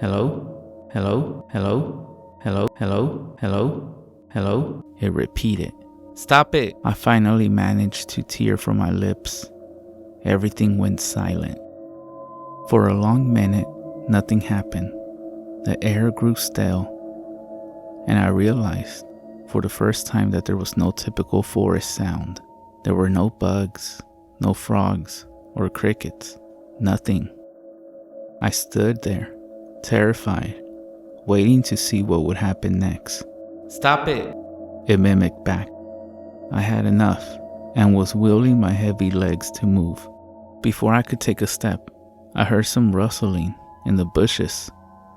"Hello? Hello? Hello? Hello? Hello? Hello? Hello?" It repeated. "Stop it!" I finally managed to tear from my lips. Everything went silent. For a long minute, nothing happened. The air grew stale, and I realized for the first time that there was no typical forest sound. There were no bugs, no frogs, or crickets. Nothing. I stood there, terrified, waiting to see what would happen next. "Stop it!" it mimicked back. I had enough and was willing my heavy legs to move. Before I could take a step, I heard some rustling in the bushes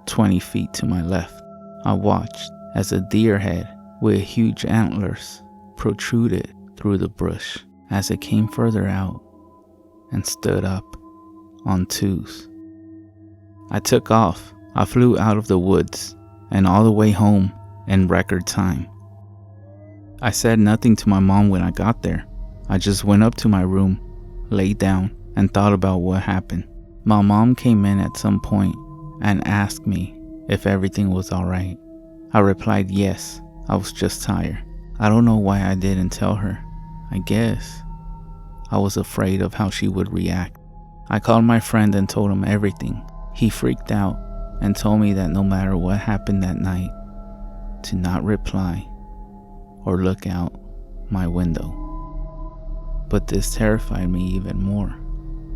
20 feet to my left. I watched as a deer head with huge antlers protruded through the bush as it came further out and stood up on twos. I took off. I flew out of the woods and all the way home in record time. I said nothing to my mom when I got there. I just went up to my room, laid down, and thought about what happened. My mom came in at some point and asked me if everything was alright. I replied yes, I was just tired. I don't know why I didn't tell her. I guess I was afraid of how she would react. I called my friend and told him everything. He freaked out and told me that no matter what happened that night, to not reply or look out my window. But this terrified me even more.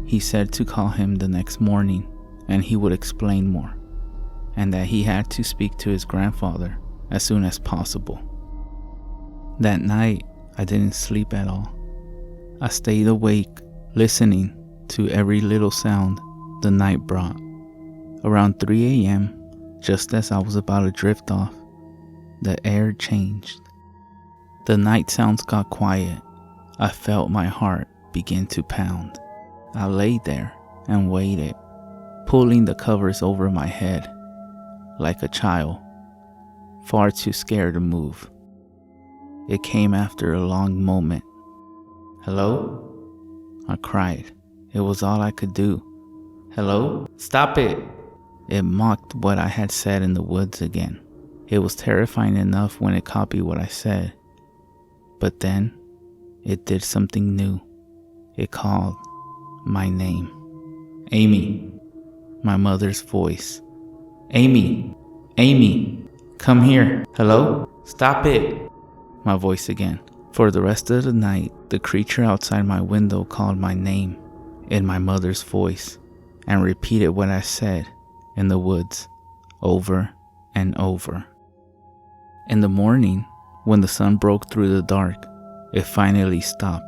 He said to call him the next morning and he would explain more, and that he had to speak to his grandfather as soon as possible. That night, I didn't sleep at all. I stayed awake, listening to every little sound the night brought. Around 3 a.m., just as I was about to drift off, the air changed. The night sounds got quiet. I felt my heart begin to pound. I lay there and waited, pulling the covers over my head like a child, far too scared to move. It came after a long moment. "Hello?" I cried. It was all I could do. "Hello? Stop it!" It mocked what I had said in the woods again. It was terrifying enough when it copied what I said. But then, it did something new. It called my name. "Amy." My mother's voice. "Amy! Amy! Come here! Hello? Stop it!" My voice again. For the rest of the night, the creature outside my window called my name in my mother's voice and repeated what I said in the woods over and over. In the morning, when the sun broke through the dark, it finally stopped.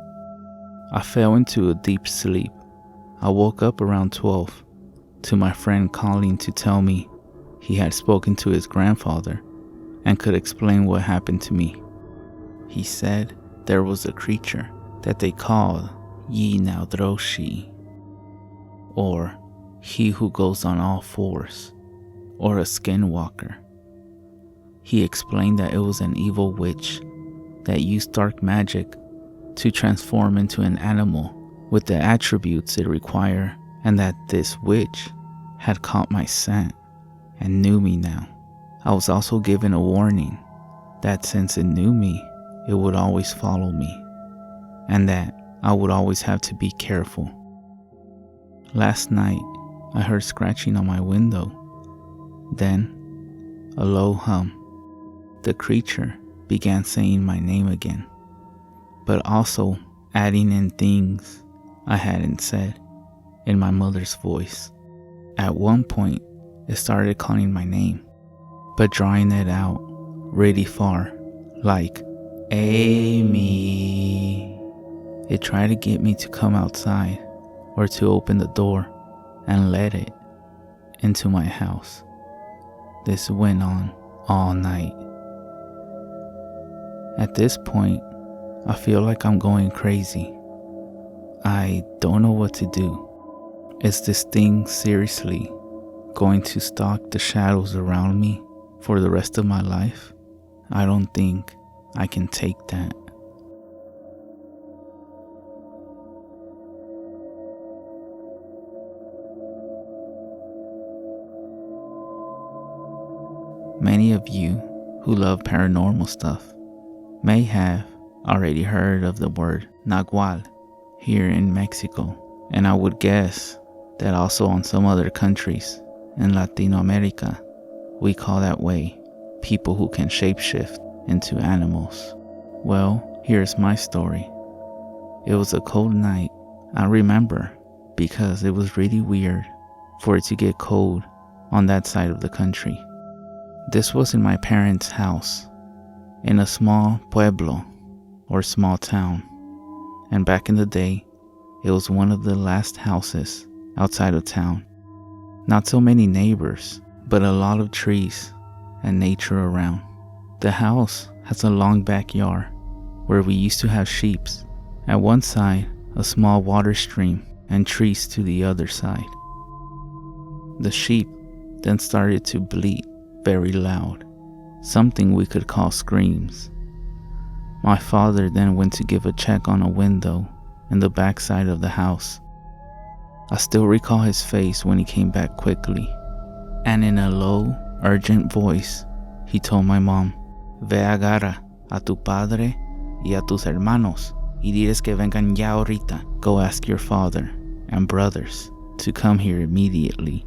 I fell into a deep sleep. I woke up around 12 to my friend calling to tell me he had spoken to his grandfather and could explain what happened to me. He said there was a creature that they called yenaglooshi, or he who goes on all fours, or a skinwalker. He explained that it was an evil witch that used dark magic to transform into an animal with the attributes it required, and that this witch had caught my scent and knew me now. I was also given a warning that since it knew me, it would always follow me, and that I would always have to be careful. Last night, I heard scratching on my window. Then, a low hum. The creature began saying my name again, but also adding in things I hadn't said in my mother's voice. At one point, it started calling my name, but drawing it out really far, like Amy. It tried to get me to come outside, or to open the door and let it into my house. This went on all night. At this point, I feel like I'm going crazy. I don't know what to do. Is this thing seriously going to stalk the shadows around me for the rest of my life? I don't think I can take that. Many of you who love paranormal stuff may have already heard of the word nagual here in Mexico, and I would guess that also on some other countries in Latin America, we call that way people who can shapeshift into animals. Well, here's my story. It was a cold night, I remember, because it was really weird for it to get cold on that side of the country. This was in my parents' house, in a small pueblo, or small town, and back in the day, it was one of the last houses outside of town. Not so many neighbors, but a lot of trees and nature around. The house has a long backyard where we used to have sheep. At one side, a small water stream and trees to the other side. The sheep then started to bleat very loud, something we could call screams. My father then went to give a check on a window in the back side of the house. I still recall his face when he came back quickly, and in a low, urgent voice, he told my mom, "Ve agarra a tu padre y a tus hermanos y diles que vengan ya ahorita. Go ask your father and brothers to come here immediately."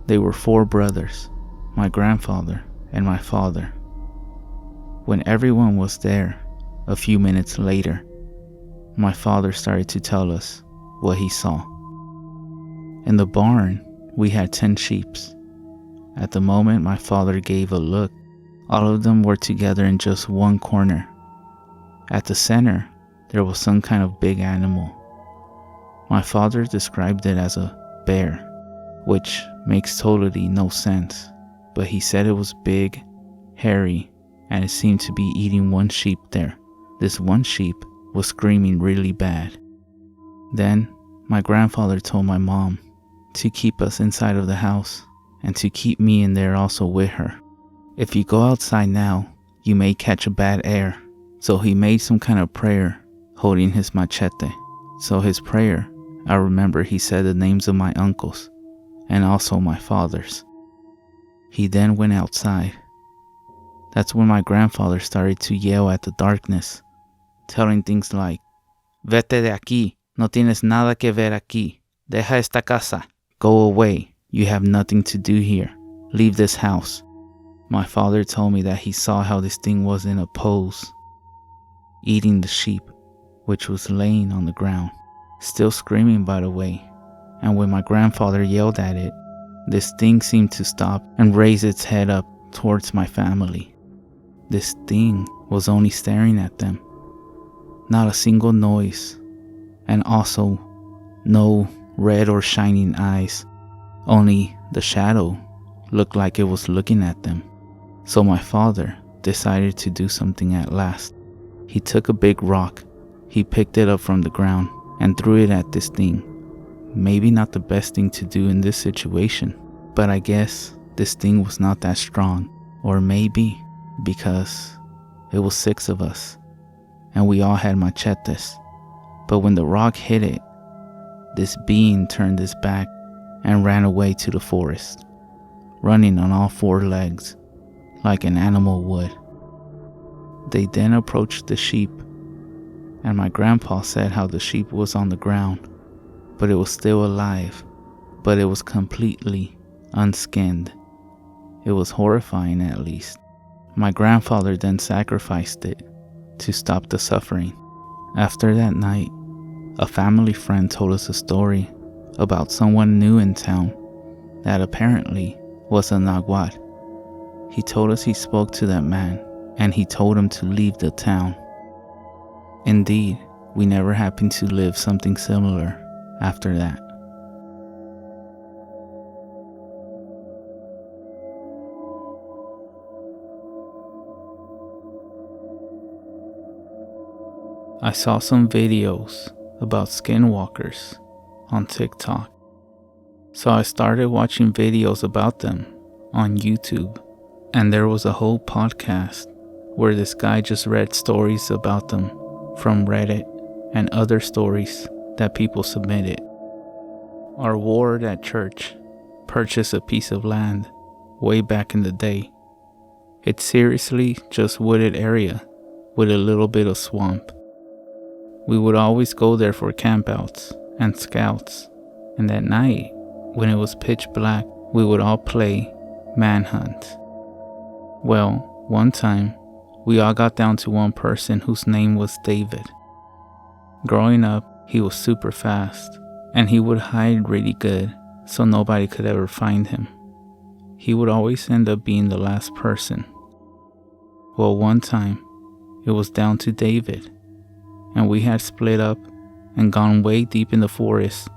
They were 4 brothers, my grandfather and my father. When everyone was there, a few minutes later, my father started to tell us what he saw. In the barn, we had 10 sheep. At the moment my father gave a look, all of them were together in just one corner. At the center, there was some kind of big animal. My father described it as a bear, which makes totally no sense, but he said it was big, hairy, and it seemed to be eating one sheep there. This one sheep was screaming really bad. Then, my grandfather told my mom to keep us inside of the house and to keep me in there also with her. If you go outside now, you may catch a bad air. So he made some kind of prayer holding his machete. So his prayer, I remember he said the names of my uncles and also my father's. He then went outside. That's when my grandfather started to yell at the darkness, telling things like, "Vete de aquí, no tienes nada que ver aquí. Deja esta casa. Go away, you have nothing to do here. Leave this house." My father told me that he saw how this thing was in a pose, eating the sheep, which was laying on the ground, still screaming by the way. And when my grandfather yelled at it, this thing seemed to stop and raise its head up towards my family. This thing was only staring at them. Not a single noise, and also no red or shining eyes. Only the shadow looked like it was looking at them. So my father decided to do something at last. He took a big rock, he picked it up from the ground and threw it at this thing. Maybe not the best thing to do in this situation, but I guess this thing was not that strong. Or maybe because it was 6 of us and we all had machetes. But when the rock hit it, this being turned its back and ran away to the forest, running on all 4 legs like an animal would. They then approached the sheep, and my grandpa said how the sheep was on the ground, but it was still alive, but it was completely unskinned. It was horrifying, at least. My grandfather then sacrificed it to stop the suffering. After that night, a family friend told us a story about someone new in town that apparently was a nagual. He told us he spoke to that man and he told him to leave the town. Indeed, we never happened to live something similar after that. I saw some videos about skinwalkers on TikTok, so I started watching videos about them on YouTube, and there was a whole podcast where this guy just read stories about them from Reddit and other stories that people submitted. Our ward at church purchased a piece of land way back in the day. It's seriously just wooded area with a little bit of swamp. We would always go there for campouts and scouts, and at night, when it was pitch black, we would all play manhunt. Well, one time, we all got down to one person whose name was David. Growing up, he was super fast, and he would hide really good so nobody could ever find him. He would always end up being the last person. Well, one time, it was down to David, and we had split up and gone way deep in the forest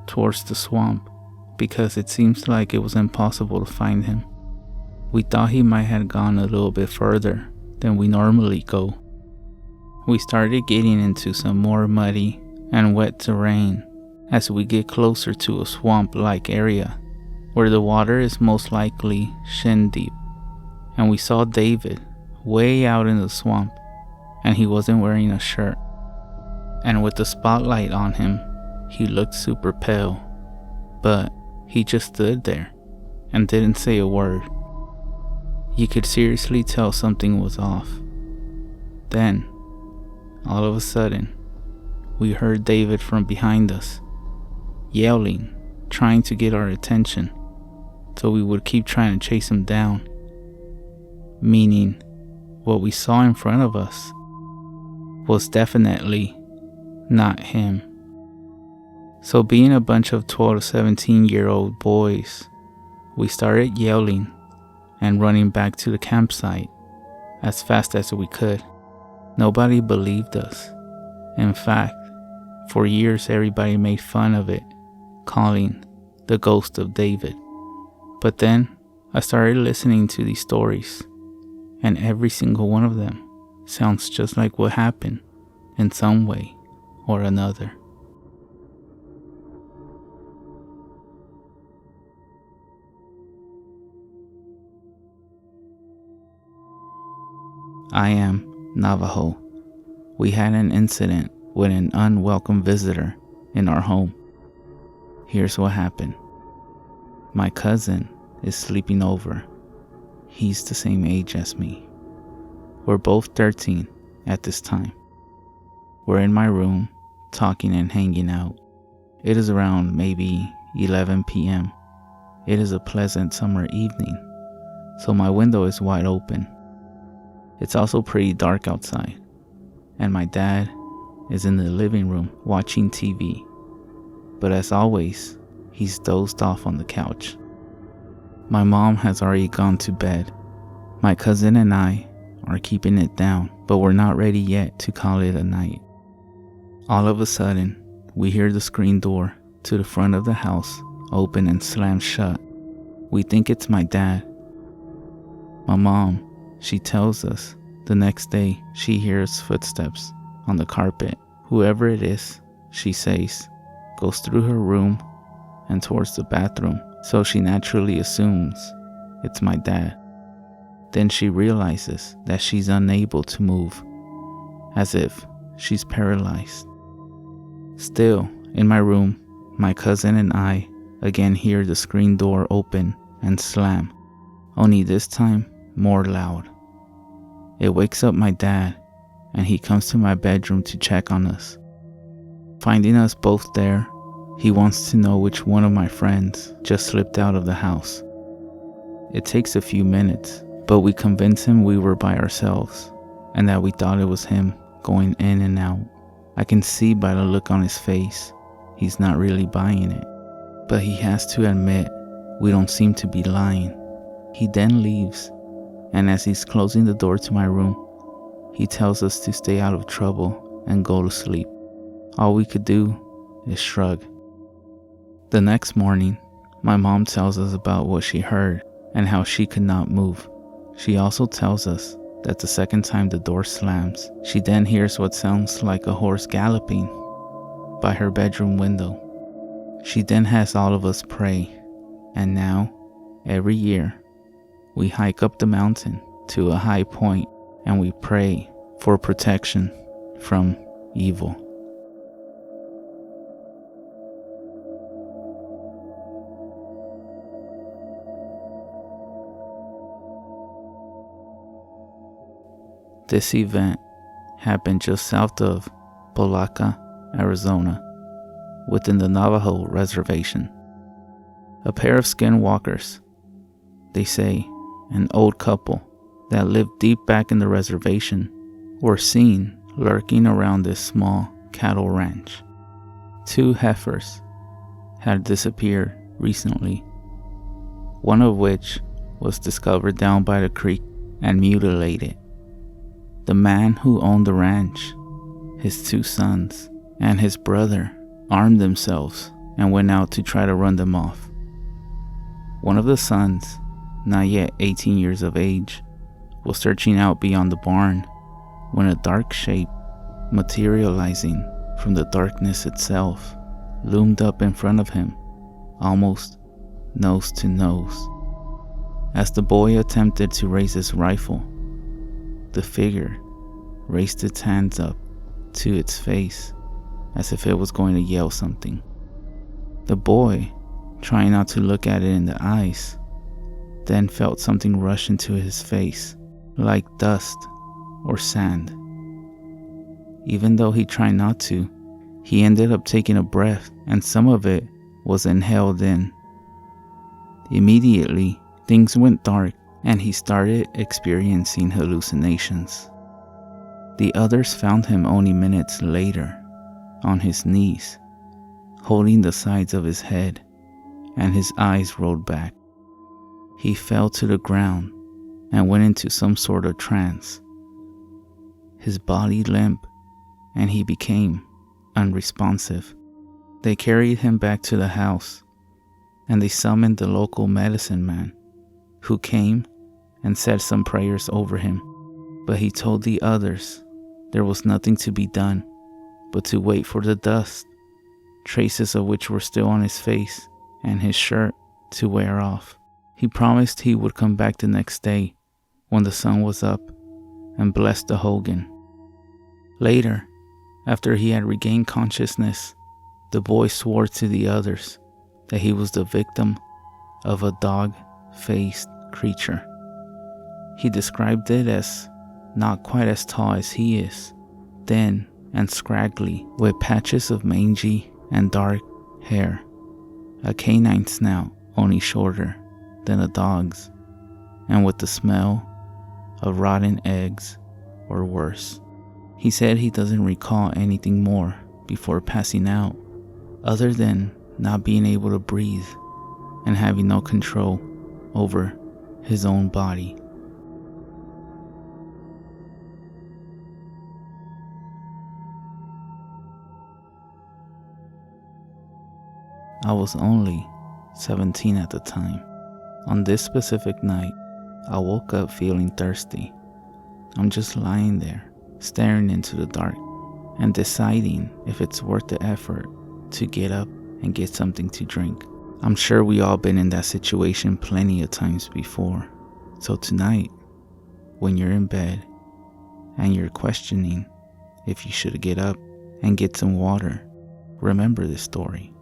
towards the swamp because it seems like it was impossible to find him. We thought he might have gone a little bit further than we normally go. We started getting into some more muddy and wet terrain as we get closer to a swamp-like area where the water is most likely shin deep, and we saw David way out in the swamp, and he wasn't wearing a shirt. And with the spotlight on him, he looked super pale, but he just stood there and didn't say a word. You could seriously tell something was off. Then, all of a sudden, we heard David from behind us, yelling, trying to get our attention, so we would keep trying to chase him down. Meaning, what we saw in front of us was definitely not him. So being a bunch of 12 to 17-year-old boys, we started yelling and running back to the campsite as fast as we could. Nobody believed us. In fact, for years everybody made fun of it, calling the ghost of David. But then I started listening to these stories, and every single one of them sounds just like what happened in some way or another. I am Navajo. We had an incident with an unwelcome visitor in our home. Here's what happened. My cousin is sleeping over. He's the same age as me. We're both 13 at this time. We're in my room, talking and hanging out. It is around maybe 11 p.m. It is a pleasant summer evening, so my window is wide open. It's also pretty dark outside, and my dad is in the living room watching TV. But as always, he's dozed off on the couch. My mom has already gone to bed. My cousin and I are keeping it down, but we're not ready yet to call it a night. All of a sudden, we hear the screen door to the front of the house open and slam shut. We think it's my dad. My mom, she tells us the next day she hears footsteps on the carpet. Whoever it is, she says, goes through her room and towards the bathroom, so she naturally assumes it's my dad. Then she realizes that she's unable to move, as if she's paralyzed. Still, in my room, my cousin and I again hear the screen door open and slam, only this time more loud. It wakes up my dad, and he comes to my bedroom to check on us. Finding us both there, he wants to know which one of my friends just slipped out of the house. It takes a few minutes, but we convince him we were by ourselves and that we thought it was him going in and out. I can see by the look on his face, he's not really buying it, but he has to admit we don't seem to be lying. He then leaves, and as he's closing the door to my room, he tells us to stay out of trouble and go to sleep. All we could do is shrug. The next morning, my mom tells us about what she heard and how she could not move. She also tells us that the second time the door slams, she then hears what sounds like a horse galloping by her bedroom window. She then has all of us pray, and now, every year, we hike up the mountain to a high point and we pray for protection from evil. This event happened just south of Polaca, Arizona, within the Navajo reservation. A pair of skinwalkers, they say an old couple that lived deep back in the reservation, were seen lurking around this small cattle ranch. 2 heifers had disappeared recently, one of which was discovered down by the creek and mutilated. The man who owned the ranch, his 2 sons, and his brother armed themselves and went out to try to run them off. One of the sons, not yet 18 years of age, was searching out beyond the barn when a dark shape, materializing from the darkness itself, loomed up in front of him, almost nose to nose. As the boy attempted to raise his rifle, the figure raised its hands up to its face as if it was going to yell something. The boy, trying not to look at it in the eyes, then felt something rush into his face like dust or sand. Even though he tried not to, he ended up taking a breath and some of it was inhaled in. Immediately, things went dark and he started experiencing hallucinations. The others found him only minutes later, on his knees, holding the sides of his head, and his eyes rolled back. He fell to the ground and went into some sort of trance. His body limp, and he became unresponsive. They carried him back to the house, and they summoned the local medicine man, who came and said some prayers over him, but he told the others there was nothing to be done but to wait for the dust, traces of which were still on his face and his shirt, to wear off. He promised he would come back the next day when the sun was up and bless the Hogan. Later, after he had regained consciousness, the boy swore to the others that he was the victim of a dog-faced creature. He described it as not quite as tall as he is, thin and scraggly, with patches of mangy and dark hair, a canine snout only shorter than a dog's, and with the smell of rotten eggs or worse. He said he doesn't recall anything more before passing out, other than not being able to breathe and having no control over his own body. I was only 17 at the time. On this specific night, I woke up feeling thirsty. I'm just lying there, staring into the dark, and deciding if it's worth the effort to get up and get something to drink. I'm sure we all been in that situation plenty of times before. So tonight, when you're in bed and you're questioning if you should get up and get some water, remember this story.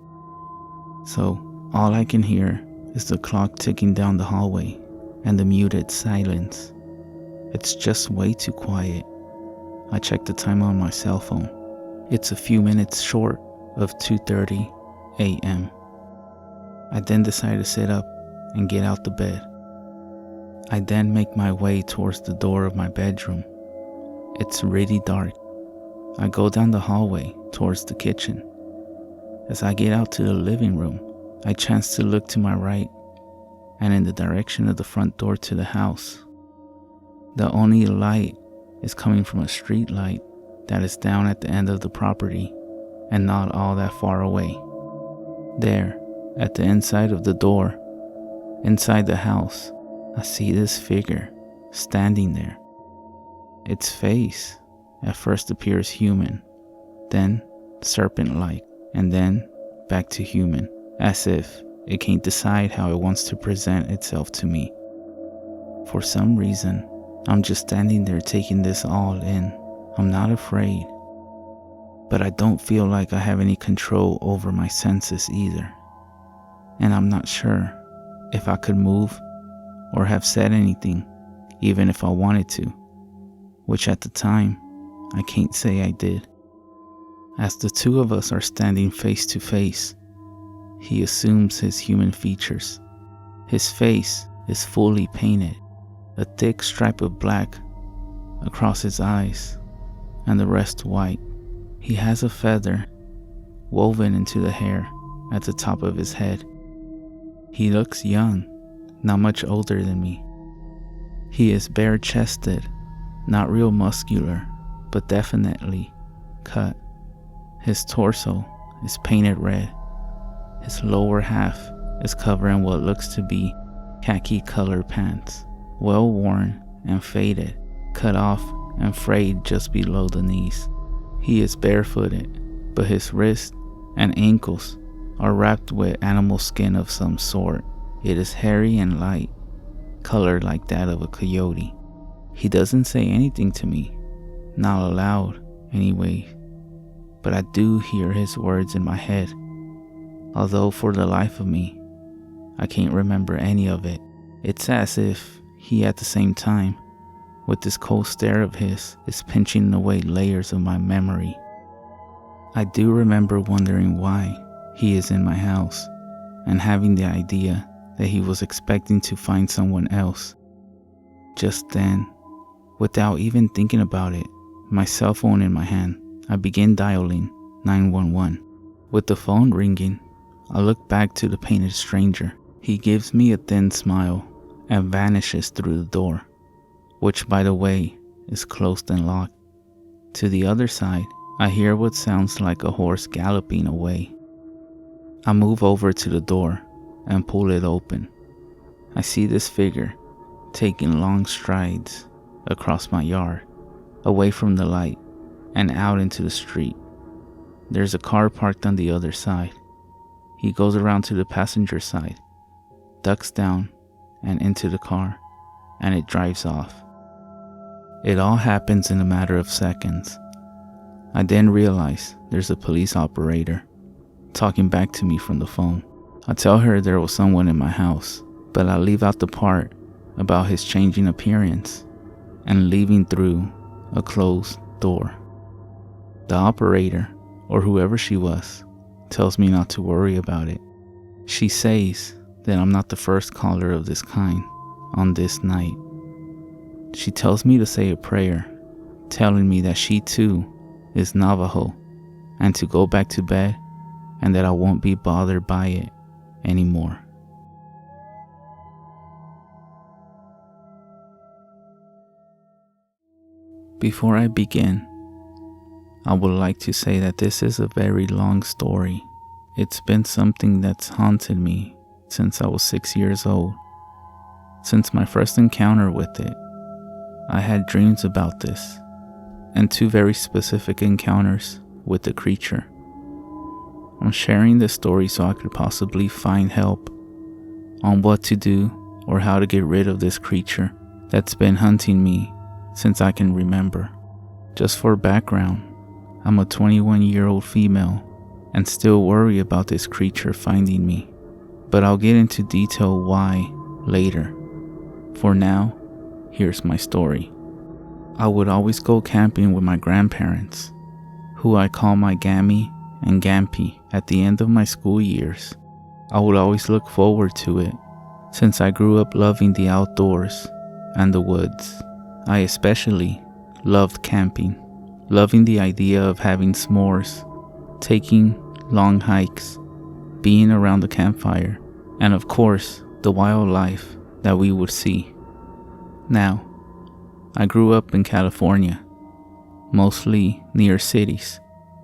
So all I can hear is the clock ticking down the hallway and the muted silence. It's just way too quiet. I check the time on my cell phone. It's a few minutes short of 2:30 a.m. I then decide to sit up and get out the bed. I then make my way towards the door of my bedroom. It's really dark. I go down the hallway towards the kitchen. As I get out to the living room, I chance to look to my right and in the direction of the front door to the house. The only light is coming from a street light that is down at the end of the property and not all that far away. There, at the inside of the door, inside the house, I see this figure standing there. Its face at first appears human, then serpent-like, and then back to human, as if it can't decide how it wants to present itself to me. For some reason, I'm just standing there taking this all in. I'm not afraid, but I don't feel like I have any control over my senses either. And I'm not sure if I could move or have said anything, even if I wanted to, which at the time, I can't say I did. As the two of us are standing face to face, he assumes his human features. His face is fully painted, a thick stripe of black across his eyes, and the rest white. He has a feather woven into the hair at the top of his head. He looks young, not much older than me. He is bare-chested, not real muscular, but definitely cut. His torso is painted red. His lower half is covered in what looks to be khaki-colored pants, well worn and faded, cut off and frayed just below the knees. He is barefooted, but his wrists and ankles are wrapped with animal skin of some sort. It is hairy and light, colored like that of a coyote. He doesn't say anything to me, not aloud anyway, but I do hear his words in my head, although for the life of me, I can't remember any of it. It's as if he at the same time, with this cold stare of his, is pinching away layers of my memory. I do remember wondering why he is in my house, and having the idea that he was expecting to find someone else. Just then, without even thinking about it, my cell phone in my hand, I begin dialing 911. With the phone ringing, I look back to the painted stranger. He gives me a thin smile and vanishes through the door, which by the way is closed and locked. To the other side, I hear what sounds like a horse galloping away. I move over to the door and pull it open. I see this figure taking long strides across my yard, away from the light and out into the street. There's a car parked on the other side. He goes around to the passenger side, ducks down and into the car, and it drives off. It all happens in a matter of seconds. I then realize there's a police operator talking back to me from the phone. I tell her there was someone in my house, but I leave out the part about his changing appearance and leaving through a closed door. The operator, or whoever she was, tells me not to worry about it. She says that I'm not the first caller of this kind on this night. She tells me to say a prayer, telling me that she too is Navajo and to go back to bed and that I won't be bothered by it anymore. Before I begin, I would like to say that this is a very long story. It's been something that's haunted me since I was 6 years old. Since my first encounter with it, I had dreams about this, and 2 very specific encounters with the creature. I'm sharing this story so I could possibly find help on what to do or how to get rid of this creature that's been hunting me since I can remember. Just for background, I'm a 21-year-old female and still worry about this creature finding me, but I'll get into detail why later. For now, here's my story. I would always go camping with my grandparents, who I call my Gammy and Gampy, at the end of my school years. I would always look forward to it, since I grew up loving the outdoors and the woods. I especially loved camping, loving the idea of having s'mores, taking long hikes, being around the campfire, and of course, the wildlife that we would see. Now, I grew up in California, mostly near cities,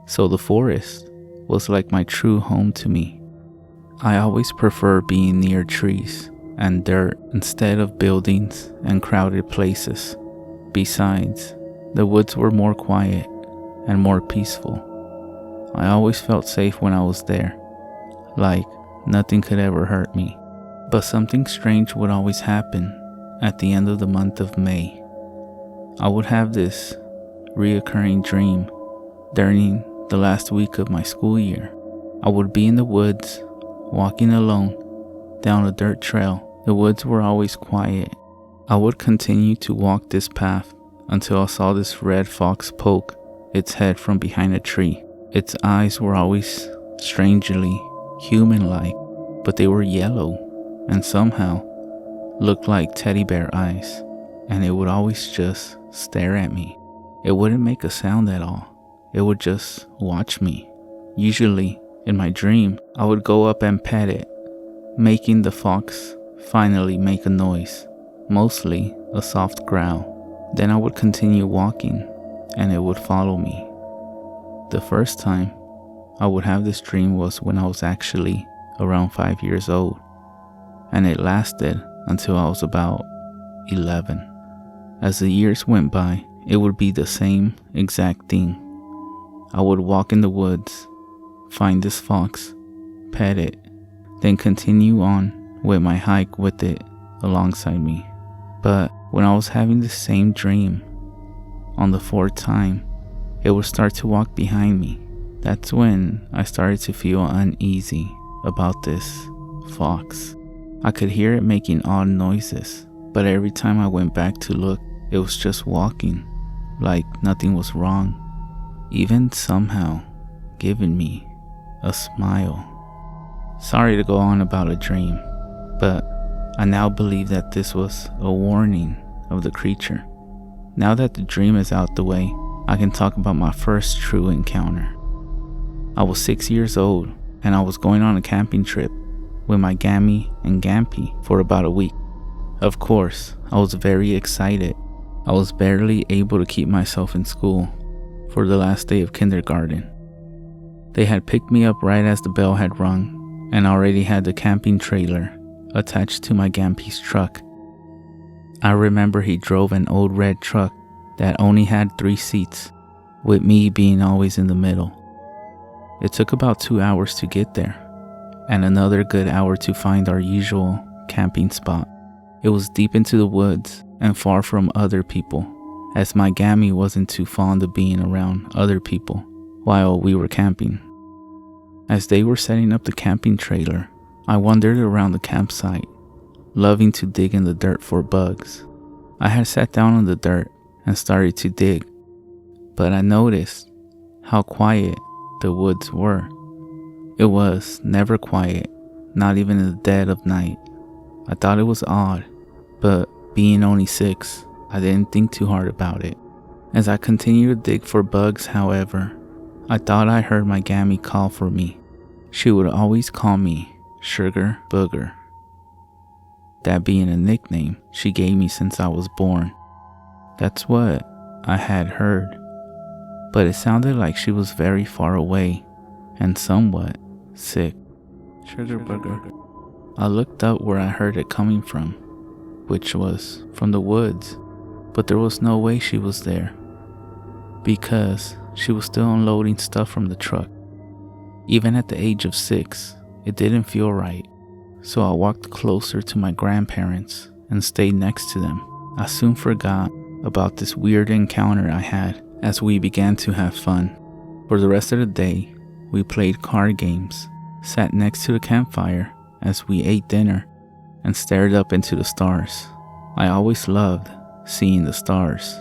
so the forest was like my true home to me. I always prefer being near trees and dirt instead of buildings and crowded places. Besides, the woods were more quiet and more peaceful. I always felt safe when I was there, like nothing could ever hurt me. But something strange would always happen at the end of the month of May. I would have this reoccurring dream during the last week of my school year. I would be in the woods, walking alone down a dirt trail. The woods were always quiet. I would continue to walk this path until I saw this red fox poke its head from behind a tree. Its eyes were always strangely human-like, but they were yellow and somehow looked like teddy bear eyes, and it would always just stare at me. It wouldn't make a sound at all. It would just watch me. Usually, in my dream, I would go up and pet it, making the fox finally make a noise, mostly a soft growl. Then I would continue walking, and it would follow me. The first time I would have this dream was when I was actually around 5 years old, and it lasted until I was about 11. As the years went by, it would be the same exact thing. I would walk in the woods, find this fox, pet it, then continue on with my hike with it alongside me. But when I was having the same dream, on the fourth time, it would start to walk behind me. That's when I started to feel uneasy about this fox. I could hear it making odd noises, but every time I went back to look, it was just walking, like nothing was wrong, even somehow giving me a smile. Sorry to go on about a dream, but I now believe that this was a warning of the creature. Now that the dream is out the way, I can talk about my first true encounter. I was 6 years old, and I was going on a camping trip with my Gammy and Gampy for about a week. Of course, I was very excited. I was barely able to keep myself in school for the last day of kindergarten. They had picked me up right as the bell had rung, and already had the camping trailer attached to my Gampy's truck. I remember he drove an old red truck that only had 3 seats, with me being always in the middle. It took about 2 hours to get there, and another good hour to find our usual camping spot. It was deep into the woods and far from other people, as my Gammy wasn't too fond of being around other people while we were camping. As they were setting up the camping trailer, I wandered around the campsite, loving to dig in the dirt for bugs. I had sat down on the dirt and started to dig, but I noticed how quiet the woods were. It was never quiet, not even in the dead of night. I thought it was odd, but being only 6, I didn't think too hard about it. As I continued to dig for bugs, however, I thought I heard my Gammy call for me. She would always call me Sugar Booger, that being a nickname she gave me since I was born. That's what I had heard, but it sounded like she was very far away and somewhat sick. Sugar Booger. I looked up where I heard it coming from, which was from the woods, but there was no way she was there, because she was still unloading stuff from the truck. Even at the age of 6, it didn't feel right, so I walked closer to my grandparents and stayed next to them. I soon forgot about this weird encounter I had as we began to have fun. For the rest of the day, we played card games, sat next to the campfire as we ate dinner, and stared up into the stars. I always loved seeing the stars.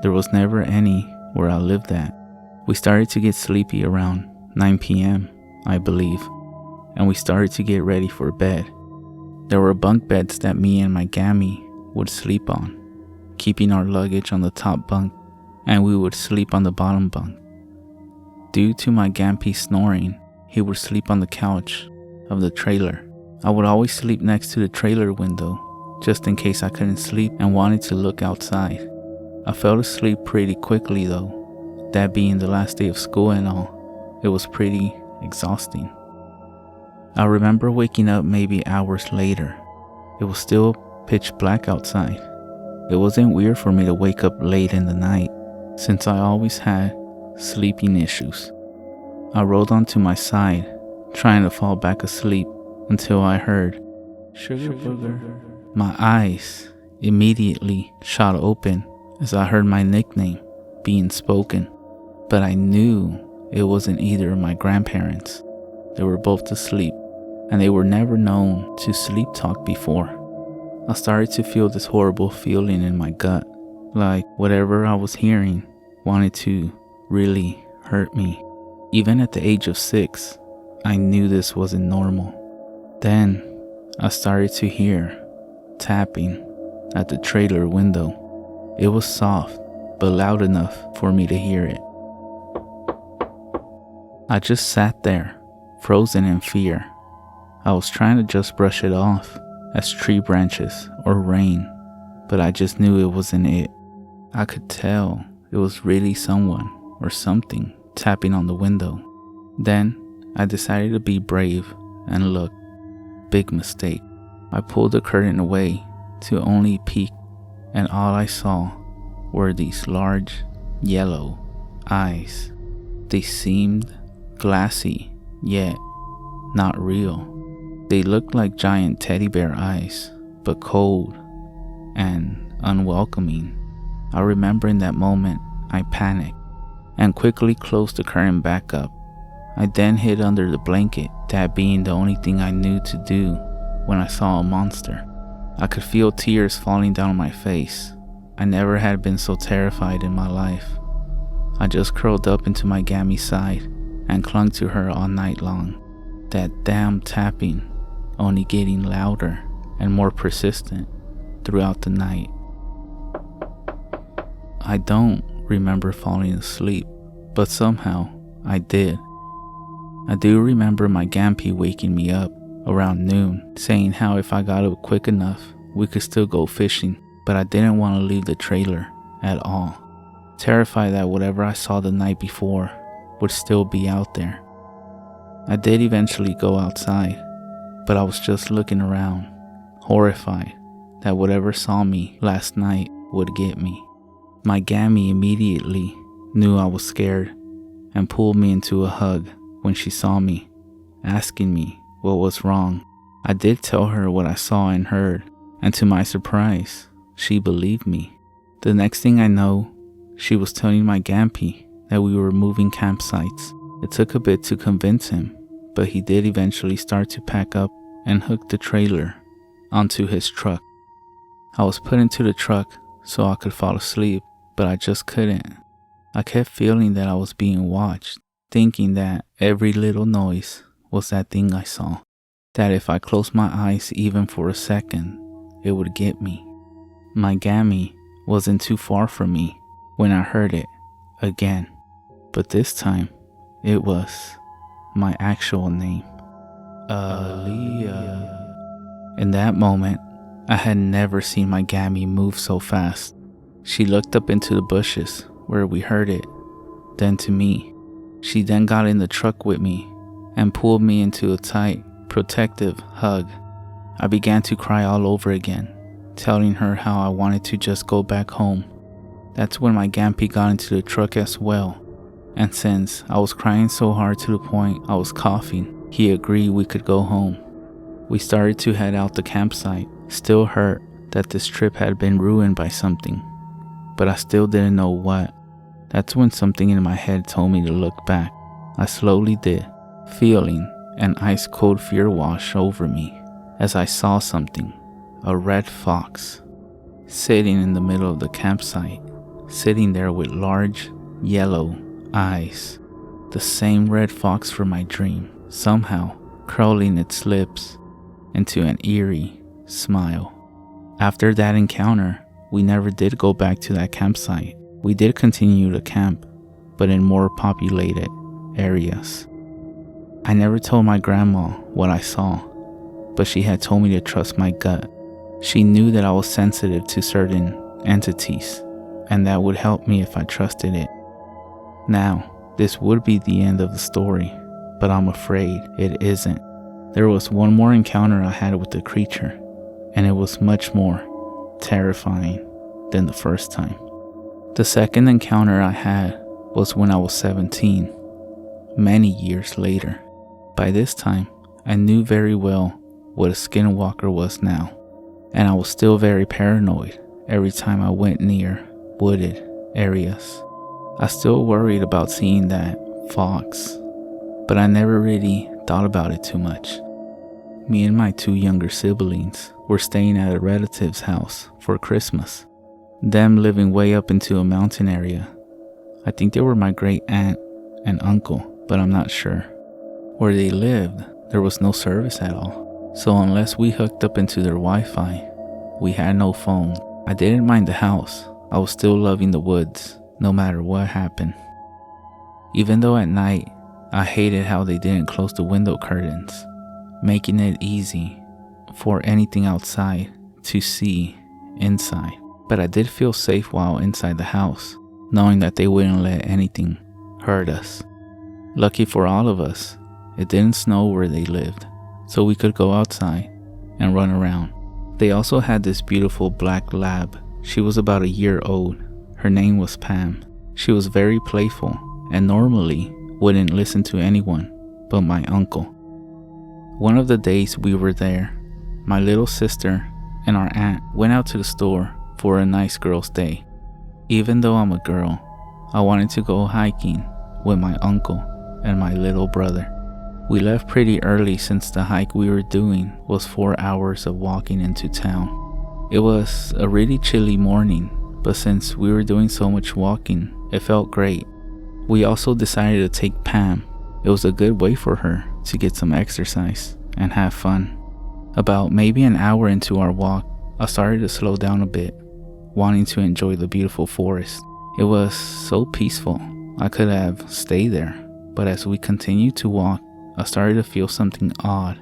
There was never any where I lived at. We started to get sleepy around 9 p.m., I believe, and we started to get ready for bed. There were bunk beds that me and my Gammy would sleep on, keeping our luggage on the top bunk, and we would sleep on the bottom bunk. Due to my Gampy snoring, he would sleep on the couch of the trailer. I would always sleep next to the trailer window, just in case I couldn't sleep and wanted to look outside. I fell asleep pretty quickly though, that being the last day of school and all. It was pretty exhausting. I remember waking up maybe hours later. It was still pitch black outside. It wasn't weird for me to wake up late in the night, since I always had sleeping issues. I rolled onto my side, trying to fall back asleep until I heard, "Sugar booger." My eyes immediately shot open as I heard my nickname being spoken, but I knew it wasn't either of my grandparents. They were both asleep, and they were never known to sleep talk before. I started to feel this horrible feeling in my gut, like whatever I was hearing wanted to really hurt me. Even at the age of 6, I knew this wasn't normal. Then I started to hear tapping at the trailer window. It was soft, but loud enough for me to hear it. I just sat there, frozen in fear. I was trying to just brush it off as tree branches or rain, but I just knew it wasn't it. I could tell it was really someone or something tapping on the window. Then I decided to be brave and look. Big mistake. I pulled the curtain away to only peek, and all I saw were these large yellow eyes. They seemed glassy, yet not real. They looked like giant teddy bear eyes, but cold and unwelcoming. I remember in that moment, I panicked and quickly closed the curtain back up. I then hid under the blanket, that being the only thing I knew to do when I saw a monster. I could feel tears falling down my face. I never had been so terrified in my life. I just curled up into my Gammy's side and clung to her all night long. That damn tapping only getting louder and more persistent throughout the night. I don't remember falling asleep, but somehow I did. I do remember my Gampy waking me up around noon, saying how if I got up quick enough, we could still go fishing, but I didn't want to leave the trailer at all, terrified that whatever I saw the night before would still be out there. I did eventually go outside, but I was just looking around, horrified that whatever saw me last night would get me. My Gammy immediately knew I was scared and pulled me into a hug when she saw me, asking me what was wrong. I did tell her what I saw and heard, and to my surprise, she believed me. The next thing I know, she was telling my Gampy that we were moving campsites. It took a bit to convince him, but he did eventually start to pack up and hook the trailer onto his truck. I was put into the truck so I could fall asleep, but I just couldn't. I kept feeling that I was being watched, thinking that every little noise was that thing I saw, that if I closed my eyes even for a second, it would get me. My Gammy wasn't too far from me when I heard it again, but this time it was my actual name, Aaliyah. In that moment, I had never seen my Gammy move so fast. She looked up into the bushes where we heard it, then to me. She then got in the truck with me and pulled me into a tight, protective hug. I began to cry all over again, telling her how I wanted to just go back home. That's when my Gampy got into the truck as well, and since I was crying so hard to the point I was coughing, he agreed we could go home. We started to head out the campsite, still hurt that this trip had been ruined by something, but I still didn't know what. That's when something in my head told me to look back. I slowly did, feeling an ice-cold fear wash over me as I saw something, a red fox, sitting in the middle of the campsite, sitting there with large, yellow eyes. The same red fox from my dream, somehow curling its lips into an eerie smile. After that encounter, we never did go back to that campsite. We did continue to camp, but in more populated areas. I never told my grandma what I saw, but she had told me to trust my gut. She knew that I was sensitive to certain entities, and that would help me if I trusted it. Now, this would be the end of the story, but I'm afraid it isn't. There was one more encounter I had with the creature, and it was much more terrifying than the first time. The second encounter I had was when I was 17, many years later. By this time, I knew very well what a skinwalker was now, and I was still very paranoid every time I went near wooded areas. I still worried about seeing that fox, but I never really thought about it too much. Me and my 2 younger siblings were staying at a relative's house for Christmas, them living way up into a mountain area. I think they were my great aunt and uncle, but I'm not sure. Where they lived, there was no service at all, so unless we hooked up into their Wi-Fi, we had no phone. I didn't mind the house. I was still loving the woods, no matter what happened. Even though at night, I hated how they didn't close the window curtains, making it easy for anything outside to see inside. But I did feel safe while inside the house, knowing that they wouldn't let anything hurt us. Lucky for all of us, it didn't snow where they lived, so we could go outside and run around. They also had this beautiful black lab. She was about a year old. Her name was Pam. She was very playful and normally wouldn't listen to anyone but my uncle. One of the days we were there, my little sister and our aunt went out to the store for a nice girl's day. Even though I'm a girl, I wanted to go hiking with my uncle and my little brother. We left pretty early since the hike we were doing was 4 hours of walking into town. It was a really chilly morning, but since we were doing so much walking, it felt great. We also decided to take Pam. It was a good way for her to get some exercise and have fun. About maybe an hour into our walk, I started to slow down a bit, wanting to enjoy the beautiful forest. It was so peaceful, I could have stayed there, but as we continued to walk, I started to feel something odd.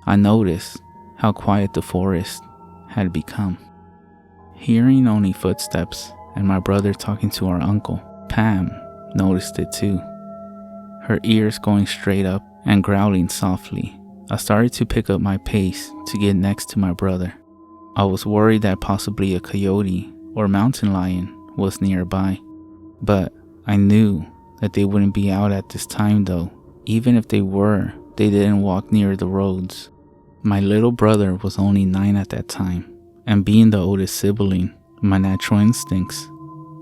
I noticed how quiet the forest had become. Hearing only footsteps and my brother talking to our uncle, Pam noticed it too. Her ears going straight up and growling softly. I started to pick up my pace to get next to my brother. I was worried that possibly a coyote or mountain lion was nearby, but I knew that they wouldn't be out at this time though. Even if they were, they didn't walk near the roads. My little brother was only 9 at that time, and being the oldest sibling, my natural instincts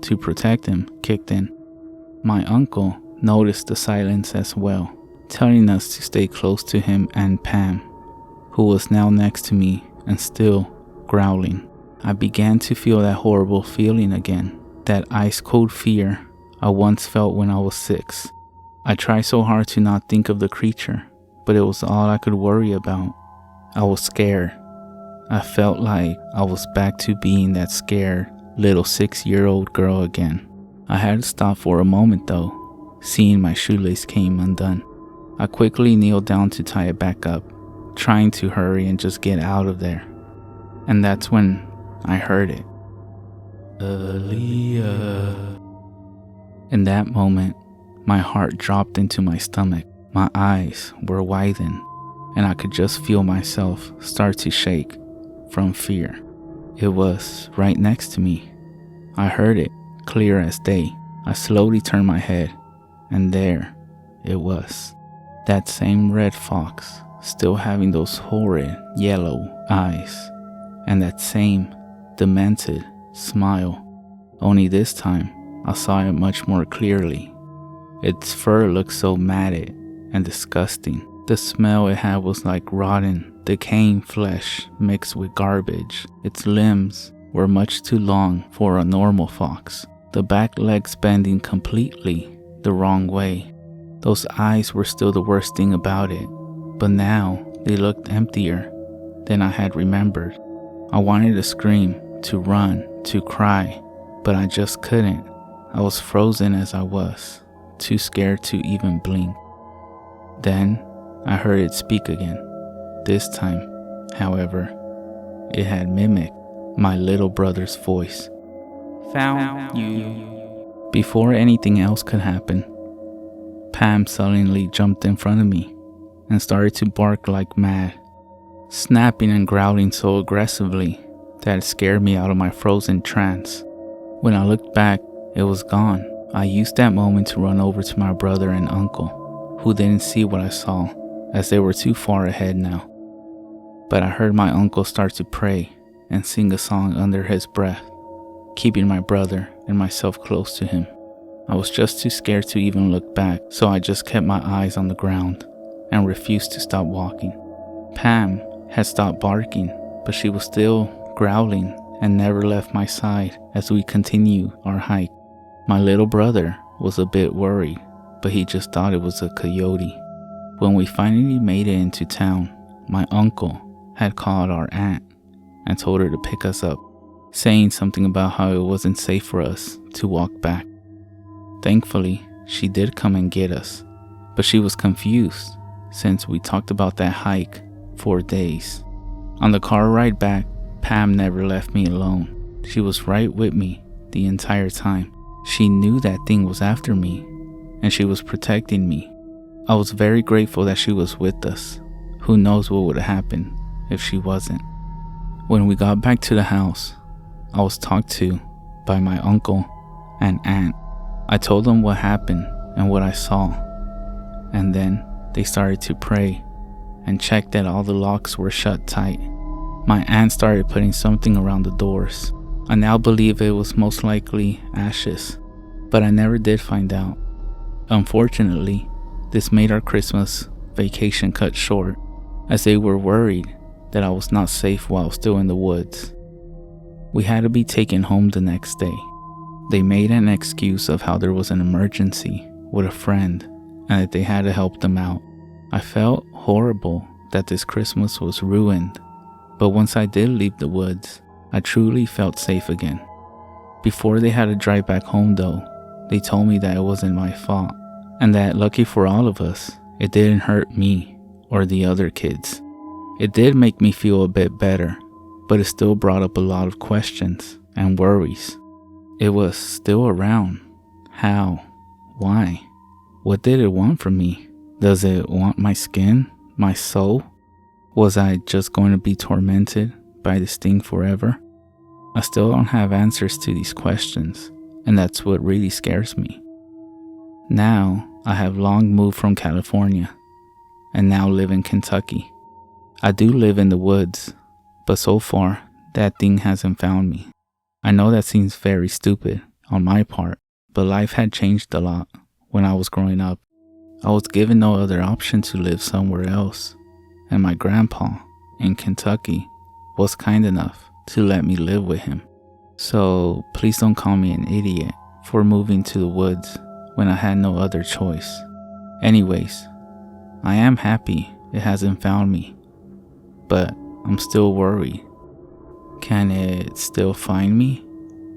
to protect him kicked in. My uncle noticed the silence as well, telling us to stay close to him and Pam, who was now next to me and still growling. I began to feel that horrible feeling again, that ice-cold fear I once felt when I was 6. I tried so hard to not think of the creature, but it was all I could worry about. I was scared. I felt like I was back to being that scared little 6-year-old girl again. I had to stop for a moment though, seeing my shoelace came undone. I quickly kneeled down to tie it back up, trying to hurry and just get out of there. And that's when I heard it. Aaliyah. In that moment, my heart dropped into my stomach. My eyes were widened, and I could just feel myself start to shake from fear. It was right next to me. I heard it clear as day. I slowly turned my head, and there it was. That same red fox, still having those horrid yellow eyes, and that same demented smile. Only this time, I saw it much more clearly. Its fur looked so matted and disgusting. The smell it had was like rotten, decaying flesh mixed with garbage. Its limbs were much too long for a normal fox, the back legs bending completely the wrong way. Those eyes were still the worst thing about it, but now they looked emptier than I had remembered. I wanted to scream, to run, to cry, but I just couldn't. I was frozen as I was, too scared to even blink. Then I heard it speak again. This time, however, it had mimicked my little brother's voice. Found you. Before anything else could happen, Pam suddenly jumped in front of me and started to bark like mad, snapping and growling so aggressively that it scared me out of my frozen trance. When I looked back, it was gone. I used that moment to run over to my brother and uncle, who didn't see what I saw, as they were too far ahead now. But I heard my uncle start to pray and sing a song under his breath, keeping my brother and myself close to him. I was just too scared to even look back, so I just kept my eyes on the ground and refused to stop walking. Pam had stopped barking, but she was still growling and never left my side as we continued our hike. My little brother was a bit worried, but he just thought it was a coyote. When we finally made it into town, my uncle had called our aunt and told her to pick us up, saying something about how it wasn't safe for us to walk back. Thankfully, she did come and get us, but she was confused since we talked about that hike for days. On the car ride back, Pam never left me alone. She was right with me the entire time. She knew that thing was after me, and she was protecting me. I was very grateful that she was with us. Who knows what would happen if she wasn't. When we got back to the house, I was talked to by my uncle and aunt. I told them what happened and what I saw, and then they started to pray and check that all the locks were shut tight. My aunt started putting something around the doors. I now believe it was most likely ashes, but I never did find out. Unfortunately, this made our Christmas vacation cut short, as they were worried that I was not safe while still in the woods. We had to be taken home the next day. They made an excuse of how there was an emergency with a friend and that they had to help them out. I felt horrible that this Christmas was ruined, but once I did leave the woods, I truly felt safe again. Before they had to drive back home though, they told me that it wasn't my fault, and that lucky for all of us, it didn't hurt me or the other kids. It did make me feel a bit better, but it still brought up a lot of questions and worries. It was still around. How? Why? What did it want from me? Does it want my skin? My soul? Was I just going to be tormented by this thing forever? I still don't have answers to these questions, and that's what really scares me. Now, I have long moved from California, and now live in Kentucky. I do live in the woods, but so far, that thing hasn't found me. I know that seems very stupid on my part, but life had changed a lot when I was growing up. I was given no other option to live somewhere else, and my grandpa in Kentucky was kind enough to let me live with him. So please don't call me an idiot for moving to the woods when I had no other choice. Anyways, I am happy it hasn't found me, but I'm still worried. Can it still find me?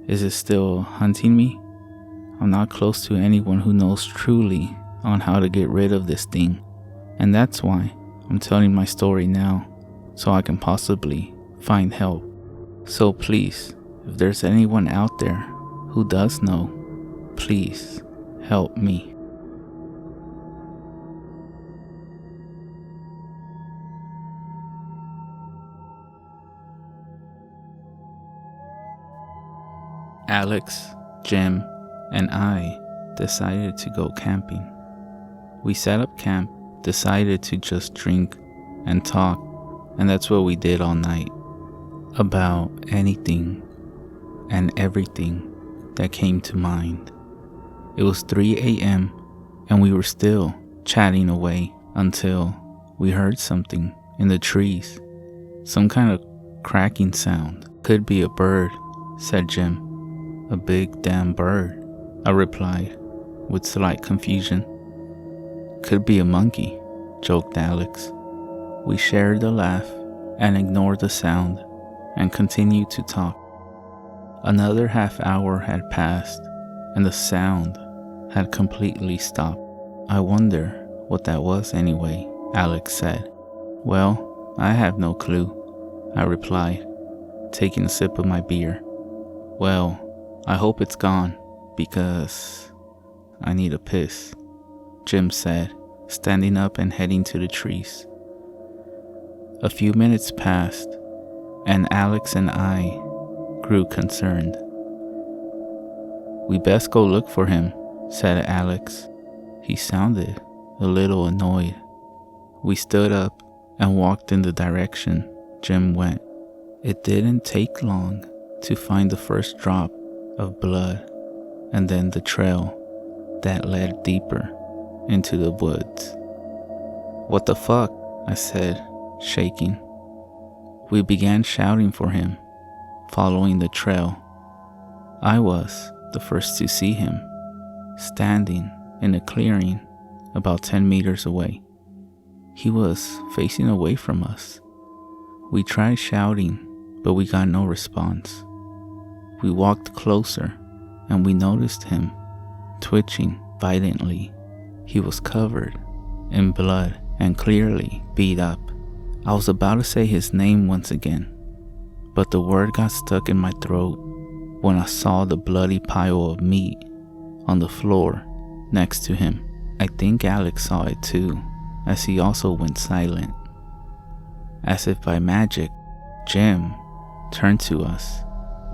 Is it still hunting me? I'm not close to anyone who knows truly on how to get rid of this thing, and that's why I'm telling my story now, so I can possibly find help. So please, if there's anyone out there who does know, please help me. Alex, Jim, and I decided to go camping. We set up camp, decided to just drink and talk, and that's what we did all night. About anything and everything that came to mind. It was 3 a.m. and we were still chatting away until we heard something in the trees. Some kind of cracking sound. Could be a bird, said Jim. A big damn bird, I replied with slight confusion. Could be a monkey, joked Alex. We shared a laugh and ignored the sound and continued to talk. Another half hour had passed and the sound had completely stopped. I wonder what that was anyway, Alex said. Well, I have no clue, I replied, taking a sip of my beer. Well, I hope it's gone because I need a piss, Jim said standing up and heading to the trees. A few minutes passed, and Alex and I grew concerned. "We best go look for him," said Alex. He sounded a little annoyed. We stood up and walked in the direction Jim went. It didn't take long to find the first drop of blood, and then the trail that led deeper into the woods. "What the fuck?" I said, shaking. We began shouting for him, following the trail. I was the first to see him, standing in a clearing about 10 meters away. He was facing away from us. We tried shouting, but we got no response. We walked closer, and we noticed him twitching violently. He was covered in blood and clearly beat up. I was about to say his name once again, but the word got stuck in my throat when I saw the bloody pile of meat on the floor next to him. I think Alex saw it too, as he also went silent. As if by magic, Jim turned to us,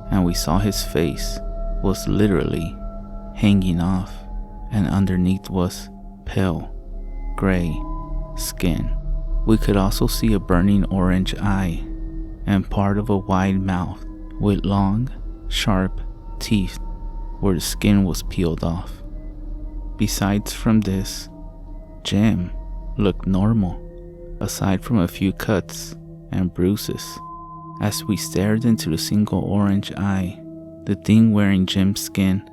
and we saw his face was literally hanging off, and underneath was pale gray skin. We could also see a burning orange eye and part of a wide mouth with long, sharp teeth where the skin was peeled off. Besides from this, Jim looked normal, aside from a few cuts and bruises. As we stared into the single orange eye, the thing wearing Jim's skin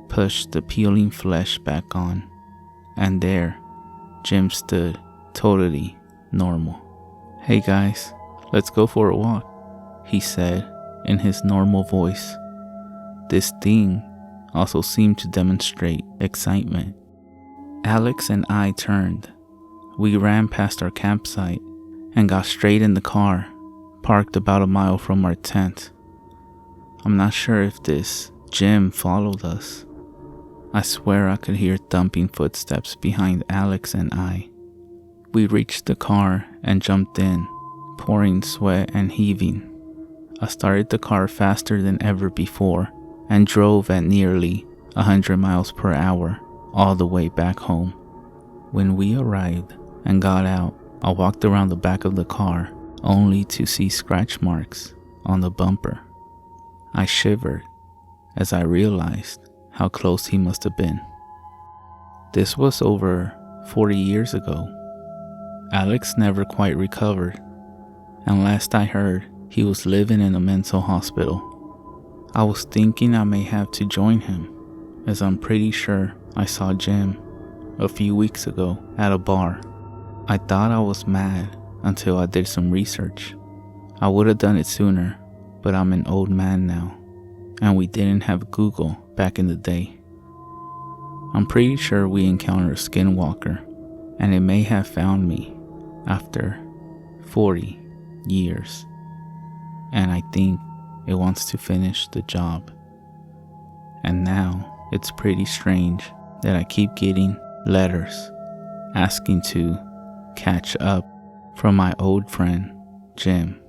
pushed the peeling flesh back on, and there, Jim stood totally normal. "Hey guys, let's go for a walk," he said in his normal voice. This thing also seemed to demonstrate excitement. Alex and I turned. We ran past our campsite and got straight in the car, parked about a mile from our tent. I'm not sure if this Jim followed us. I swear I could hear thumping footsteps behind Alex and I. We reached the car and jumped in, pouring sweat and heaving. I started the car faster than ever before and drove at nearly 100 miles per hour all the way back home. When we arrived and got out, I walked around the back of the car only to see scratch marks on the bumper. I shivered as I realized how close he must have been. This was over 40 years ago. Alex never quite recovered, and last I heard, he was living in a mental hospital. I was thinking I may have to join him, as I'm pretty sure I saw Jim a few weeks ago at a bar. I thought I was mad until I did some research. I would have done it sooner, but I'm an old man now, and we didn't have Google back in the day. I'm pretty sure we encountered a Skinwalker, and it may have found me after 40 years, and I think it wants to finish the job. And now it's pretty strange that I keep getting letters asking to catch up from my old friend Jim.